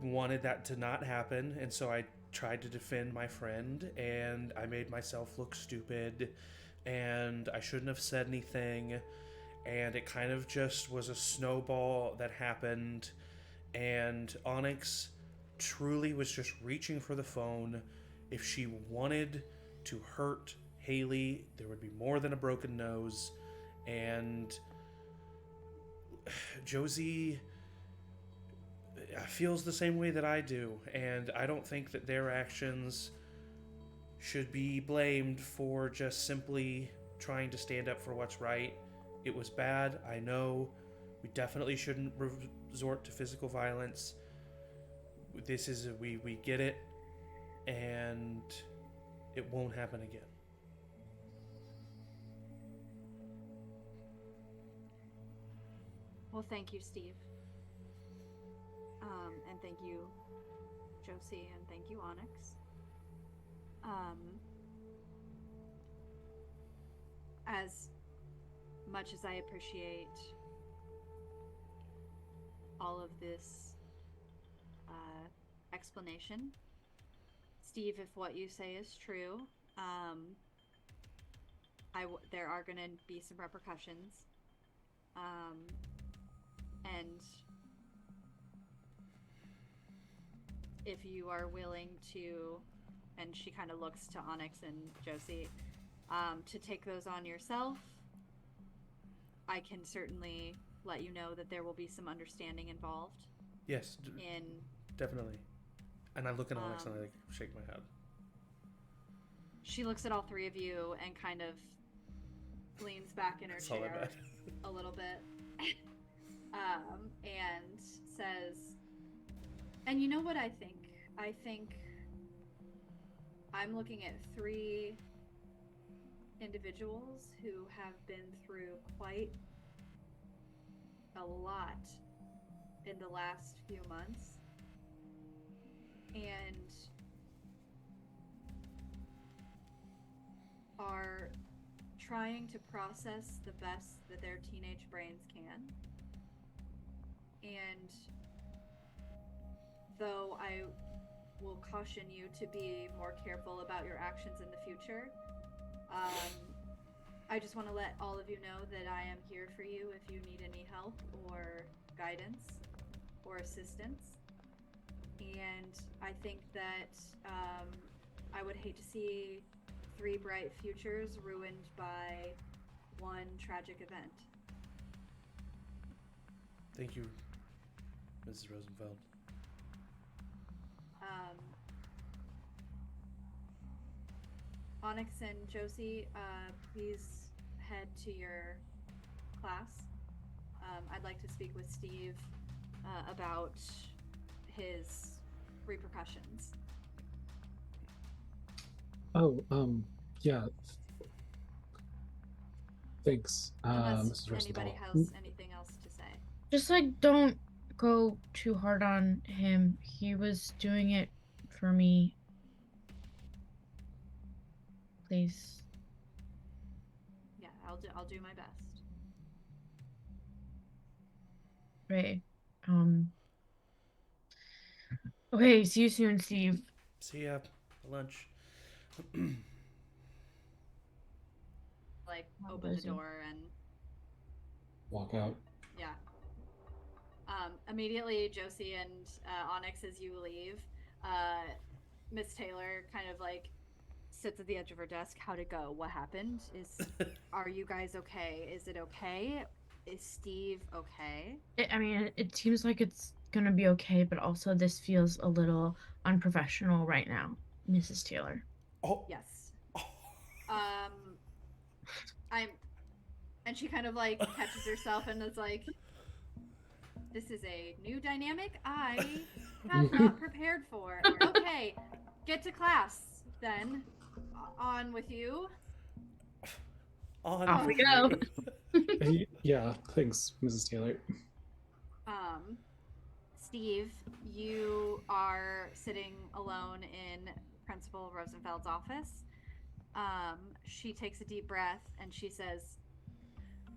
wanted that to not happen, and so I tried to defend my friend, and I made myself look stupid, and I shouldn't have said anything, and it kind of just was a snowball that happened. And Onyx truly was just reaching for the phone. If she wanted to hurt Haley, there would be more than a broken nose. And Josie feels the same way that I do, and I don't think that their actions should be blamed for just simply trying to stand up for what's right. It was bad, I know. We definitely shouldn't resort to physical violence. This is we get it, and it won't happen again. Well, thank you, Steve. And thank you, Josie, and thank you, Onyx. As much as I appreciate all of this explanation, Steve, if what you say is true, there are going to be some repercussions. And if you are willing to, and she kind of looks to Onyx and Josie, to take those on yourself, I can certainly let you know that there will be some understanding involved. Yes, definitely. And I look at Onyx and I shake my head. She looks at all 3 of you and kind of leans back in her chair a little bit. And says, and you know what I think? I think I'm looking at 3 individuals who have been through quite a lot in the last few months, and are trying to process the best that their teenage brains can. And though I will caution you to be more careful about your actions in the future, I just want to let all of you know that I am here for you if you need any help or guidance or assistance. And I think that I would hate to see 3 bright futures ruined by one tragic event. Thank you, Mrs. Rosenfeld. Onyx and Josie, please head to your class. I'd like to speak with Steve about his repercussions. Oh, yeah. Thanks, Unless Mrs. anybody Rosenthal. has anything else to say. Just like, don't go too hard on him. He was doing it for me. Please. Yeah, I'll do my best. Right. Okay, see you soon, Steve. See ya. Lunch. Like, open the door and Walk out. yeah. Immediately, Josie and Onyx, as you leave, Miss Taylor kind of like sits at the edge of her desk. How'd it go? What happened? Are you guys okay? Is it okay? Is Steve okay? It seems like it's gonna be okay, but also this feels a little unprofessional right now, Mrs. Taylor. Oh. Yes. And she kind of like catches herself and is like, this is a new dynamic I have not prepared for. Okay, get to class then. On with you. Off we go. Yeah, thanks, Mrs. Taylor. Steve, you are sitting alone in Principal Rosenfeld's office. She takes a deep breath and she says,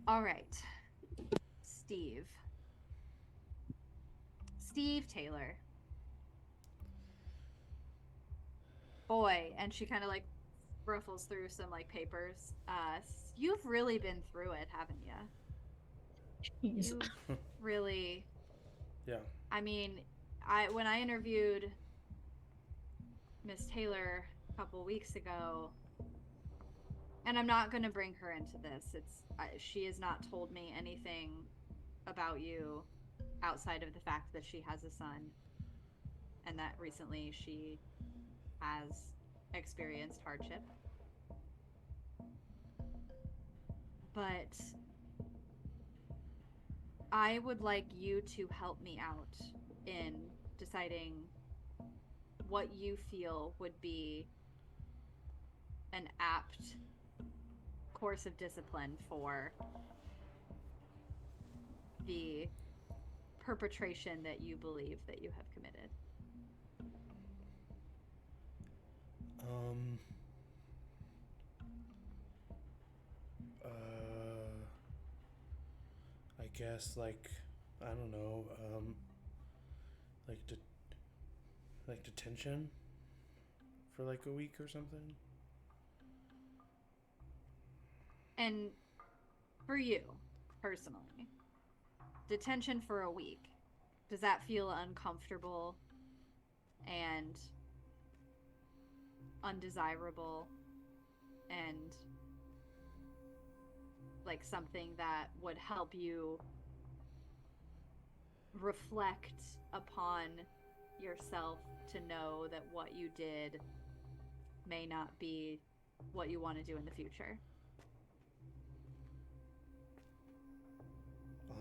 all right, Steve Taylor. Boy, and she kind of like ruffles through some like papers. You've really been through it, haven't you? Jeez. You really. Yeah. I mean, when I interviewed Miss Taylor a couple weeks ago, and I'm not going to bring her into this. She has not told me anything about you outside of the fact that she has a son and that recently she has experienced hardship. But I would like you to help me out in deciding what you feel would be an apt course of discipline for the perpetration that you believe that you have committed. I guess like, I don't know, like detention for like a week or something. And for you personally, detention for a week, does that feel uncomfortable and undesirable and like something that would help you reflect upon yourself to know that what you did may not be what you want to do in the future?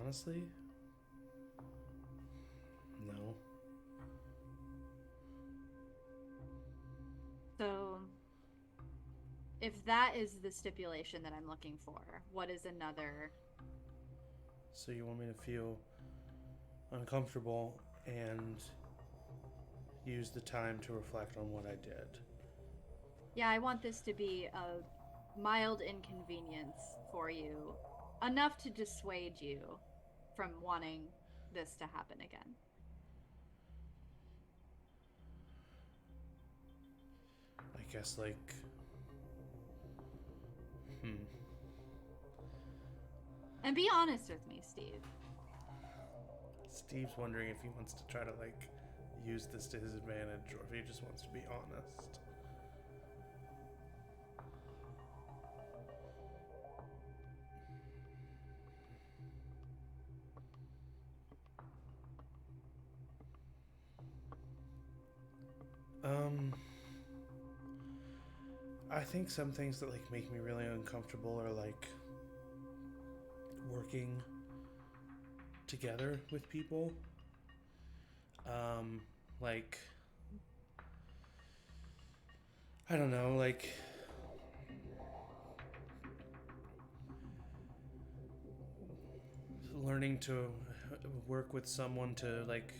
Honestly, no. So if that is the stipulation that I'm looking for, what is another? So you want me to feel uncomfortable and use the time to reflect on what I did? Yeah, I want this to be a mild inconvenience for you, enough to dissuade you from wanting this to happen again. I guess, like... And be honest with me, Steve. Steve's wondering if he wants to try to, like, use this to his advantage, or if he just wants to be honest. I think some things that, like, make me really uncomfortable are, like, working together with people. Like, I don't know, like, learning to work with someone to, like,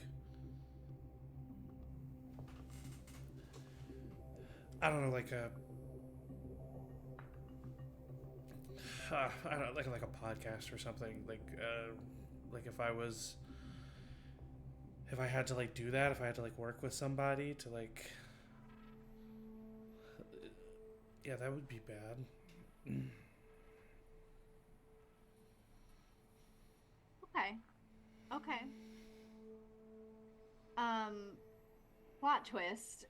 I don't know, like I don't know, like a podcast or something. Like if I had to, like, do that, if I had to, like, work with somebody to, like, yeah, that would be bad. Okay. Plot twist.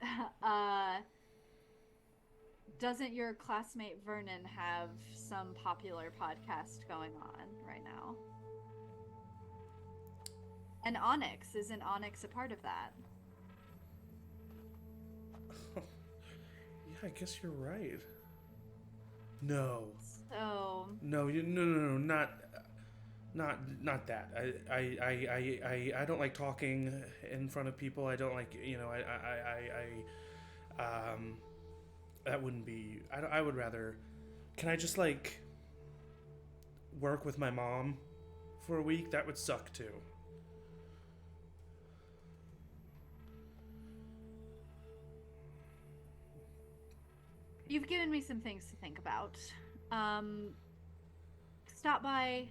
Doesn't your classmate Vernon have some popular podcast going on right now? And Onyx, isn't Onyx a part of that? Yeah, I guess you're right. No. So No, no, not that. I don't like talking in front of people. I don't like, that wouldn't be. I would rather. Can I just, like, work with my mom for a week? That would suck too. you've given me some things to think about. Stop by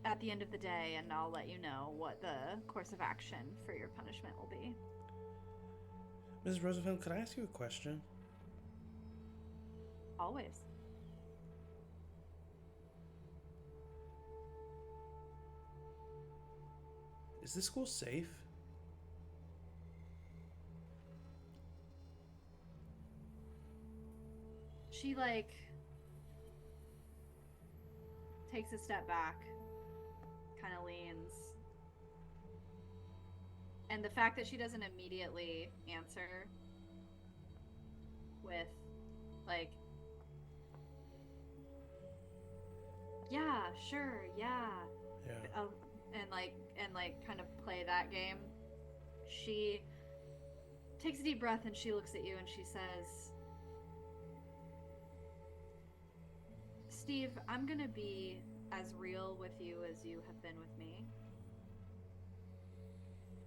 at the end of the day and I'll let you know what the course of action for your punishment will be. Mrs. Roosevelt, could I ask you a question? Always. Is this school safe? She, like, takes a step back, kind of leans. And the fact that she doesn't immediately answer with, like, yeah, sure, yeah. Yeah. And kind of play that game. She takes a deep breath and she looks at you and she says, Steve, I'm gonna be as real with you as you have been with me.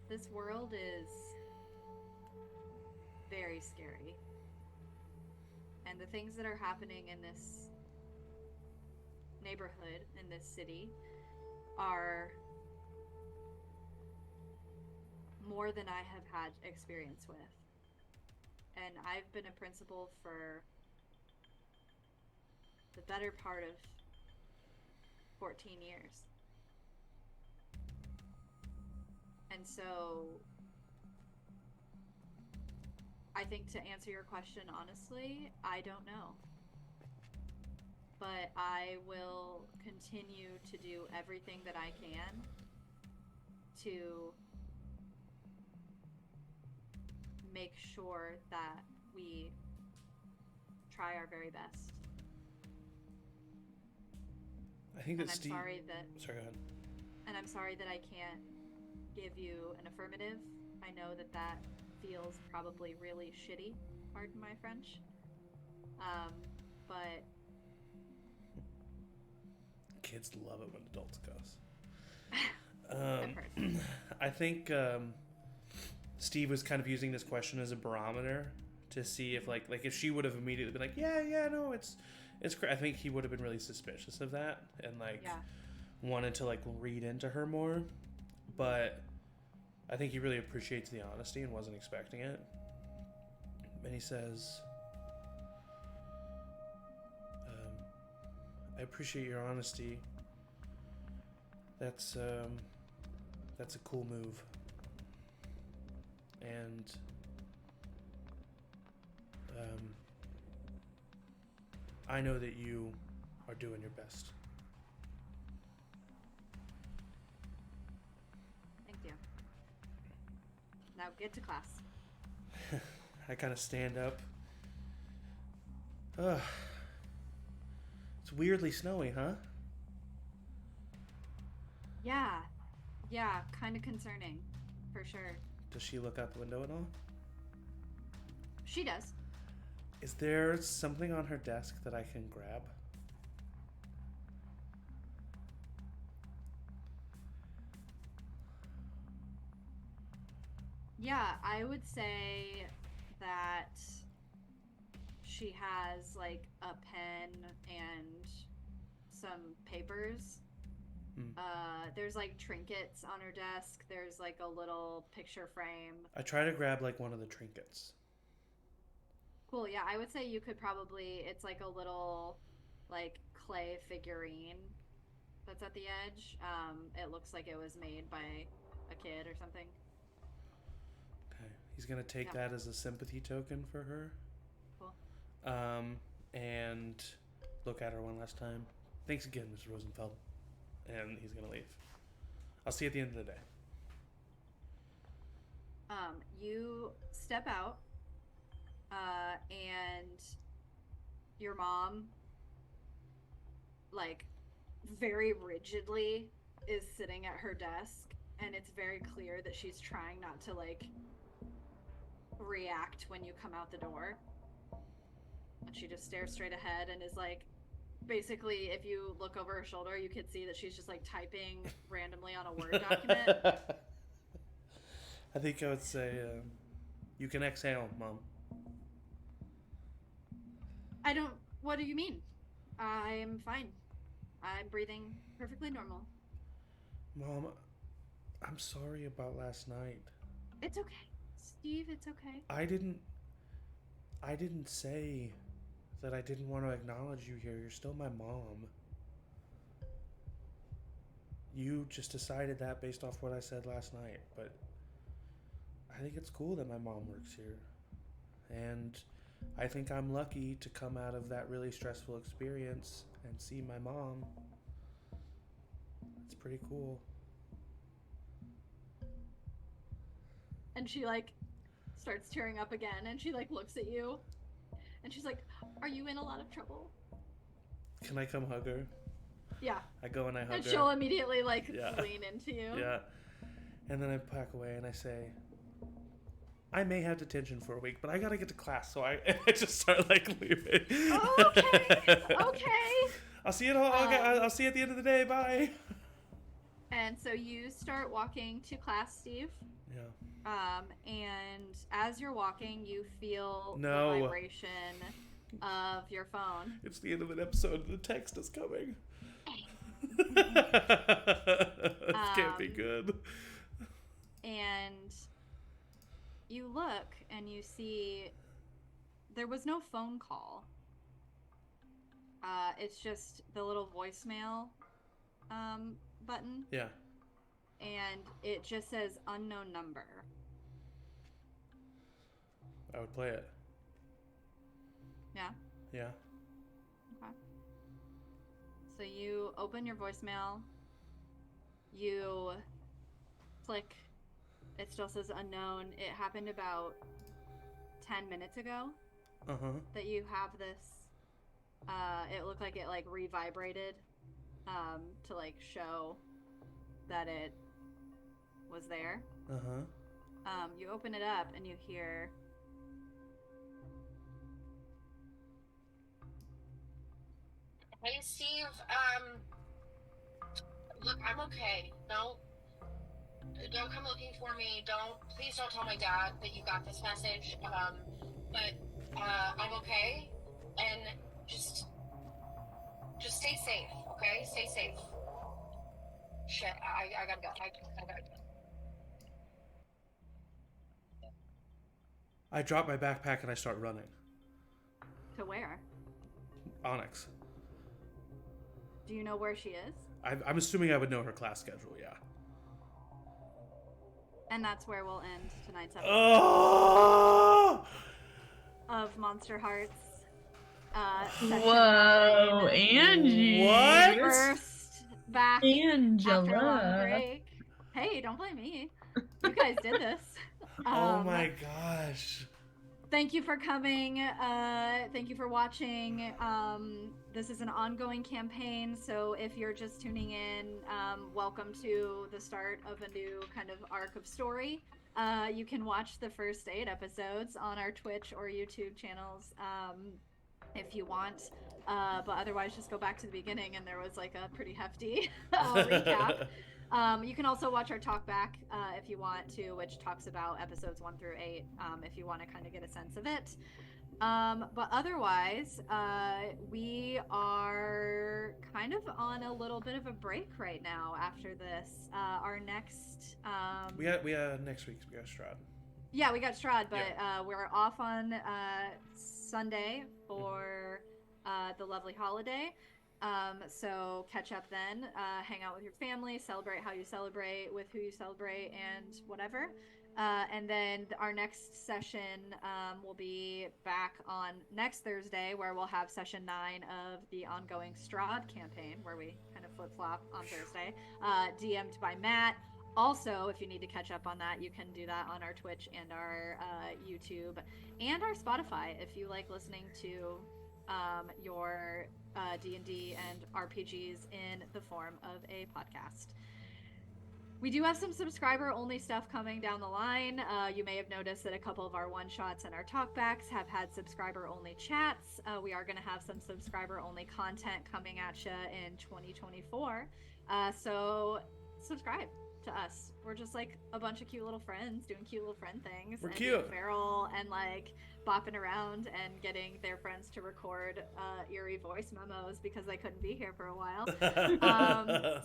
This world is very scary. And the things that are happening in this neighborhood, in this city, are more than I have had experience with. And I've been a principal for the better part of 14 years. And so I think, to answer your question honestly, I don't know. But I will continue to do everything that I can to make sure that we try our very best. I think that and I'm Steve... sorry that... Sorry, go ahead. And I'm sorry that I can't give you an affirmative. I know that that feels probably really shitty, pardon my French. but Kids love it when adults cuss. I've heard. I think Steve was kind of using this question as a barometer to see if like if she would have immediately been like, yeah, no, it's I think he would have been really suspicious of that and wanted to read into her more. But I think he really appreciates the honesty and wasn't expecting it. And he says, I appreciate your honesty. That's a cool move. And I know that you are doing your best. Thank you. Now get to class. I kind of stand up. It's weirdly snowy, huh? Yeah, kind of concerning, for sure. Does she look out the window at all? She does. Is there something on her desk that I can grab? Yeah, I would say that she has a pen and some papers. There's trinkets on her desk. There's a little picture frame. I try to grab one of the trinkets. Cool, yeah, I would say you could probably, it's a little clay figurine that's at the edge. It looks like it was made by a kid or something. Okay, he's gonna take that as a sympathy token for her. Cool. And look at her one last time. Thanks again, Mr. Rosenfeld. And he's gonna leave. I'll see you at the end of the day. You step out, and your mom, very rigidly is sitting at her desk, and it's very clear that she's trying not to, react when you come out the door. And she just stares straight ahead and is basically, if you look over her shoulder, you could see that she's just typing randomly on a Word document. I think I would say, you can exhale, Mom. What do you mean? I'm fine. I'm breathing perfectly normal. Mom, I'm sorry about last night. It's okay. Steve, it's okay. I didn't say that I didn't want to acknowledge you here. You're still my mom. You just decided that based off what I said last night, but I think it's cool that my mom works here. And I think I'm lucky to come out of that really stressful experience and see my mom. It's pretty cool. And she starts tearing up again, and she looks at you, and she's like, "Are you in a lot of trouble?" Can I come hug her? Yeah. I go and I hug her. And she'll immediately lean into you. Yeah. And then I pack away and I say, I may have detention for a week, but I gotta get to class, so I just start leaving. Oh, okay. I'll see you I'll see you at the end of the day. Bye. And so you start walking to class, Steve. Yeah. And as you're walking, you feel the vibration of your phone. It's the end of an episode. The text is coming. This can't be good. And you look and you see there was no phone call. It's just the little voicemail button. Yeah. And it just says unknown number. I would play it. Yeah? Yeah. Okay. So you open your voicemail. You click. It still says unknown. It happened about 10 minutes ago. That you have this. It looked like it revibrated to show that it was there. You open it up and you hear, Hey, Steve. Look, I'm okay. Don't come looking for me. Please don't tell my dad that you got this message. But I'm okay, and just stay safe, okay? Stay safe. Shit, I gotta go. I gotta go. I drop my backpack and I start running. To where? Onyx. Do you know where she is? I'm assuming I would know her class schedule, yeah. And that's where we'll end tonight's episode of Monsterhearts. Whoa, Angie! What? First back Angela. after a long break. Hey, don't blame me. You guys did this. Oh my gosh. Thank you for coming. Thank you for watching. This is an ongoing campaign, so if you're just tuning in, welcome to the start of a new kind of arc of story. You can watch the first 8 episodes on our Twitch or YouTube channels if you want. But otherwise, just go back to the beginning, and there was like a pretty hefty recap. You can also watch our talk back if you want to, which talks about episodes 1 through 8, if you want to kind of get a sense of it. But otherwise, we are kind of on a little bit of a break right now after this. Our next... We got next week, we got Strahd. Yeah, we got Strahd, but we're off on Sunday for the lovely holiday. So catch up then, hang out with your family, celebrate how you celebrate, with who you celebrate, and whatever. And then our next session will be back on next Thursday, where we'll have session 9 of the ongoing Strahd campaign, where we kind of flip-flop on Thursday, DM'd by Matt. Also, if you need to catch up on that, you can do that on our Twitch and our YouTube and our Spotify if you like listening to your D&D and RPGs in the form of a podcast. We do have some subscriber-only stuff coming down the line. You may have noticed that a couple of our one-shots and our talkbacks have had subscriber-only chats. We are going to have some subscriber-only content coming at you in 2024. So subscribe to us. We're just like a bunch of cute little friends doing cute little friend things. We're and cute. Being feral and like bopping around and getting their friends to record eerie voice memos because they couldn't be here for a while.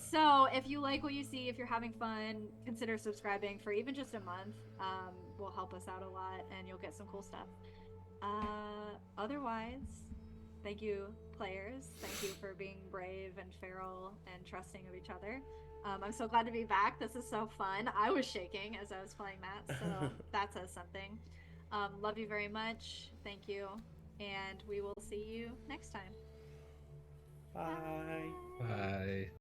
So if you like what you see, if you're having fun, consider subscribing for even just a month. Will help us out a lot and you'll get some cool stuff. Otherwise, thank you, players. Thank you for being brave and feral and trusting of each other. I'm so glad to be back. This is so fun. I was shaking as I was playing that, so that says something. Love you very much. Thank you. And we will see you next time. Bye. Bye.